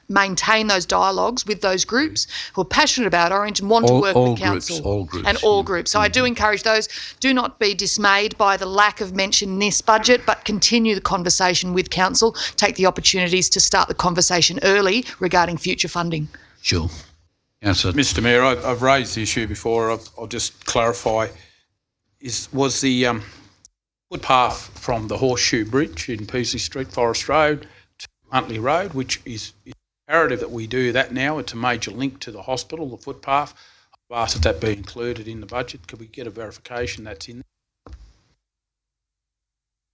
maintain those dialogues with those groups who are passionate about Orange and want to work with council. All groups. And all groups. So I do encourage those. Do not be dismayed by the lack of mention in this budget, but continue the conversation with council. Take the opportunities to start the conversation early regarding future funding. Sure. Councillor. Mr. Mayor, I've raised the issue before. I'll just clarify. Was the footpath from the Horseshoe Bridge in Peasley Street, Forest Road, to Huntley Road, which is imperative that we do that now. It's a major link to the hospital, the footpath. I've asked that be included in the budget. Could we get a verification that's in there?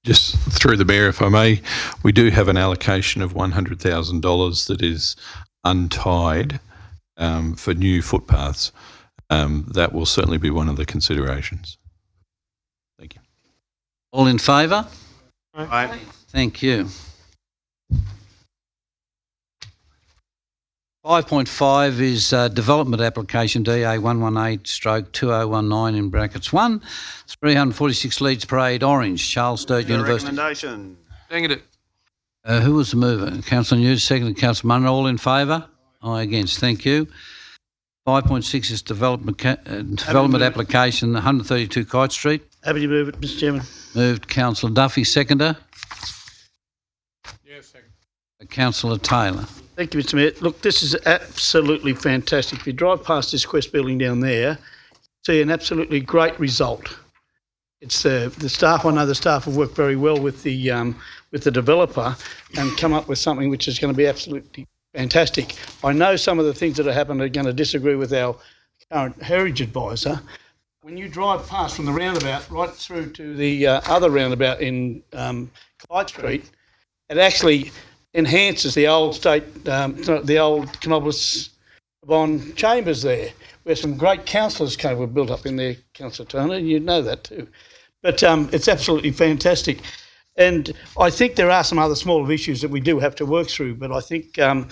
Just through the Mayor, if I may, we do have an allocation of $100,000 that is untied for new footpaths. That will certainly be one of the considerations. Thank you. All in favour? Aye. Thank you. 5.5 is development application DA 118/2019 in brackets 1, 346 Leeds Parade Orange, Charles Sturt University. Recommendation. Dang it. Who was the mover? Councillor News, seconded Councillor Munro. All in favour? Aye against. Thank you. 5.6 is development application 132 Kite Street. Happy to move it, Mr. Chairman. Moved Councillor Duffy, seconder. Yes, second. Councillor Taylor. Thank you, Mr. Mayor. Look, this is absolutely fantastic. If you drive past this Quest building down there, see an absolutely great result. It's the staff. I know the staff have worked very well with the developer and come up with something which is going to be absolutely fantastic. I know some of the things that have happened are going to disagree with our current heritage advisor. When you drive past from the roundabout right through to the other roundabout in Clyde Street, it actually enhances the old the old Canopolis Bond chambers there, where some great councillors were built up in there, Councillor Turner, you know that too. But it's absolutely fantastic. And I think there are some other smaller issues that we do have to work through, but I think the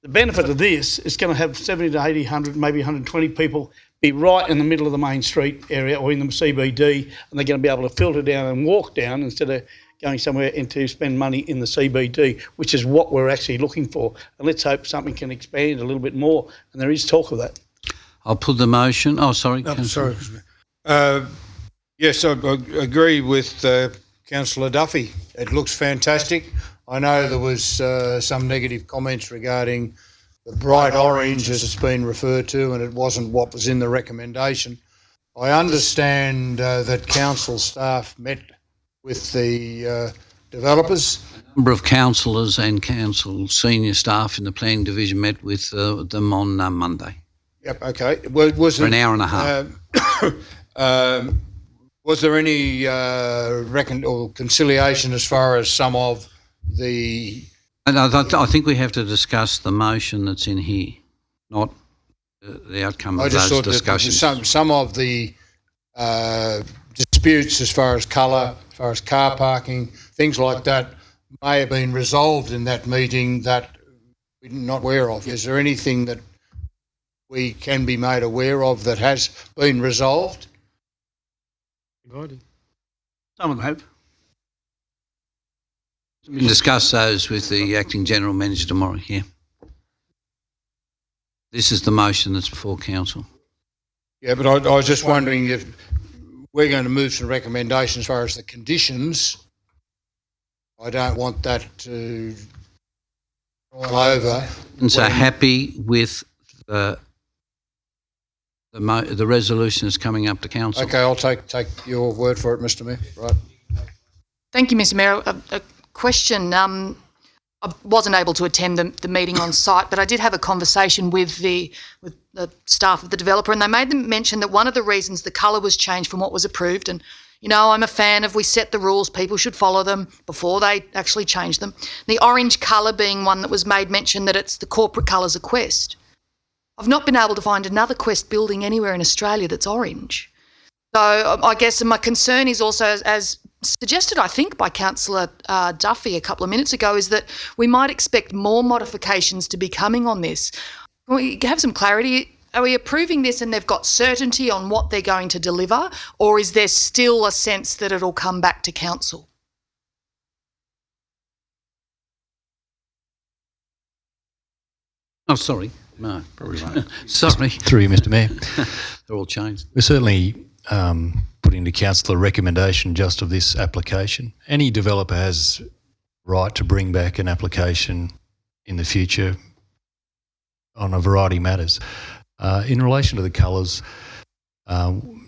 benefit of this is going to have 70 to 80, 100, maybe 120 people be right in the middle of the main street area or in the CBD, and they're going to be able to filter down and walk down instead of going somewhere and to spend money in the CBD, which is what we're actually looking for. And let's hope something can expand a little bit more, and there is talk of that. I'll put the motion. Oh, sorry. Sorry. Yes, I agree with Councillor Duffy. It looks fantastic. I know there was some negative comments regarding the bright orange, as it's been referred to, and it wasn't what was in the recommendation. I understand that council staff met with the developers. A number of councillors and council senior staff in the planning division met with them on Monday. Yep, okay. Was for an hour and a half. Was there any conciliation as far as some of the... I think we have to discuss the motion that's in here, not the outcome of those discussions. Some of the disputes as far as colour, as far as car parking, things like that may have been resolved in that meeting that we're not aware of. Is there anything that we can be made aware of that has been resolved? Some of them have. We can discuss those with the Acting General Manager tomorrow, yeah. This is the motion that's before Council. Yeah, but I was just wondering if we're going to move some recommendations as far as the conditions. I don't want that to roll over. And so happy with the resolution that's coming up to council. Okay, I'll take your word for it, Mr. Mayor. Right. Thank you, Mr. Mayor. A question. I wasn't able to attend the meeting on site, but I did have a conversation with the staff of the developer, and they made them mention that one of the reasons the colour was changed from what was approved, and you know, I'm a fan of we set the rules, people should follow them before they actually change them. The orange colour being one that was made mention that it's the corporate colours of Quest. I've not been able to find another Quest building anywhere in Australia that's orange. So I guess my concern is also, as suggested, I think, by Councillor Duffy a couple of minutes ago, is that we might expect more modifications to be coming on this. Can we have some clarity? Are we approving this and they've got certainty on what they're going to deliver, or is there still a sense that it'll come back to council? Oh, sorry. No, probably right. Sorry. Through you, Mr. Mayor. They're all changed. We're certainly putting to council a recommendation just of this application. Any developer has right to bring back an application in the future on a variety of matters. In relation to the colours,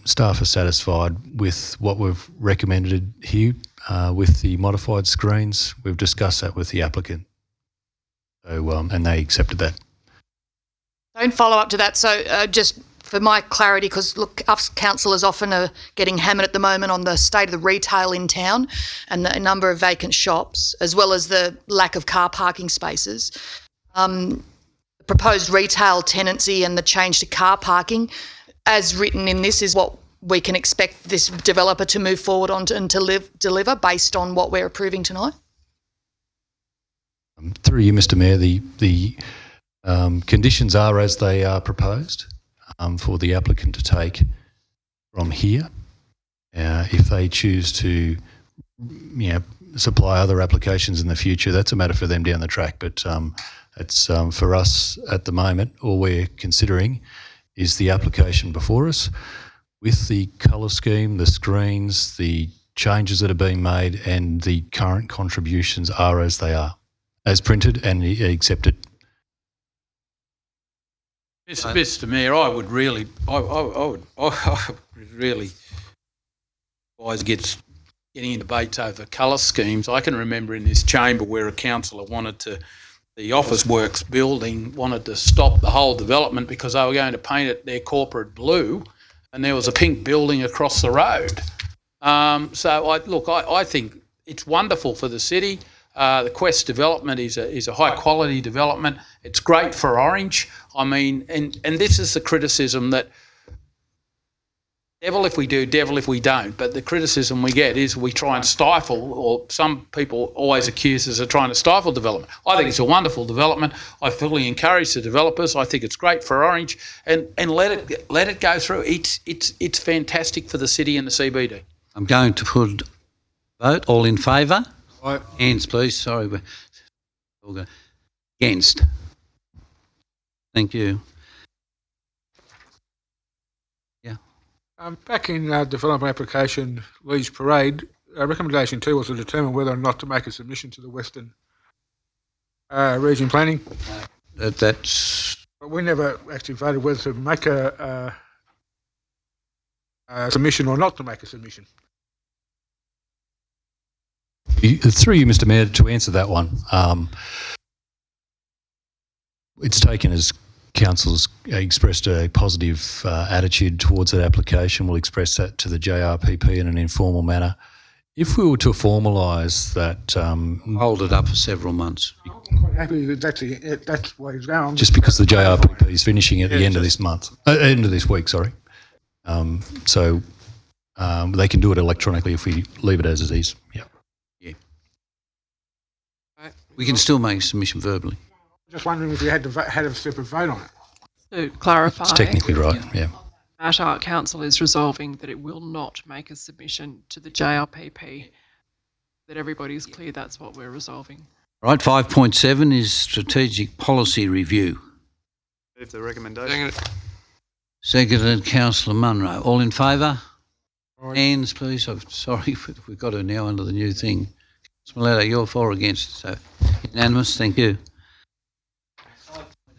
staff are satisfied with what we've recommended here with the modified screens. We've discussed that with the applicant, so and they accepted that. Don't follow up to that. So just for my clarity, because look, us councillors often are getting hammered at the moment on the state of the retail in town and the number of vacant shops, as well as the lack of car parking spaces. The proposed retail tenancy and the change to car parking, as written in this, is what we can expect this developer to move forward on and to deliver based on what we're approving tonight? Through you, Mr. Mayor, the conditions are as they are proposed for the applicant to take from here. If they choose to, supply other applications in the future, that's a matter for them down the track. But it's for us at the moment, all we're considering is the application before us with the colour scheme, the screens, the changes that are being made, and the current contributions are as they are, as printed and accepted. Mr. Mayor, I would really advise getting in debates over colour schemes. I can remember in this chamber where a councillor the Office Works building wanted to stop the whole development because they were going to paint it their corporate blue, and there was a pink building across the road. I think it's wonderful for the city. The Quest development is a high quality development. It's great for Orange. I mean, and this is the criticism that devil if we do, devil if we don't. But the criticism we get is we try and stifle, or some people always accuse us of trying to stifle development. I think it's a wonderful development. I fully encourage the developers. I think it's great for Orange, and let it go through. It's fantastic for the city and the CBD. I'm going to put vote. All in favour? Aye. Hands, please. Sorry, we're all go against. Thank you. Yeah. Back in development application Leeds Parade, recommendation 2 was to determine whether or not to make a submission to the Western Region Planning. That's. But we never actually voted whether to make a submission or not to make a submission. Through you, Mr. Mayor, to answer that one, it's taken as council's expressed a positive attitude towards that application. We'll express that to the JRPP in an informal manner. If we were to formalise that... hold it up for several months. I'm quite happy that that's where it's going. Just because the JRPP is finishing at the end of this month, end of this week, sorry. So they can do it electronically if we leave it as it is. Yep. We can still make a submission verbally. Just wondering if you had a separate vote on it. To clarify, it's technically right, yeah. Matter Council is resolving that it will not make a submission to the JRPP. That everybody's clear that's what we're resolving. Right, 5.7 is strategic policy review. Move the recommendation. Seconded Councillor Munro. All in favour? Hands, please. I'm sorry, we've got her now under the new thing. Councillor Miletto, you're for or against? So unanimous. Thank you.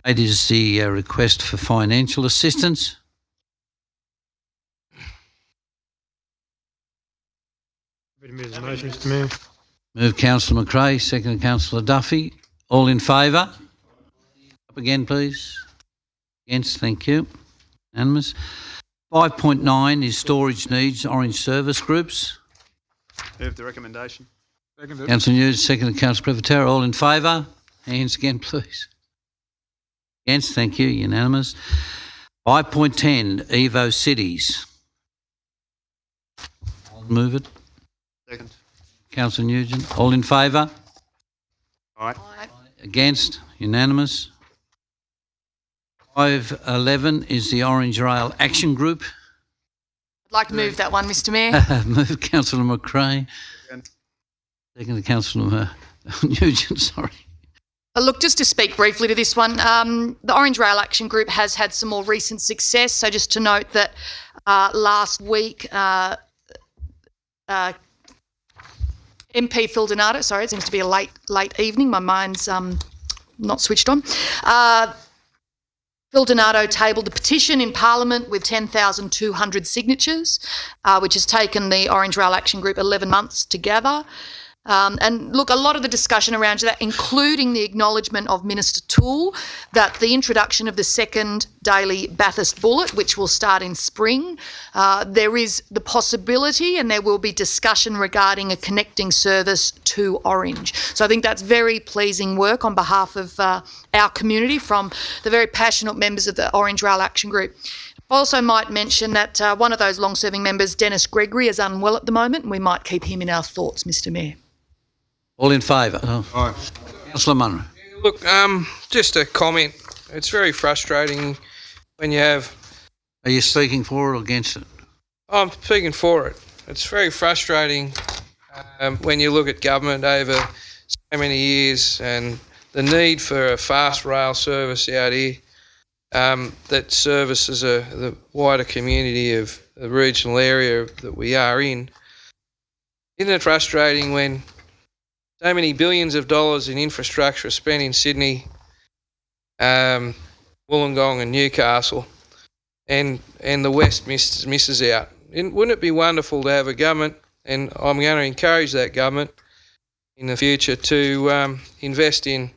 8 is the request for financial assistance. Ready to move the motion, Mr Mayor. Move Councillor McRae, seconded Councillor Duffy. All in favour? Up again, please. Against, thank you. Unanimous. 5.9 is storage needs, Orange Service Groups. Move the recommendation. Seconded. Councillor News, seconded Councillor Privatera. All in favour? Hands again, please. Against, thank you. Unanimous. 5.10, Evo Cities. I'll move it. Second. Councillor Nugent. All in favour? Aye. Against? Unanimous. 5.11 is the Orange Rail Action Group. I'd like to move that one, Mr Mayor. Move Councillor McRae. Second to Councillor Nugent, sorry. Look, just to speak briefly to this one, the Orange Rail Action Group has had some more recent success. So just to note that last week, MP Phil Donato, sorry, it seems to be a late evening. My mind's not switched on. Phil Donato tabled a petition in Parliament with 10,200 signatures, which has taken the Orange Rail Action Group 11 months to gather. And look, a lot of the discussion around that, including the acknowledgement of Minister Toole, that the introduction of the second daily Bathurst bullet, which will start in spring, there is the possibility and there will be discussion regarding a connecting service to Orange. So I think that's very pleasing work on behalf of our community from the very passionate members of the Orange Rail Action Group. I also might mention that one of those long-serving members, Dennis Gregory, is unwell at the moment, and we might keep him in our thoughts, Mr Mayor. All in favour? Aye. Councillor Munro. Look, just a comment. It's very frustrating when you have... Are you speaking for or against it? I'm speaking for it. It's very frustrating when you look at government over so many years and the need for a fast rail service out here that services the wider community of the regional area that we are in. Isn't it frustrating when so many billions of dollars in infrastructure are spent in Sydney, Wollongong and Newcastle, and the West misses out? Wouldn't it be wonderful to have a government, and I'm going to encourage that government in the future to invest in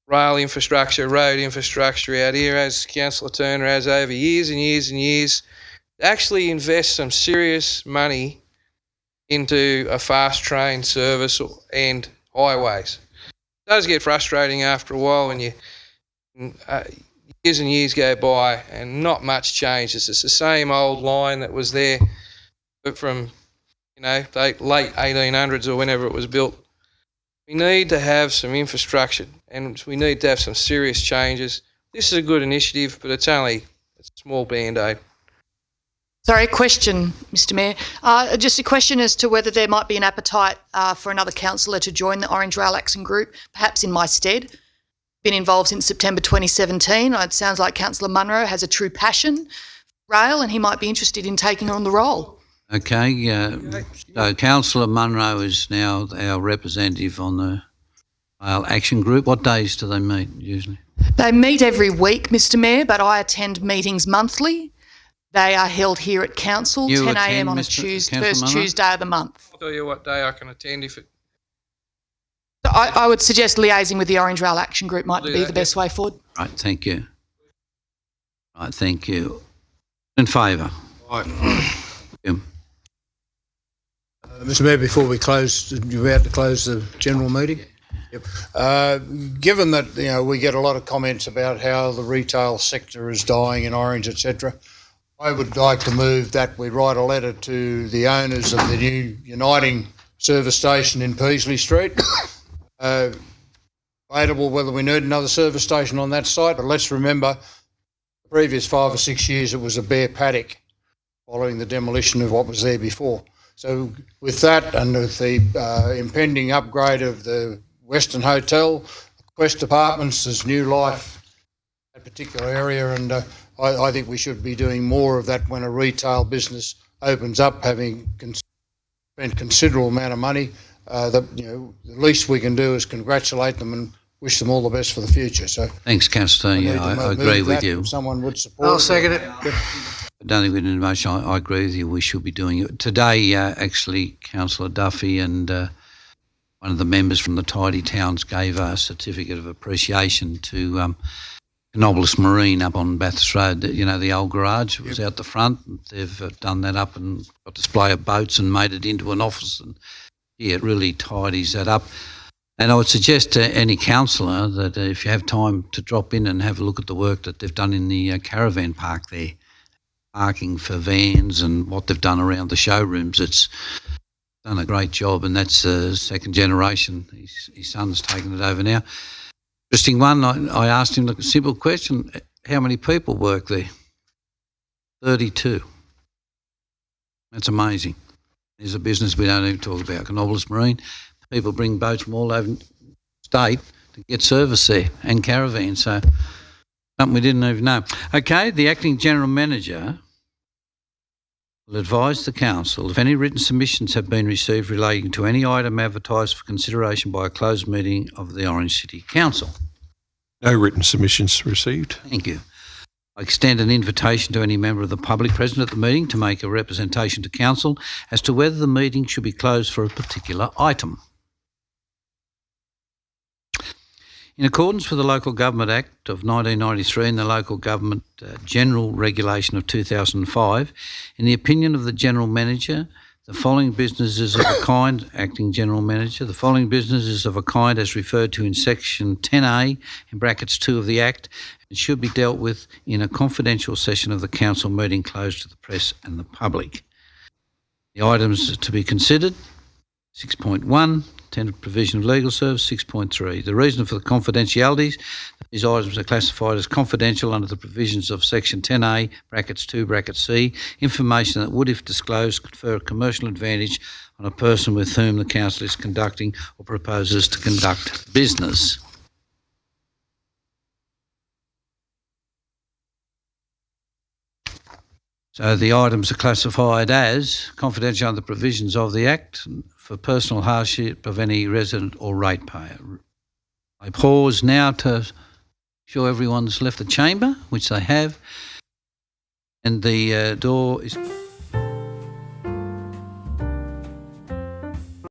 rail infrastructure, road infrastructure out here, as Councillor Turner has over years and years and years, actually invest some serious money into a fast train service and highways. It does get frustrating after a while when years and years go by and not much changes. It's the same old line that was there from the late 1800s or whenever it was built. We need to have some infrastructure and we need to have some serious changes. This is a good initiative, but it's only a small band-aid. Sorry, a question, Mr Mayor. Just a question as to whether there might be an appetite for another councillor to join the Orange Rail Action Group, perhaps in my stead. Been involved since September 2017. It sounds like Councillor Munro has a true passion for rail and he might be interested in taking on the role. Okay, so Councillor Munro is now our representative on the Rail Action Group. What days do they meet usually? They meet every week, Mr Mayor, but I attend meetings monthly. They are held here at Council, 10 a.m. on a Tuesday, first Tuesday of the month. I'll tell you what day I can attend if it... So I would suggest liaising with the Orange Rail Action Group might be the best way forward. Right, thank you. Right, thank you. In favour? Aye. Yeah. Mr Mayor, before we close, you're about to close the general meeting? Yep. Given that we get a lot of comments about how the retail sector is dying in Orange, etc., I would like to move that we write a letter to the owners of the new Uniting service station in Peasley Street. Debatable whether we need another service station on that site, but let's remember the previous 5 or 6 years it was a bare paddock following the demolition of what was there before. So with that and with the impending upgrade of the Western Hotel, Quest Apartments, there's new life in that particular area, and I think we should be doing more of that when a retail business opens up, having spent considerable amount of money. The least we can do is congratulate them and wish them all the best for the future. So thanks, Councillor. Yeah, I agree with you. If someone would support. I'll second it. I don't think we need a motion. I agree with you. We should be doing it. Today, actually, Councillor Duffy and one of the members from the Tidy Towns gave a certificate of appreciation to Canobolas Marine up on Bathurst Road. The old garage was out the front. They've done that up and got a display of boats and made it into an office. And yeah, it really tidies that up. And I would suggest to any councillor that if you have time to drop in and have a look at the work that they've done in the caravan park there, parking for vans and what they've done around the showrooms, it's done a great job, and that's second generation. His son's taken it over now. Interesting one, I asked him a simple question, how many people work there? 32. That's amazing. There's a business we don't even talk about, Canobolas Marine. People bring boats from all over the state to get service there and caravans, so something we didn't even know. Okay, the Acting General Manager will advise the Council if any written submissions have been received relating to any item advertised for consideration by a closed meeting of the Orange City Council. No written submissions received. Thank you. I extend an invitation to any member of the public present at the meeting to make a representation to Council as to whether the meeting should be closed for a particular item. In accordance with the Local Government Act of 1993 and the Local Government General Regulation of 2005, in the opinion of the General Manager, the following businesses of a kind, Acting General Manager, the following businesses of a kind as referred to in Section 10A, in brackets 2 of the Act, and should be dealt with in a confidential session of the Council meeting closed to the press and the public. The items to be considered, 6.1, tender provision of legal service, 6.3. The reason for the confidentialities, these items are classified as confidential under the provisions of Section 10A, brackets 2, bracket C, information that would, if disclosed, confer a commercial advantage on a person with whom the Council is conducting or proposes to conduct business. So the items are classified as confidential under the provisions of the Act for personal hardship of any resident or ratepayer. I pause now to ensure everyone's left the chamber, which they have, and the door is...